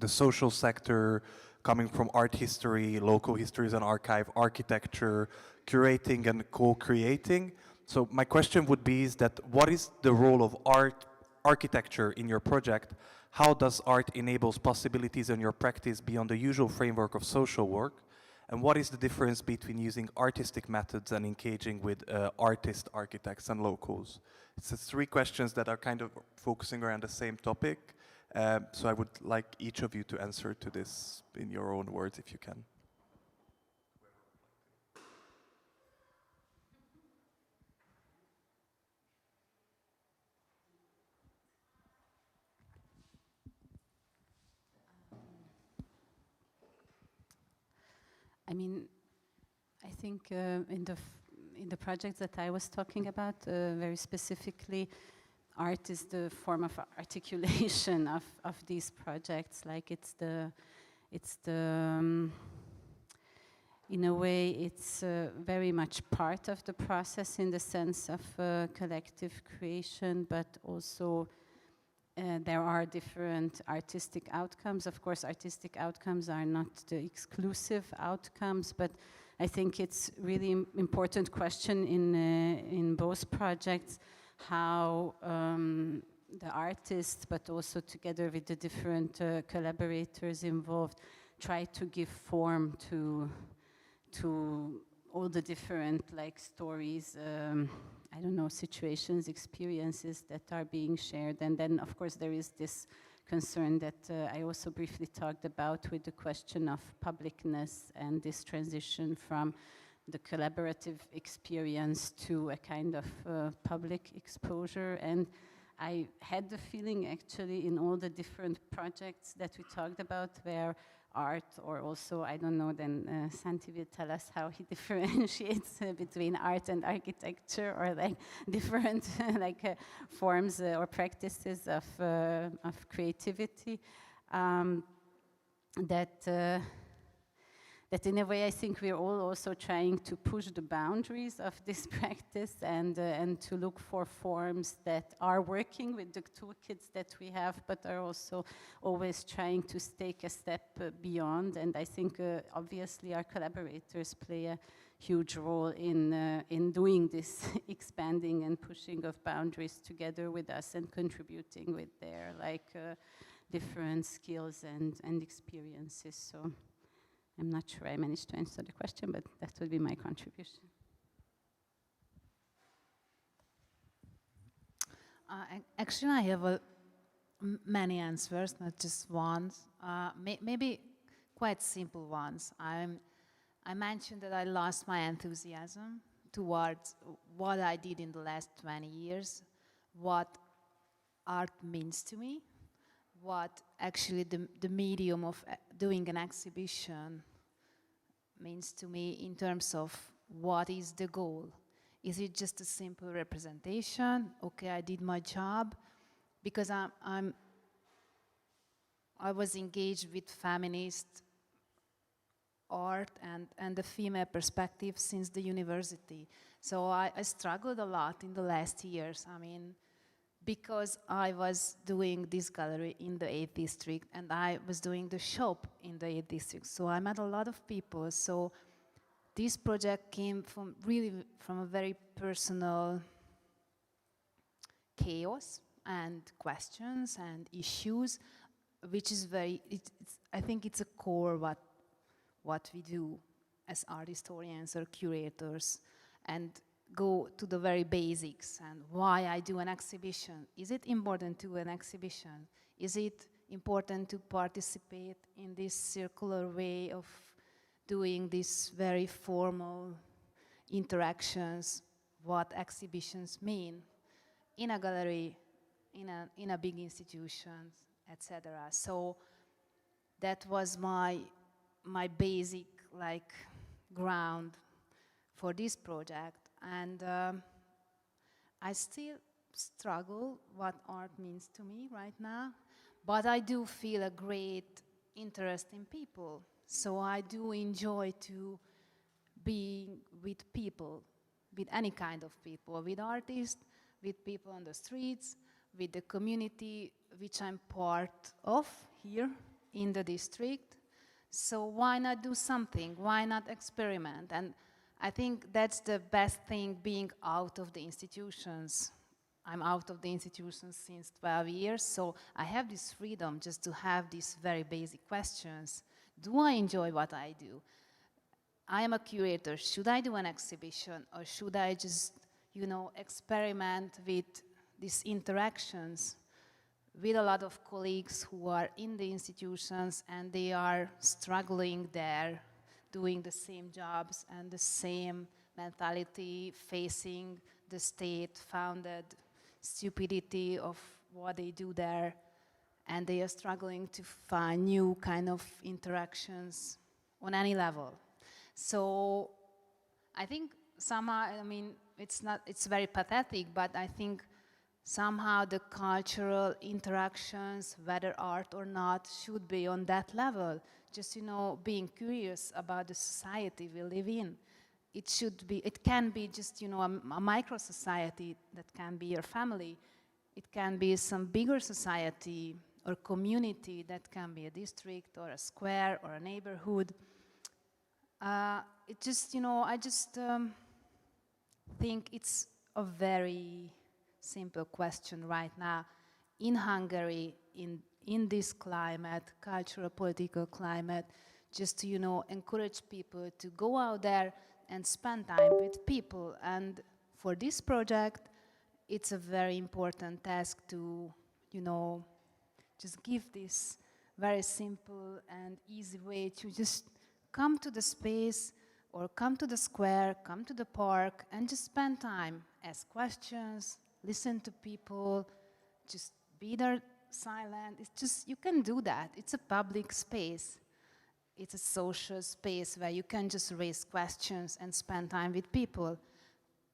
Speaker 14: the social sector, coming from art history, local histories and archive, architecture, curating and co-creating. So my question would be is that what is the role of architecture in your project? How does art enable possibilities in your practice beyond the usual framework of social work? And what is the difference between using artistic methods and engaging with artists, architects, and locals? It's 3 questions that are kind of focusing around the same topic. So I would like each of you to answer to this in your own words, if you can.
Speaker 5: I mean, I think in the projects that I was talking about, very specifically, art is the form of articulation of these projects. Like it's the in a way, it's very much part of the process in the sense of collective creation, but also there are different artistic outcomes. Of course, artistic outcomes are not the exclusive outcomes, but I think it's really important question in both projects, how the artists, but also together with the different collaborators involved, try to give form to all the different stories, I don't know, situations, experiences that are being shared. And then, of course, there is this concern that I also briefly talked about with the question of publicness and this transition from the collaborative experience to a kind of public exposure. And I had the feeling actually in all the different projects that we talked about where art, or also, I don't know, then Santi will tell us how he differentiates between art and architecture, or different forms or practices of creativity. that that in a way I think we're all also trying to push the boundaries of this practice and to look for forms that are working with the toolkits that we have, but are also always trying to take a step beyond. And I think obviously our collaborators play a huge role in doing this expanding and pushing of boundaries together with us and contributing with their different skills and experiences. So I'm not sure I managed to answer the question, but that would be my contribution.
Speaker 9: Actually, I have many answers, not just one. Maybe quite simple ones. I mentioned that I lost my enthusiasm towards what I did in the last 20 years, what art means to me, what actually the medium of doing an exhibition means to me in terms of what is the goal. Is it just a simple representation? Okay, I did my job. Because I was engaged with feminist art and the female perspective since the university. So I struggled a lot in the last years. I mean, because I was doing this gallery in the 8th district and I was doing the shop in the 8th district. So I met a lot of people. So this project came from a very personal chaos and questions and issues, which is I think it's a core what we do as art historians or curators, and go to the very basics and why I do an exhibition. Is it important to do an exhibition? Is it important to participate in this circular way of doing these very formal interactions, what exhibitions mean in a gallery, in a big institution, etc. So that was my basic ground for this project. And I still struggle what art means to me right now, but I do feel a great interest in people. So I do enjoy to be with people, with any kind of people, with artists, with people on the streets, with the community which I'm part of here in the district. So why not do something? Why not experiment? And I think that's the best thing, being out of the institutions. I'm out of the institutions since 12 years, so I have this freedom just to have these very basic questions. Do I enjoy what I do? I am a curator. Should I do an exhibition, or should I just, experiment with these interactions with a lot of colleagues who are in the institutions and they are struggling there, doing the same jobs and the same mentality, facing the state-founded stupidity of what they do there, and they are struggling to find new kind of interactions on any level. So I think somehow, it's very pathetic, but I think somehow the cultural interactions, whether art or not, should be on that level. Just, being curious about the society we live in. It can be just, a micro society that can be your family. It can be some bigger society or community that can be a district or a square or a neighborhood. I just think it's a very simple question right now. In Hungary, in this climate, cultural, political climate, just to, encourage people to go out there and spend time with people. And for this project, it's a very important task to, just give this very simple and easy way to just come to the space or come to the square, come to the park, and just spend time, ask questions, listen to people, just be there silent. It's just, you can do that. It's a public space. It's a social space where you can just raise questions and spend time with people.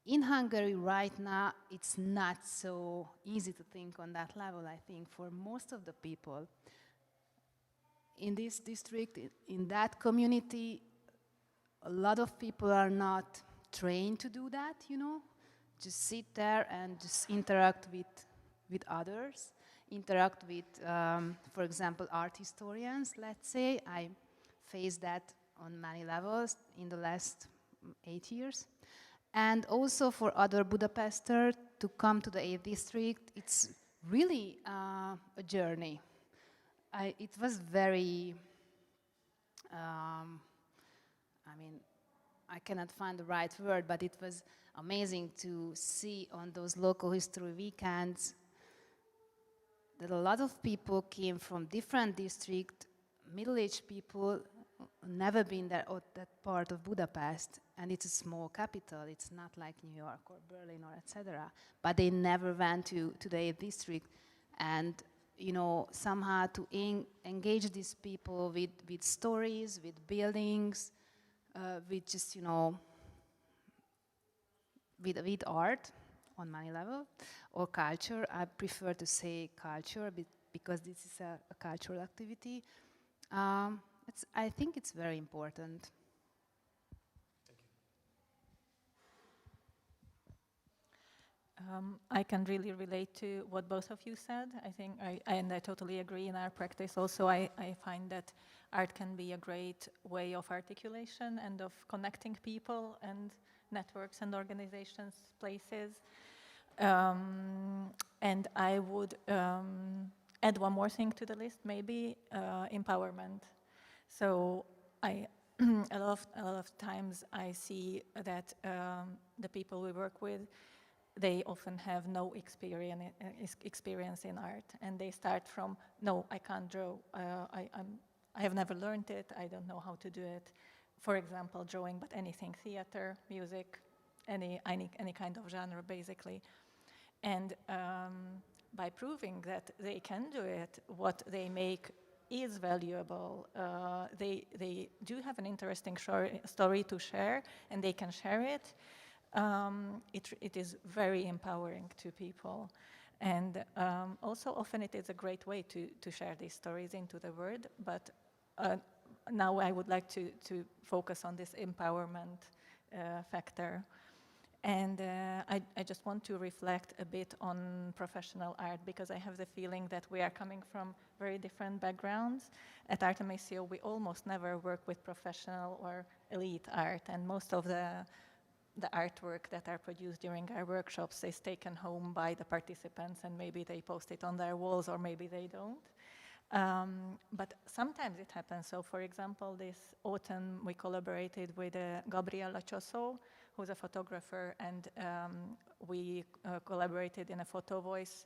Speaker 9: In Hungary right now, it's not so easy to think on that level, I think, for most of the people. in this district, in that community, a lot of people are not trained to do that, you know, just sit there and just interact with others, interact with, for example, art historians, let's say. I faced that on many levels in the last 8 years. And also for other Budapesters to come to the 8th district, it's really a journey. It was very, I mean, I cannot find the right word, but it was amazing to see on those local history weekends that a lot of people came from different districts, middle-aged people, never been there or that part of Budapest, and it's a small capital. It's not like New York or Berlin or etc. But they never went to the 8th district, and you know, somehow to engage these people with stories, with buildings, with just, you know, with art on many level, or culture. I prefer to say culture because this is a cultural activity. I think it's very important.
Speaker 11: I can really relate to what both of you said. I think, I totally agree. In our practice also, I find that art can be a great way of articulation and of connecting people and networks and organizations, places. And I would add one more thing to the list, maybe empowerment. So a lot of times I see that the people we work with, they often have no experience in art, and they start from, no, I can't draw, I have never learned it, I don't know how to do it. For example, drawing, but anything, theater, music, any kind of genre, basically. And by proving that they can do it, what they make is valuable. They do have an interesting story to share, and they can share it. It is very empowering to people. And also often it is a great way to share these stories into the world, but now I would like to focus on this empowerment factor. And I just want to reflect a bit on professional art, because I have the feeling that we are coming from very different backgrounds. At Artemisio, we almost never work with professional or elite art, and most of the artwork that are produced during our workshops is taken home by the participants, and maybe they post it on their walls, or maybe they don't. But sometimes it happens. So for example, this autumn we collaborated with Gabriella Csosso, who's a photographer, and we collaborated in a photo voice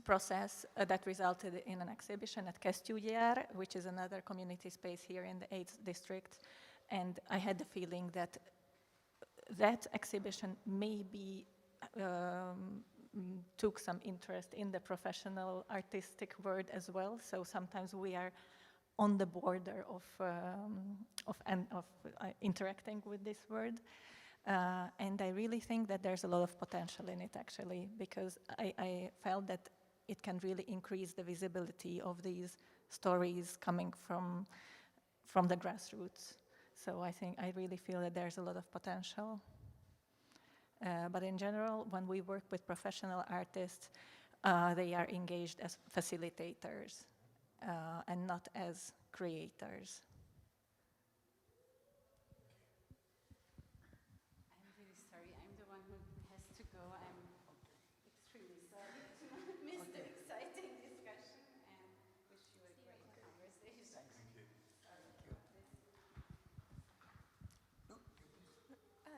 Speaker 11: process that resulted in an exhibition at Kesztyűgyár, which is another community space here in the 8th district. And I had the feeling that that exhibition maybe took some interest in the professional artistic world as well. So sometimes we are on the border of interacting with this world. And I really think that there's a lot of potential in it, actually, because I felt that it can really increase the visibility of these stories coming from the grassroots. So I really feel that there's a lot of potential. But in general, when we work with professional artists, they are engaged as facilitators and not as creators.
Speaker 5: I'm really sorry. I'm the one who has to go. I'm extremely sorry to miss the exciting discussion, and wish you a great conversation.
Speaker 2: Thank you.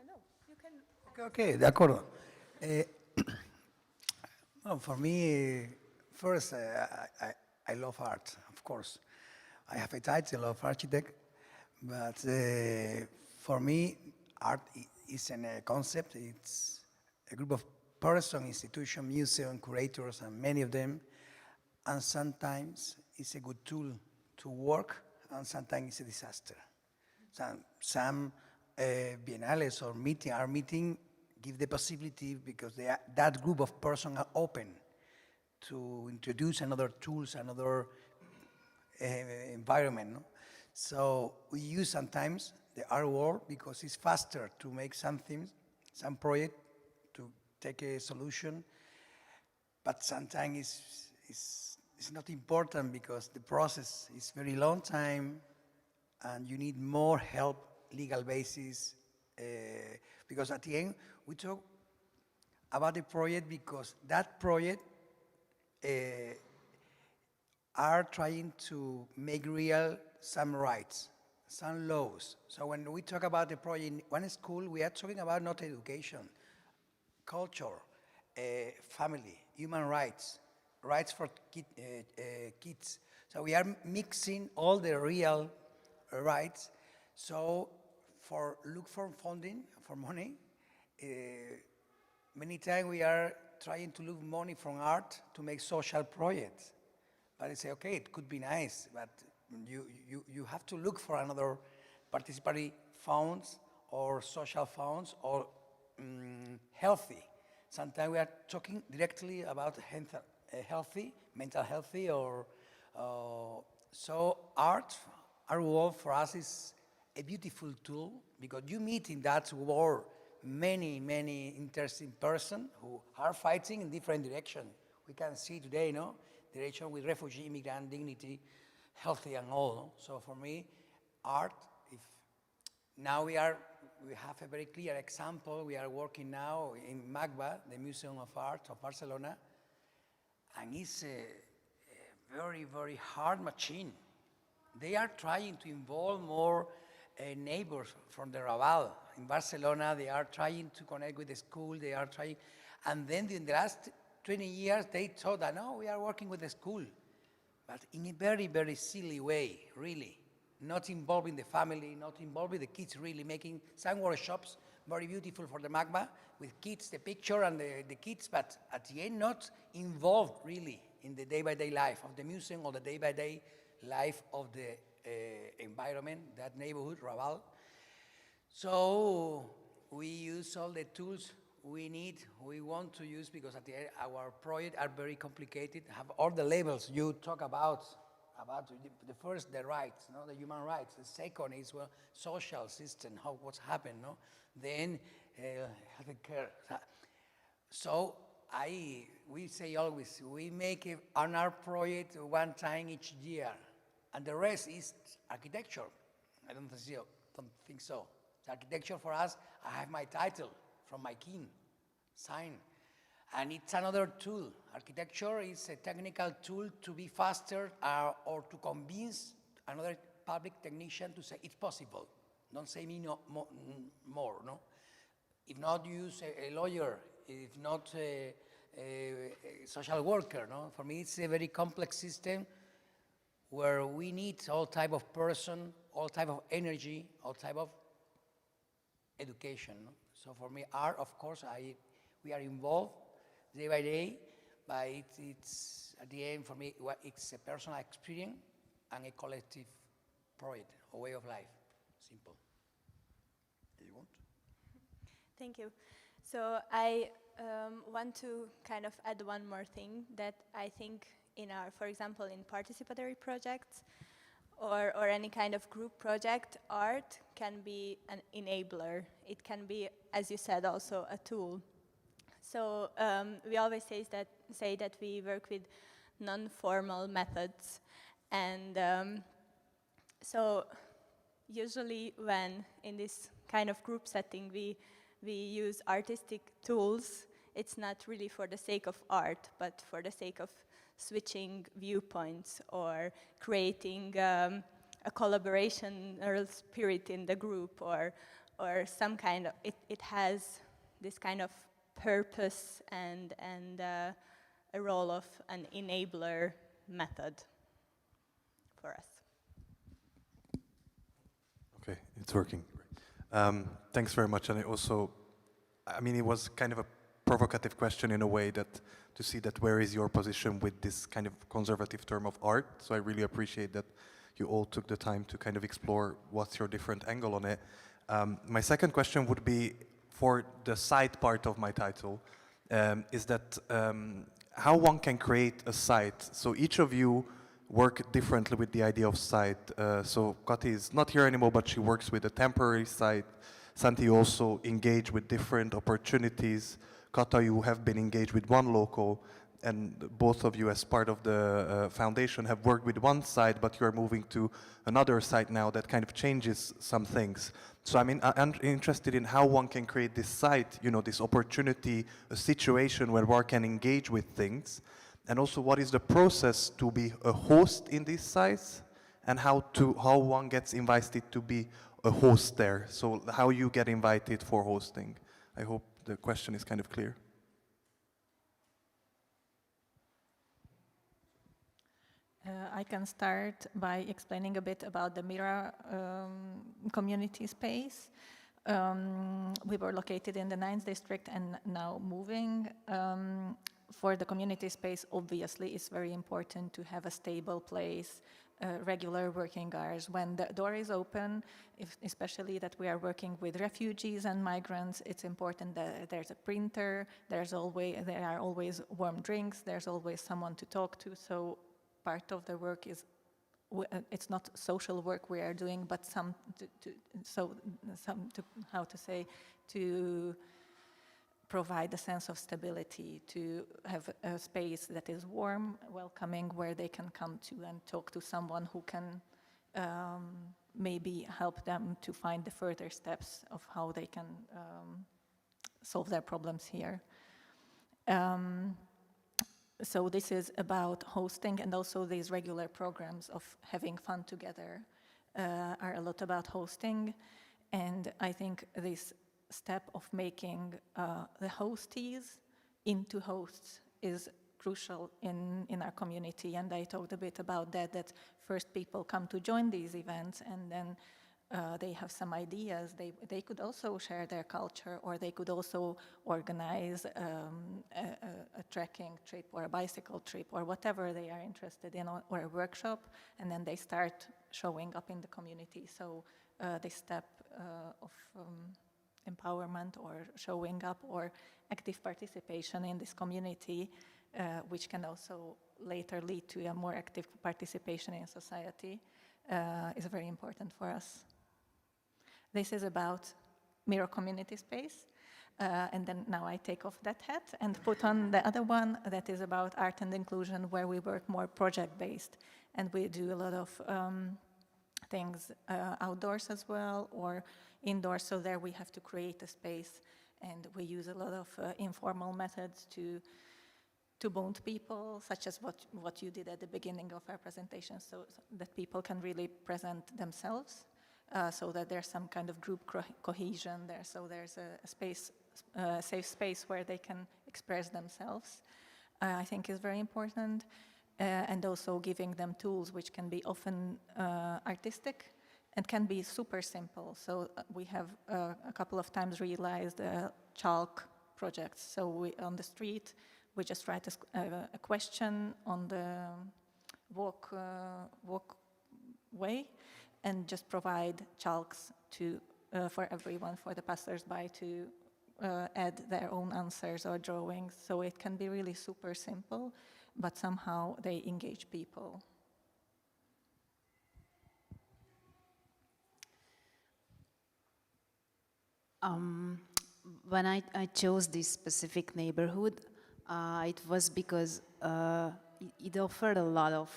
Speaker 12: No, you can.
Speaker 2: Okay, d'accordo. No, for me, first, I love art, of course. I have a title of architect, but for me, art isn't a concept. It's a group of persons, institutions, museum, curators, and many of them. And sometimes it's a good tool to work, and sometimes it's a disaster. Some biennales or meeting give the possibility, because that group of persons are open to introduce another tools, another environment. No? So we use sometimes the art world because it's faster to make something, some project, to take a solution, but sometimes it's not important because the process is very long time and you need more help, legal basis, because at the end we talk about the project because that project are trying to make real some rights, some laws. So when we talk about the project in one school, we are talking about not education, culture, family, human rights, rights for kids. So we are mixing all the real rights. So look for funding, for money. Many times we are trying to look money from art to make social projects. But I say, okay, it could be nice, but you have to look for another participatory funds or social funds or healthy. Sometimes we are talking directly about healthy, mental healthy, or so art world for us is a beautiful tool because you meet in that world many interesting persons who are fighting in different directions. We can see today, no? Direction with refugee, immigrant, dignity, healthy and all. No? So for me, art, if now we have a very clear example. We are working now in MACBA, the Museum of Art of Barcelona, and it's a very, very hard machine. They are trying to involve more neighbors from the Raval. In Barcelona, they are trying to connect with the school, they are trying, and then in the last 20 years, they thought that, no, we are working with the school, but in a very, very silly way, really. Not involving the family, not involving the kids, really, making some workshops, very beautiful for the MACBA, with kids, the picture and the kids, but at the end, not involved, really, in the day-by-day life of the museum or the day-by-day life of the environment, that neighborhood, Raval. So we use all the tools we want to use because at the end, our projects are very complicated, have all the labels you talk about the first, the rights, no, the human rights. The second is, well, social system, what's happened, no? Then healthcare. So we say always, we make an art project one time each year, and the rest is architecture. I don't think so. The architecture for us, I have my title from my king, sign. And it's another tool. Architecture is a technical tool to be faster or to convince another public technician to say it's possible. Don't say me more, no? If not, use a lawyer, if not a social worker, no? For me, it's a very complex system where we need all type of person, all type of energy, all type of education. No? So for me, art, of course, we are involved day by day, but it's at the end, for me, it's a personal experience and a collective project, a way of life, simple. Do you want?
Speaker 12: Thank you. So I want to kind of add one more thing that I think in our, for example, in participatory projects or any kind of group project, art can be an enabler. It can be, as you said, also a tool. So we always say that we work with non-formal methods, and so usually when in this kind of group setting we use artistic tools, it's not really for the sake of art, but for the sake of switching viewpoints or creating a collaborational spirit in the group, or some kind of, it has this kind of purpose and a role of an enabler method for us.
Speaker 14: Okay, it's working. Thanks very much. And it also, I mean, it was kind of a provocative question in a way, that to see that where is your position with this kind of conservative term of art. So I really appreciate that you all took the time to kind of explore what's your different angle on it. My second question would be, for the site part of my title, is that how one can create a site. So each of you work differently with the idea of site. So Kati is not here anymore, but she works with a temporary site. Santi, you also engage with different opportunities. Kata, you have been engaged with one local, and both of you as part of the foundation have worked with one site, but you are moving to another site now that kind of changes some things. So I'm interested in how one can create this site, you know, this opportunity, a situation where one can engage with things, and also what is the process to be a host in these sites, and how one gets invited to be a host there. So how you get invited for hosting. I hope the question is kind of clear.
Speaker 11: I can start by explaining a bit about the Mira community space. We were located in the 9th district and now moving. For the community space, obviously, it's very important to have a stable place, regular working hours. When the door is open, especially that we are working with refugees and migrants, it's important that there's a printer, there are always warm drinks, there's always someone to talk to. So part of the work is, it's not social work we are doing, but to provide a sense of stability, to have a space that is warm, welcoming, where they can come to and talk to someone who can maybe help them to find the further steps of how they can solve their problems here. So this is about hosting, and also these regular programs of having fun together are a lot about hosting. And I think this step of making the hostees into hosts is crucial in our community. And I talked a bit about that first people come to join these events, and then they have some ideas. They could also share their culture, or they could also organize a trekking trip or a bicycle trip or whatever they are interested in, or a workshop, and then they start showing up in the community. So this step of empowerment or showing up or active participation in this community, which can also later lead to a more active participation in society, is very important for us. This is about Miro community space. And then now I take off that hat and put on the other one that is about art and inclusion, where we work more project-based. And we do a lot of things outdoors as well, or indoors. So there we have to create a space, and we use a lot of informal methods to bond people, such as what you did at the beginning of our presentation, so that people can really present themselves, so that there's some kind of group cohesion there. So there's a space, safe space where they can express themselves, I think is very important. And also giving them tools which can be often artistic and can be super simple. So we have a couple of times realized chalk projects. So on the street, we just write a question on the walkway and just provide chalks for everyone, for the passers-by to add their own answers or drawings. So it can be really super simple, but somehow they engage people.
Speaker 9: When I chose this specific neighborhood, it was because it offered a lot of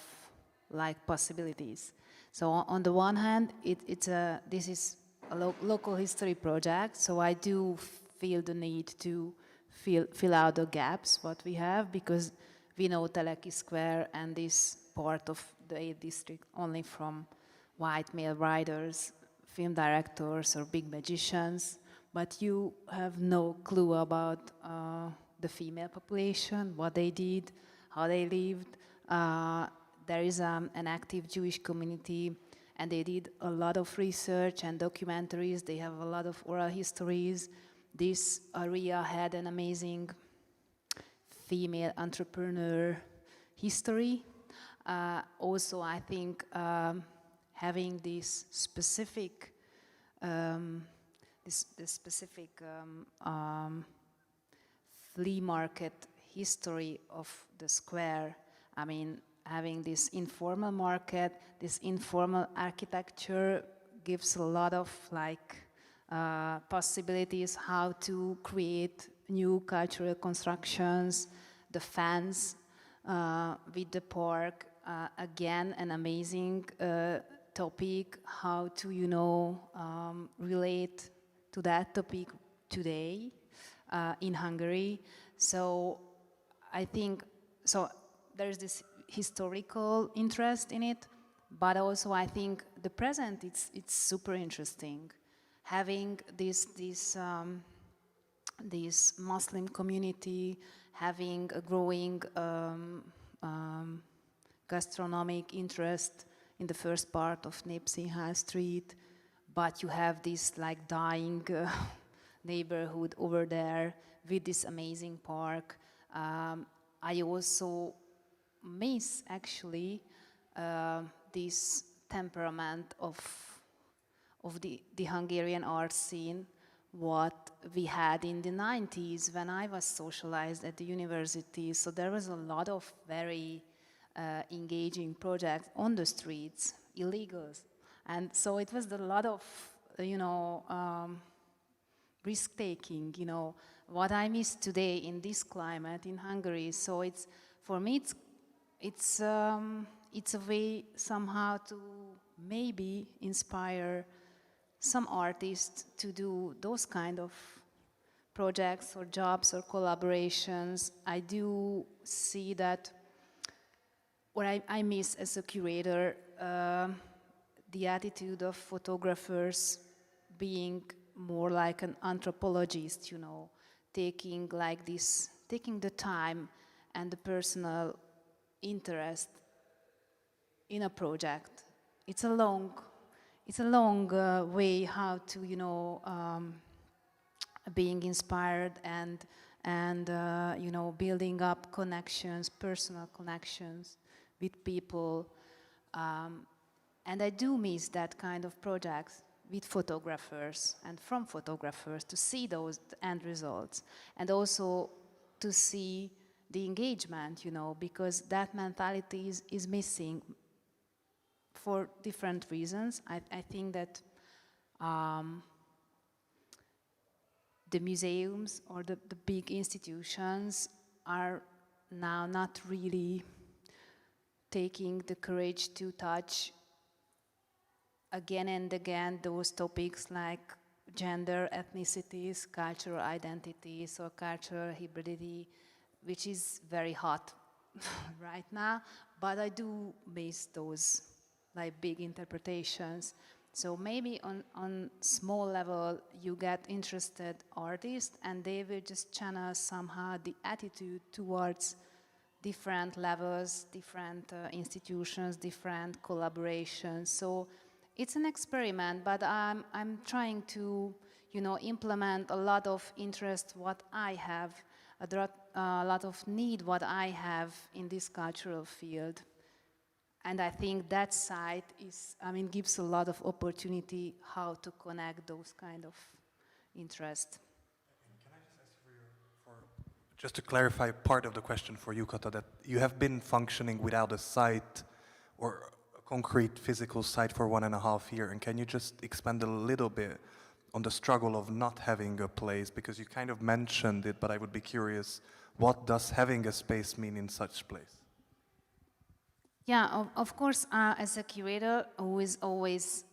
Speaker 9: possibilities. So on the one hand, this is a local history project, so I do feel the need to fill out the gaps what we have, because we know Teleki Square and this part of the 8th district only from white male writers, film directors or big magicians, but you have no clue about the female population, what they did, how they lived. There is an active Jewish community, and they did a lot of research and documentaries. They have a lot of oral histories. This area had an amazing female entrepreneur history. Also, I think having this specific flea market history of the square, I mean, having this informal market, this informal architecture gives a lot of possibilities how to create new cultural constructions, the fence with the park, again an amazing topic, how to relate to that topic today in Hungary. So I think, there's this historical interest in it, but also I think the present, it's super interesting. Having this Muslim community, having a growing gastronomic interest in the first part of Népszín High Street, but you have this dying neighborhood over there with this amazing park. I also miss actually this temperament of the Hungarian art scene, what we had in the 90s when I was socialized at the university. So there was a lot of very engaging projects on the streets, illegals. And so it was a lot of, risk-taking, what I miss today in this climate in Hungary. So it's, for me, it's a way somehow to maybe inspire some artists to do those kind of projects or jobs or collaborations. I do see that what I miss as a curator, the attitude of photographers being more like an anthropologist, taking the time and the personal interest in a project. It's a long way how to, being inspired and building up connections, personal connections with people. And I do miss that kind of projects with photographers and from photographers to see those end results and also to see the engagement, because that mentality is missing for different reasons. I think that the museums or the big institutions are now not really taking the courage to touch again and again those topics like gender, ethnicities, cultural identities, or cultural hybridity, which is very hot right now, but I do miss those big interpretations. So maybe on small level you get interested artists and they will just channel somehow the attitude towards different levels, different institutions, different collaborations. So it's an experiment, but I'm trying to, implement a lot of interest what I have, a lot of need what I have in this cultural field. And I think that side gives a lot of opportunity how to connect those kind of interests.
Speaker 14: Can I just ask just to clarify part of the question for you, Kata, that you have been functioning without a site or a concrete physical site for 1.5 years, and can you just expand a little bit on the struggle of not having a place? Because you kind of mentioned it, but I would be curious, what does having a space mean in such place?
Speaker 9: Yeah, of course, as a curator who is always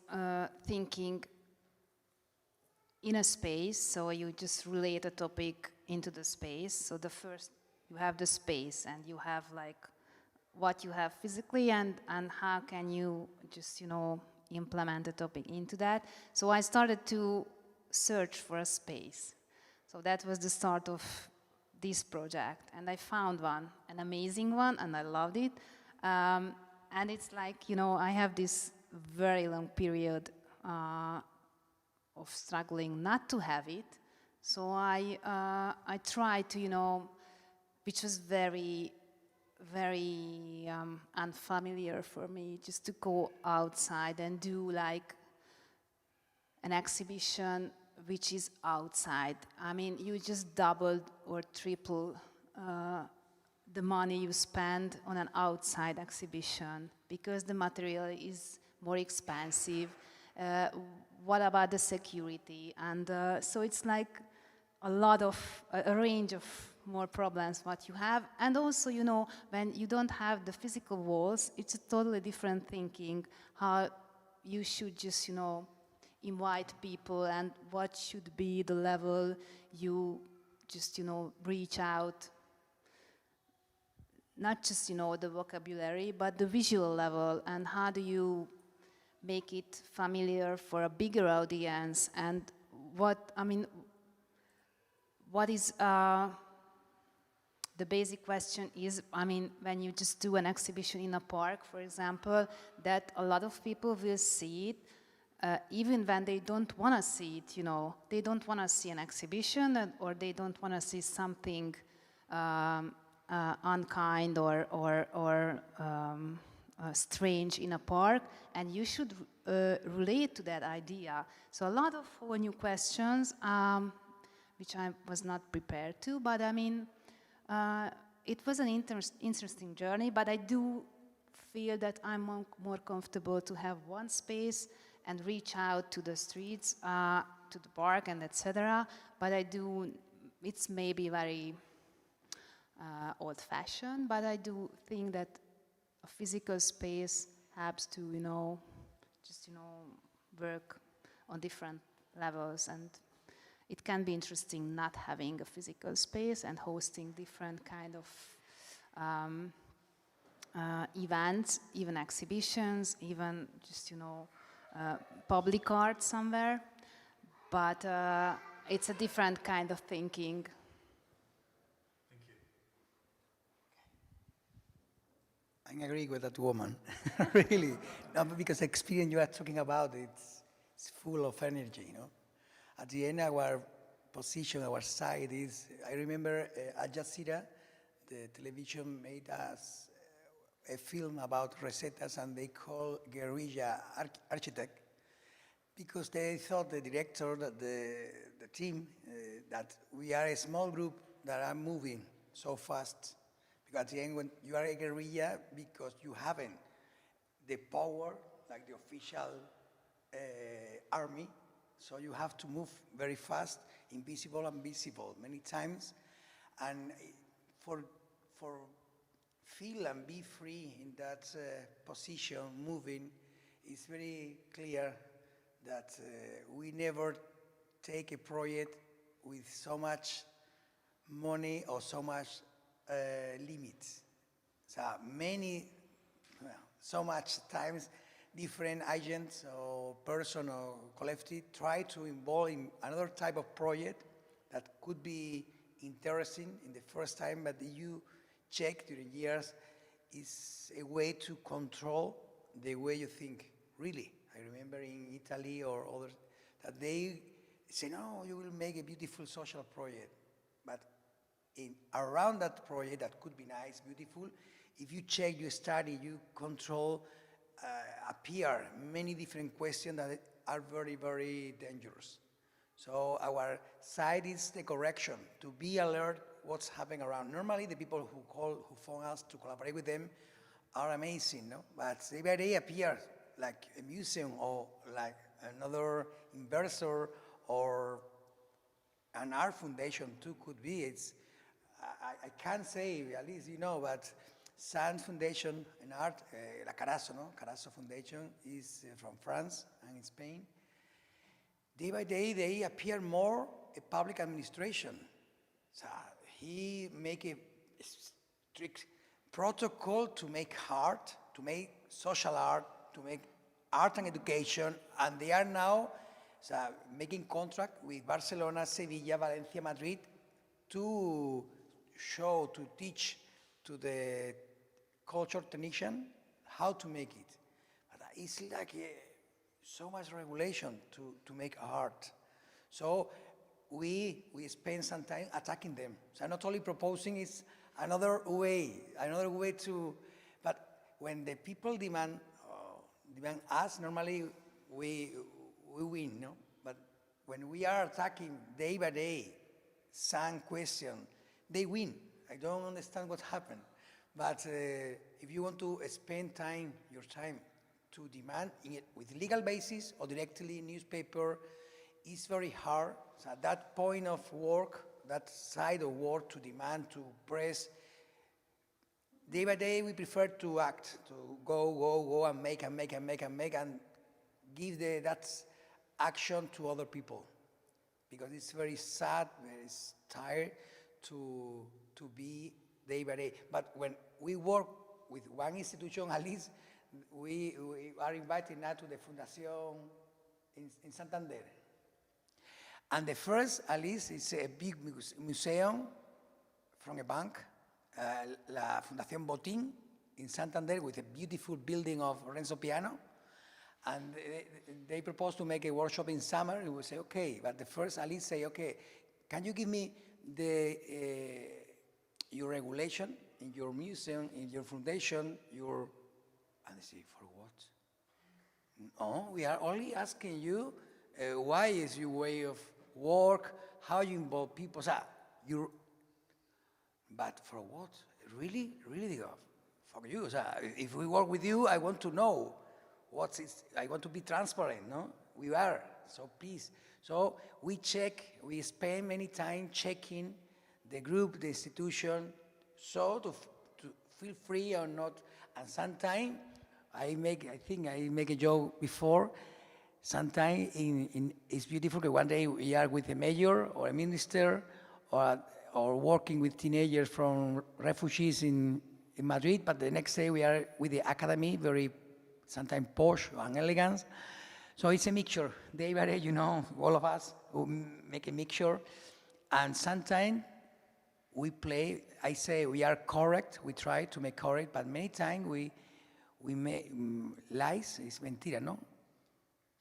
Speaker 9: thinking in a space, so you just relate a topic into the space. So the first, you have the space and you have what you have physically and how can you just, implement the topic into that. So I started to search for a space. So that was the start of this project. And I found one, an amazing one, and I loved it. And it's I have this very long period of struggling not to have it. So I tried to, which was very, very unfamiliar for me, just to go outside and do an exhibition which is outside. I mean, you just double or triple the money you spend on an outside exhibition because the material is more expensive. What about the security? And so it's like a lot of, a range of more problems what you have. And also, you know, when you don't have the physical walls, it's a totally different thinking, how you should just, you know, invite people and what should be the level you just, you know, reach out. Not just, you know, the vocabulary, but the visual level, and how do you make it familiar for a bigger audience, and what, I mean, what is, the basic question is, I mean, when you just do an exhibition in a park, for example, that a lot of people will see it, even when they don't want to see it, you know. They don't want to see an exhibition, or they don't want to see something unkind or strange in a park, and you should relate to that idea. So a lot of new questions, which I was not prepared to, but I mean, it was an interesting journey, but I do feel that I'm more comfortable to have one space and reach out to the streets, to the park and etc. But I do, it's maybe very old-fashioned, but I do think that a physical space helps to, you know, just, you know, work on different levels, and it can be interesting not having a physical space and hosting different kind of events, even exhibitions, even just, you know, public art somewhere. But it's a different kind of thinking.
Speaker 2: I agree with that woman, really. No, because the experience you are talking about, it's full of energy, you know. At the end, our position, our side is, I remember Al Jazeera, the television made us a film about recetas, and they call guerrilla architect, because they thought, the director, that the team, that we are a small group that are moving so fast. Because at the end, when you are a guerrilla, because you haven't the power, like the official army, so you have to move very fast, invisible and visible many times. And for feel and be free in that position, moving, it's very clear that we never take a project with so much money or so much limits. So so much times different agents or person or collective try to involve in another type of project that could be interesting in the first time, but you check during years is a way to control the way you think, really. I remember in Italy or others that they say, no, you will make a beautiful social project. But around that project that could be nice, beautiful, if you check, you study, you control, appear many different questions that are very, very dangerous. So our side is the correction, to be alert what's happening around. Normally the people who phone us to collaborate with them are amazing, no? But day by day appear like a museum or like another investor or an art foundation too could be. It's, I can't say, at least you know, but Sand Foundation in art, La Carasso, no? Carasso Foundation is from France and in Spain. Day by day, they appear more a public administration. So he make a strict protocol to make art, to make social art, to make art and education, and they are now making contract with Barcelona, Sevilla, Valencia, Madrid to show, to teach to the culture technician how to make it. But it's like so much regulation to make art. So we spend some time attacking them. So not only proposing is another way to, but when the people demand us, normally we win, no? But when we are attacking day by day some question, they win. I don't understand what happened. But if you want to spend your time to demand with legal basis or directly in newspaper, it's very hard. So at that point of work, that side of work to demand, to press, day by day we prefer to act, to go and make and give that action to other people. Because it's very sad, very tired to be day by day. But when we work with one institution, at least we are invited now to the Fundación in Santander. And the first, at least, is a big museum from a bank, La Fundación Botín in Santander, with a beautiful building of Renzo Piano. And they proposed to make a workshop in summer, and we say, okay, but the first, at least say, okay, can you give me your regulation in your museum, in your foundation, and they say, for what? No, we are only asking you why is your way of work, how you involve people, but for what? Really, for you. If we work with you, I want to know I want to be transparent, no? We are, so please. So we spend many time checking the group, the institution, so to feel free or not. And sometimes I think I make a joke before. Sometimes it's beautiful that one day we are with a mayor or a minister or working with teenagers from refugees in Madrid, but the next day we are with the academy, very sometimes posh and elegant. So it's a mixture. Day by day, all of us make a mixture. And sometimes we play, I say we are correct, we try to make correct, but many times we make lies, it's mentira, no?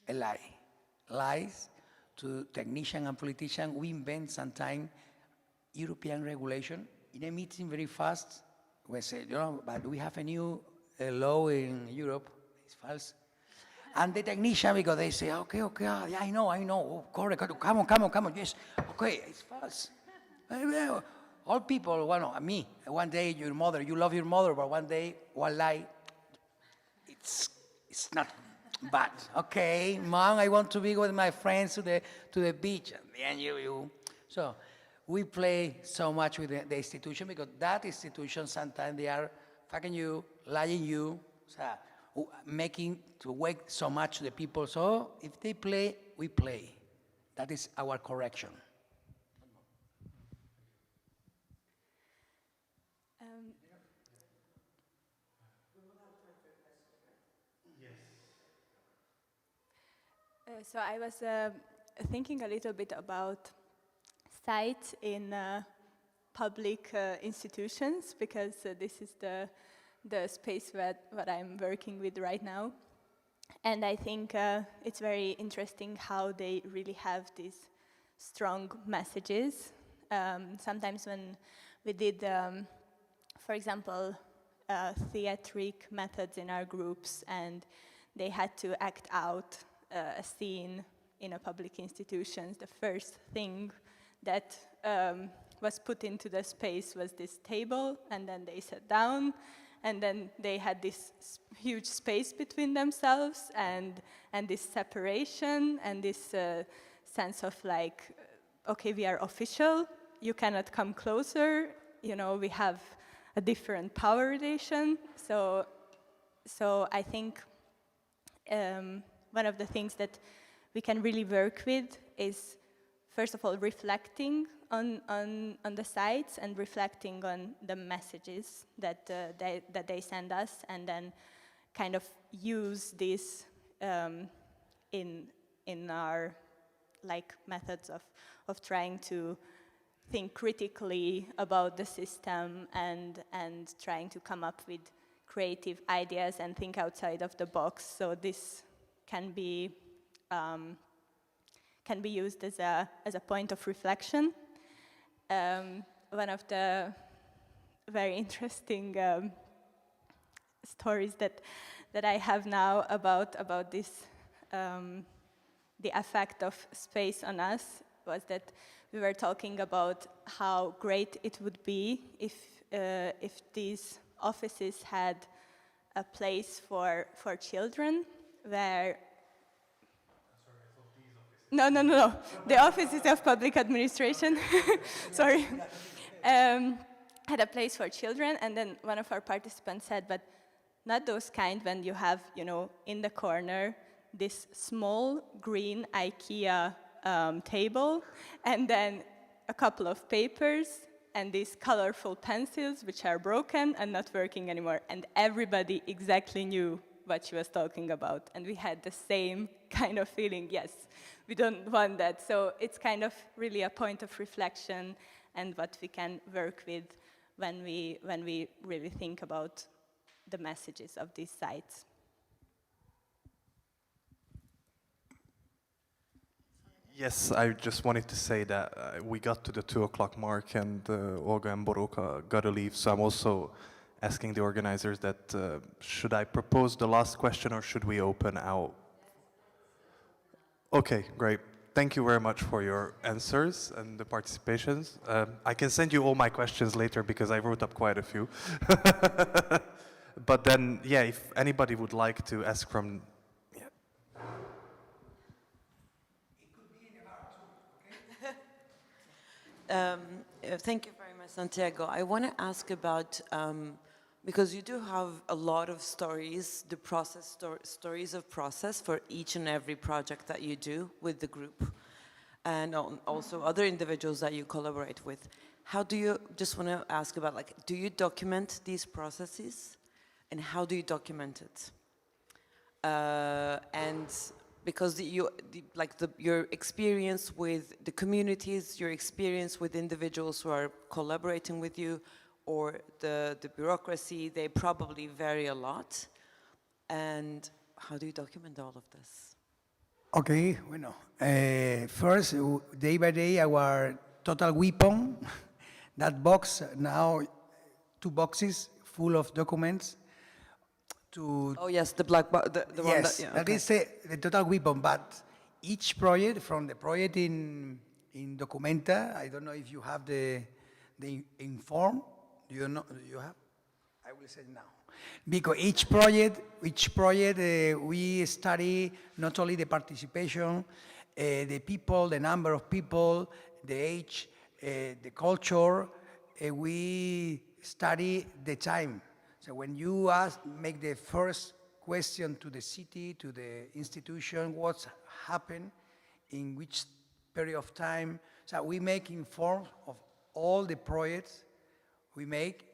Speaker 2: A lie. Lies to technicians and politicians. We invent sometimes European regulation. In a meeting very fast, we say, but we have a new law in Europe. It's false. And the technician, because they say, okay, yeah, I know, oh, correct, come on, yes, okay, it's false. All people, me, one day you love your mother, but one day, one lie, it's not bad. Okay, Mom, I want to be with my friends to the beach, and you. So we play so much with the institution, because that institution, sometimes they are fucking you, lying you, making to wake so much the people. So if they play, we play. That is our correction.
Speaker 12: So I was thinking a little bit about sites in public institutions, because this is the space what I'm working with right now. And I think it's very interesting how they really have these strong messages. Sometimes when we did, for example, theatric methods in our groups, and they had to act out a scene in a public institution, the first thing that was put into the space was this table, and then they sat down, and then they had this huge space between themselves, and this separation, and this sense of like, okay, we are official, you cannot come closer, we have a different power relation. So I think one of the things that we can really work with is, first of all, reflecting on the sites and reflecting on the messages that they send us, and then kind of use this in our methods of trying to think critically about the system and trying to come up with creative ideas and think outside of the box. So this can be used as a point of reflection. One of the very interesting stories that I have now about this, the effect of space on us, was that we were talking about how great it would be if these offices had a place for children where... No, the offices of public administration, sorry, had a place for children, and then one of our participants said, but not those kind when you have, you know, in the corner, this small green IKEA table, and then a couple of papers, and these colorful pencils which are broken and not working anymore. And everybody exactly knew what she was talking about. And we had the same kind of feeling, yes, we don't want that. So it's kind of really a point of reflection and what we can work with when we really think about the messages of these sites.
Speaker 14: Yes, I just wanted to say that we got to the 2 o'clock mark and Olga and Borough got to leave, so I'm also asking the organizers that should I propose the last question or should we open out? Okay, great. Thank you very much for your answers and the participations. I can send you all my questions later because I wrote up quite a few. But then, yeah, if anybody would like to ask from...
Speaker 3: Thank you very much, Santiago. I want to ask about, because you do have a lot of stories, the process stories of process for each and every project that you do with the group, and also other individuals that you collaborate with. How do you, just want to ask about, like, do you document these processes, and how do you document it? And because your experience with the communities, your experience with individuals who are collaborating with you, or the bureaucracy, they probably vary a lot. And how do you document all of this?
Speaker 2: Okay, bueno. First, day by day, our total weapon, that box, now 2 boxes full of documents.
Speaker 3: Oh yes, the black box, the one that, yeah,
Speaker 2: that is the total weapon, but each project, from the project in Documenta, I don't know if you have the inform, do you know, do you have? I will say now. Because each project we study not only the participation, the people, the number of people, the age, the culture, we study the time. So when you make the first question to the city, to the institution, what's happened, in which period of time, so we make inform of all the projects we make,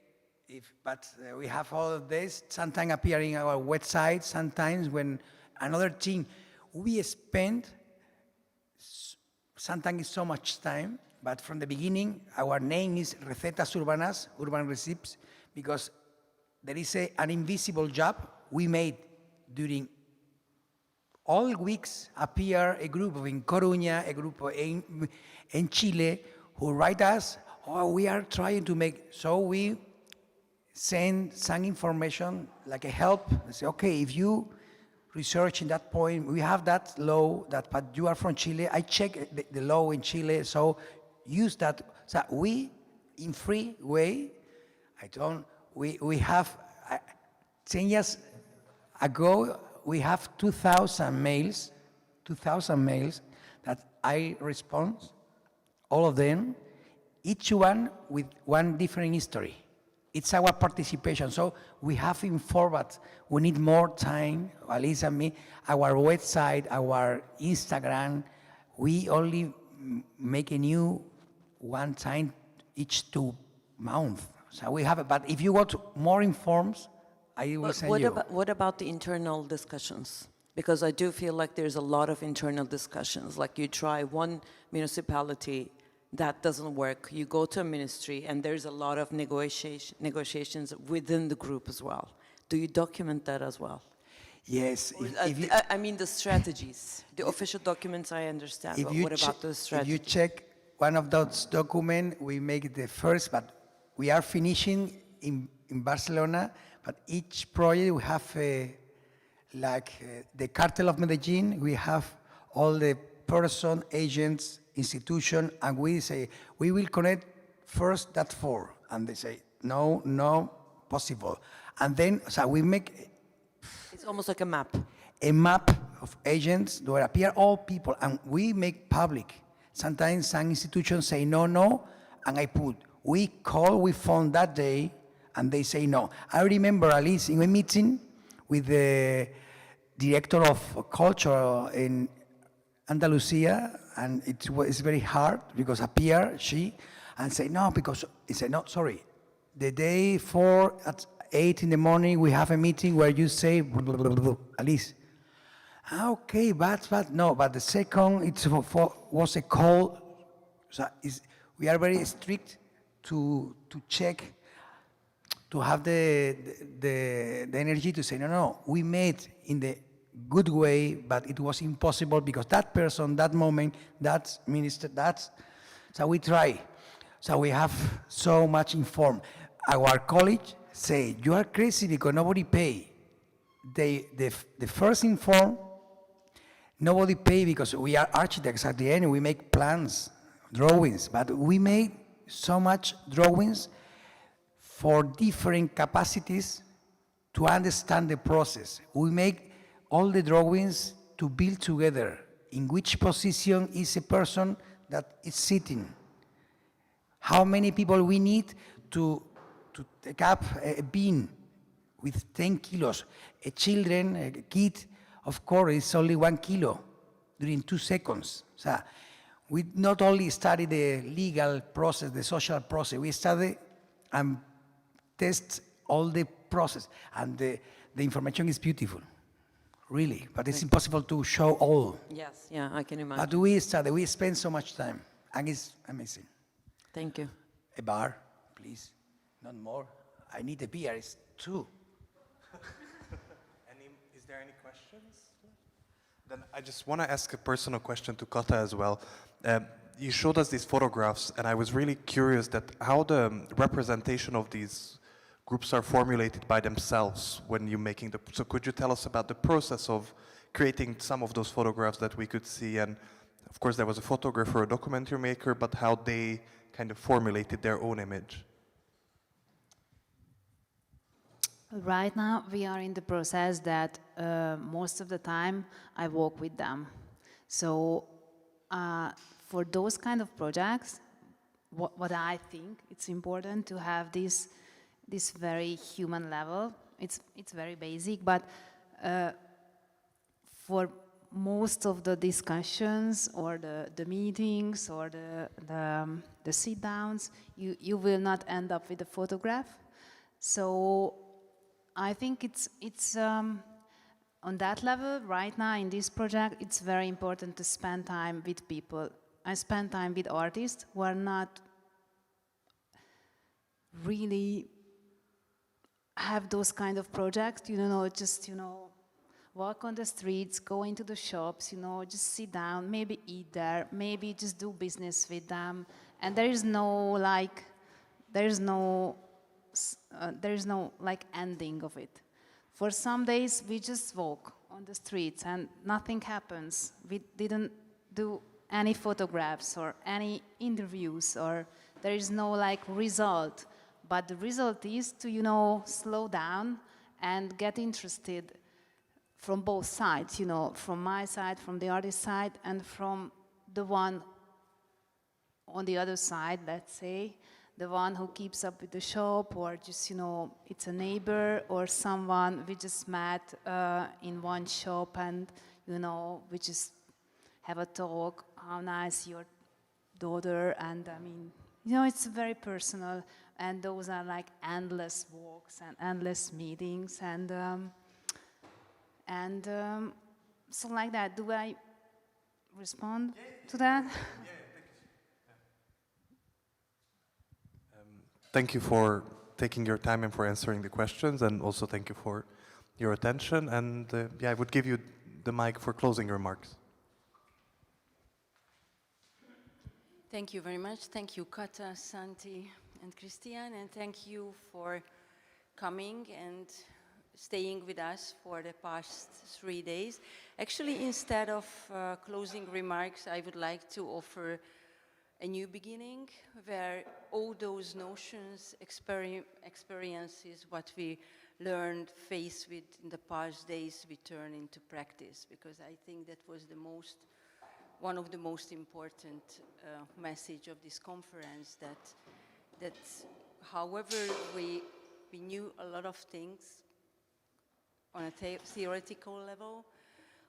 Speaker 2: but we have all of this, sometimes appearing on our website, sometimes when another thing, we spend, sometimes so much time, but from the beginning, our name is Recetas Urbanas, Urban Recipes, because there is an invisible job we made during all weeks. Appear a group in Coruña, a group in Chile, who write us, oh, we are trying to make, so we send some information, like a help, and say, okay, if you research in that point, we have that law, but you are from Chile, I check the law in Chile, so use that. So we, in free way, we have, 10 years ago, we have 2,000 mails that I respond, all of them, each one with one different history. It's our participation, so we have informed, but we need more time, Alice and me, our website, our Instagram, we only make a new one time each 2 months. So we have it, but if you want more informs, I will send you.
Speaker 3: What about the internal discussions? Because I do feel like there's a lot of internal discussions. Like you try one municipality, that doesn't work. You go to a ministry, and there's a lot of negotiations within the group as well. Do you document that as well?
Speaker 2: Yes.
Speaker 3: I mean the strategies. The official documents I understand, but what about the strategies?
Speaker 2: If you check one of those documents, we make the first, but we are finishing in Barcelona, but each project we have, the Cartel of Medellin, we have all the person, agents, institution, and we say, we will connect first that 4. And they say, no, no, possible. And then, so we make...
Speaker 3: It's almost like a map.
Speaker 2: A map of agents where appear all people, and we make public. Sometimes some institutions say no, no, and I put, we call, we phone that day, and they say no. I remember at least in a meeting with the director of culture in Andalusia, and it was very hard because appear she and say no, because he said no, sorry. The day 4 at 8 in the morning we have a meeting where you say blah, blah, blah, blah, at least. Okay, but no, but the second it was a call. So we are very strict to check, to have the energy to say no, no. We made in the good way, but it was impossible because that person, that moment, that minister, so we try. So we have so much informed. Our college say, you are crazy because nobody pay. The first inform, nobody pay because we are architects at the end, we make plans, drawings, but we made so much drawings for different capacities to understand the process. We make all the drawings to build together in which position is a person that is sitting. How many people we need to take up a bin with 10 kilos. A kid, of course, is only 1 kilo during 2 seconds. So we not only study the legal process, the social process, we study and test all the process. And the information is beautiful, really. But it's impossible to show all.
Speaker 3: Yes, yeah, I can imagine.
Speaker 2: But we study, we spend so much time, and it's amazing.
Speaker 3: Thank you.
Speaker 2: A bar, please. Not more. I need a beer, it's 2.
Speaker 14: Is there any questions? Then I just want to ask a personal question to Kata as well. You showed us these photographs, and I was really curious that how the representation of these groups are formulated by themselves when you're making the... So could you tell us about the process of creating some of those photographs that we could see? And of course there was a photographer, a documentary maker, but how they kind of formulated their own image.
Speaker 9: Right now, we are in the process that most of the time I work with them. So for those kind of projects, what I think it's important to have this very human level. It's very basic, but for most of the discussions or the meetings or the sit-downs, you will not end up with a photograph. So I think it's on that level right now in this project, it's very important to spend time with people. I spend time with artists who are not really have those kind of projects, just, walk on the streets, go into the shops, just sit down, maybe eat there, maybe just do business with them. And there is no ending of it. For some days we just walk on the streets and nothing happens. We didn't do any photographs or any interviews, or there is no result. But the result is to slow down and get interested from both sides, from my side, from the artist side, and from the one on the other side, let's say, the one who keeps up with the shop, or just, it's a neighbor or someone we just met in one shop, and, we just have a talk, how nice your daughter, and I mean, it's very personal, and those are endless walks and endless meetings, and so like that. Do I respond to that?
Speaker 14: Thank you for taking your time and for answering the questions, and also thank you for your attention. And I would give you the mic for closing remarks.
Speaker 1: Thank you very much. Thank you, Kata, Santi, and Christian, and thank you for coming and staying with us for the past 3 days. Actually, instead of closing remarks, I would like to offer a new beginning where all those notions, experiences, what we learned, faced with in the past days, we turn into practice, because I think that was one of the most important message of this conference, that however we knew a lot of things on a theoretical level,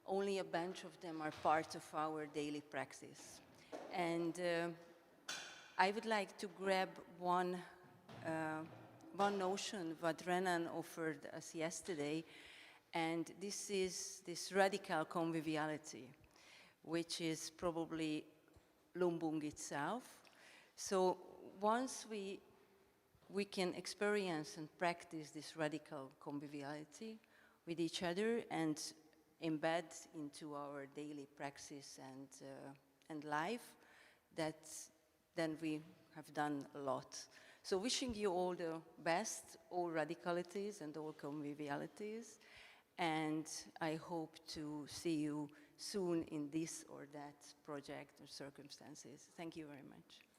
Speaker 1: only a bunch of them are part of our daily practice. And I would like to grab one notion what Renan offered us yesterday, and this is this radical conviviality, which is probably Lumbung itself. So once we can experience and practice this radical conviviality with each other and embed into our daily praxis and life, then we have done a lot. So wishing you all the best, all radicalities and all convivialities, and I hope to see you soon in this or that project or circumstances. Thank you very much.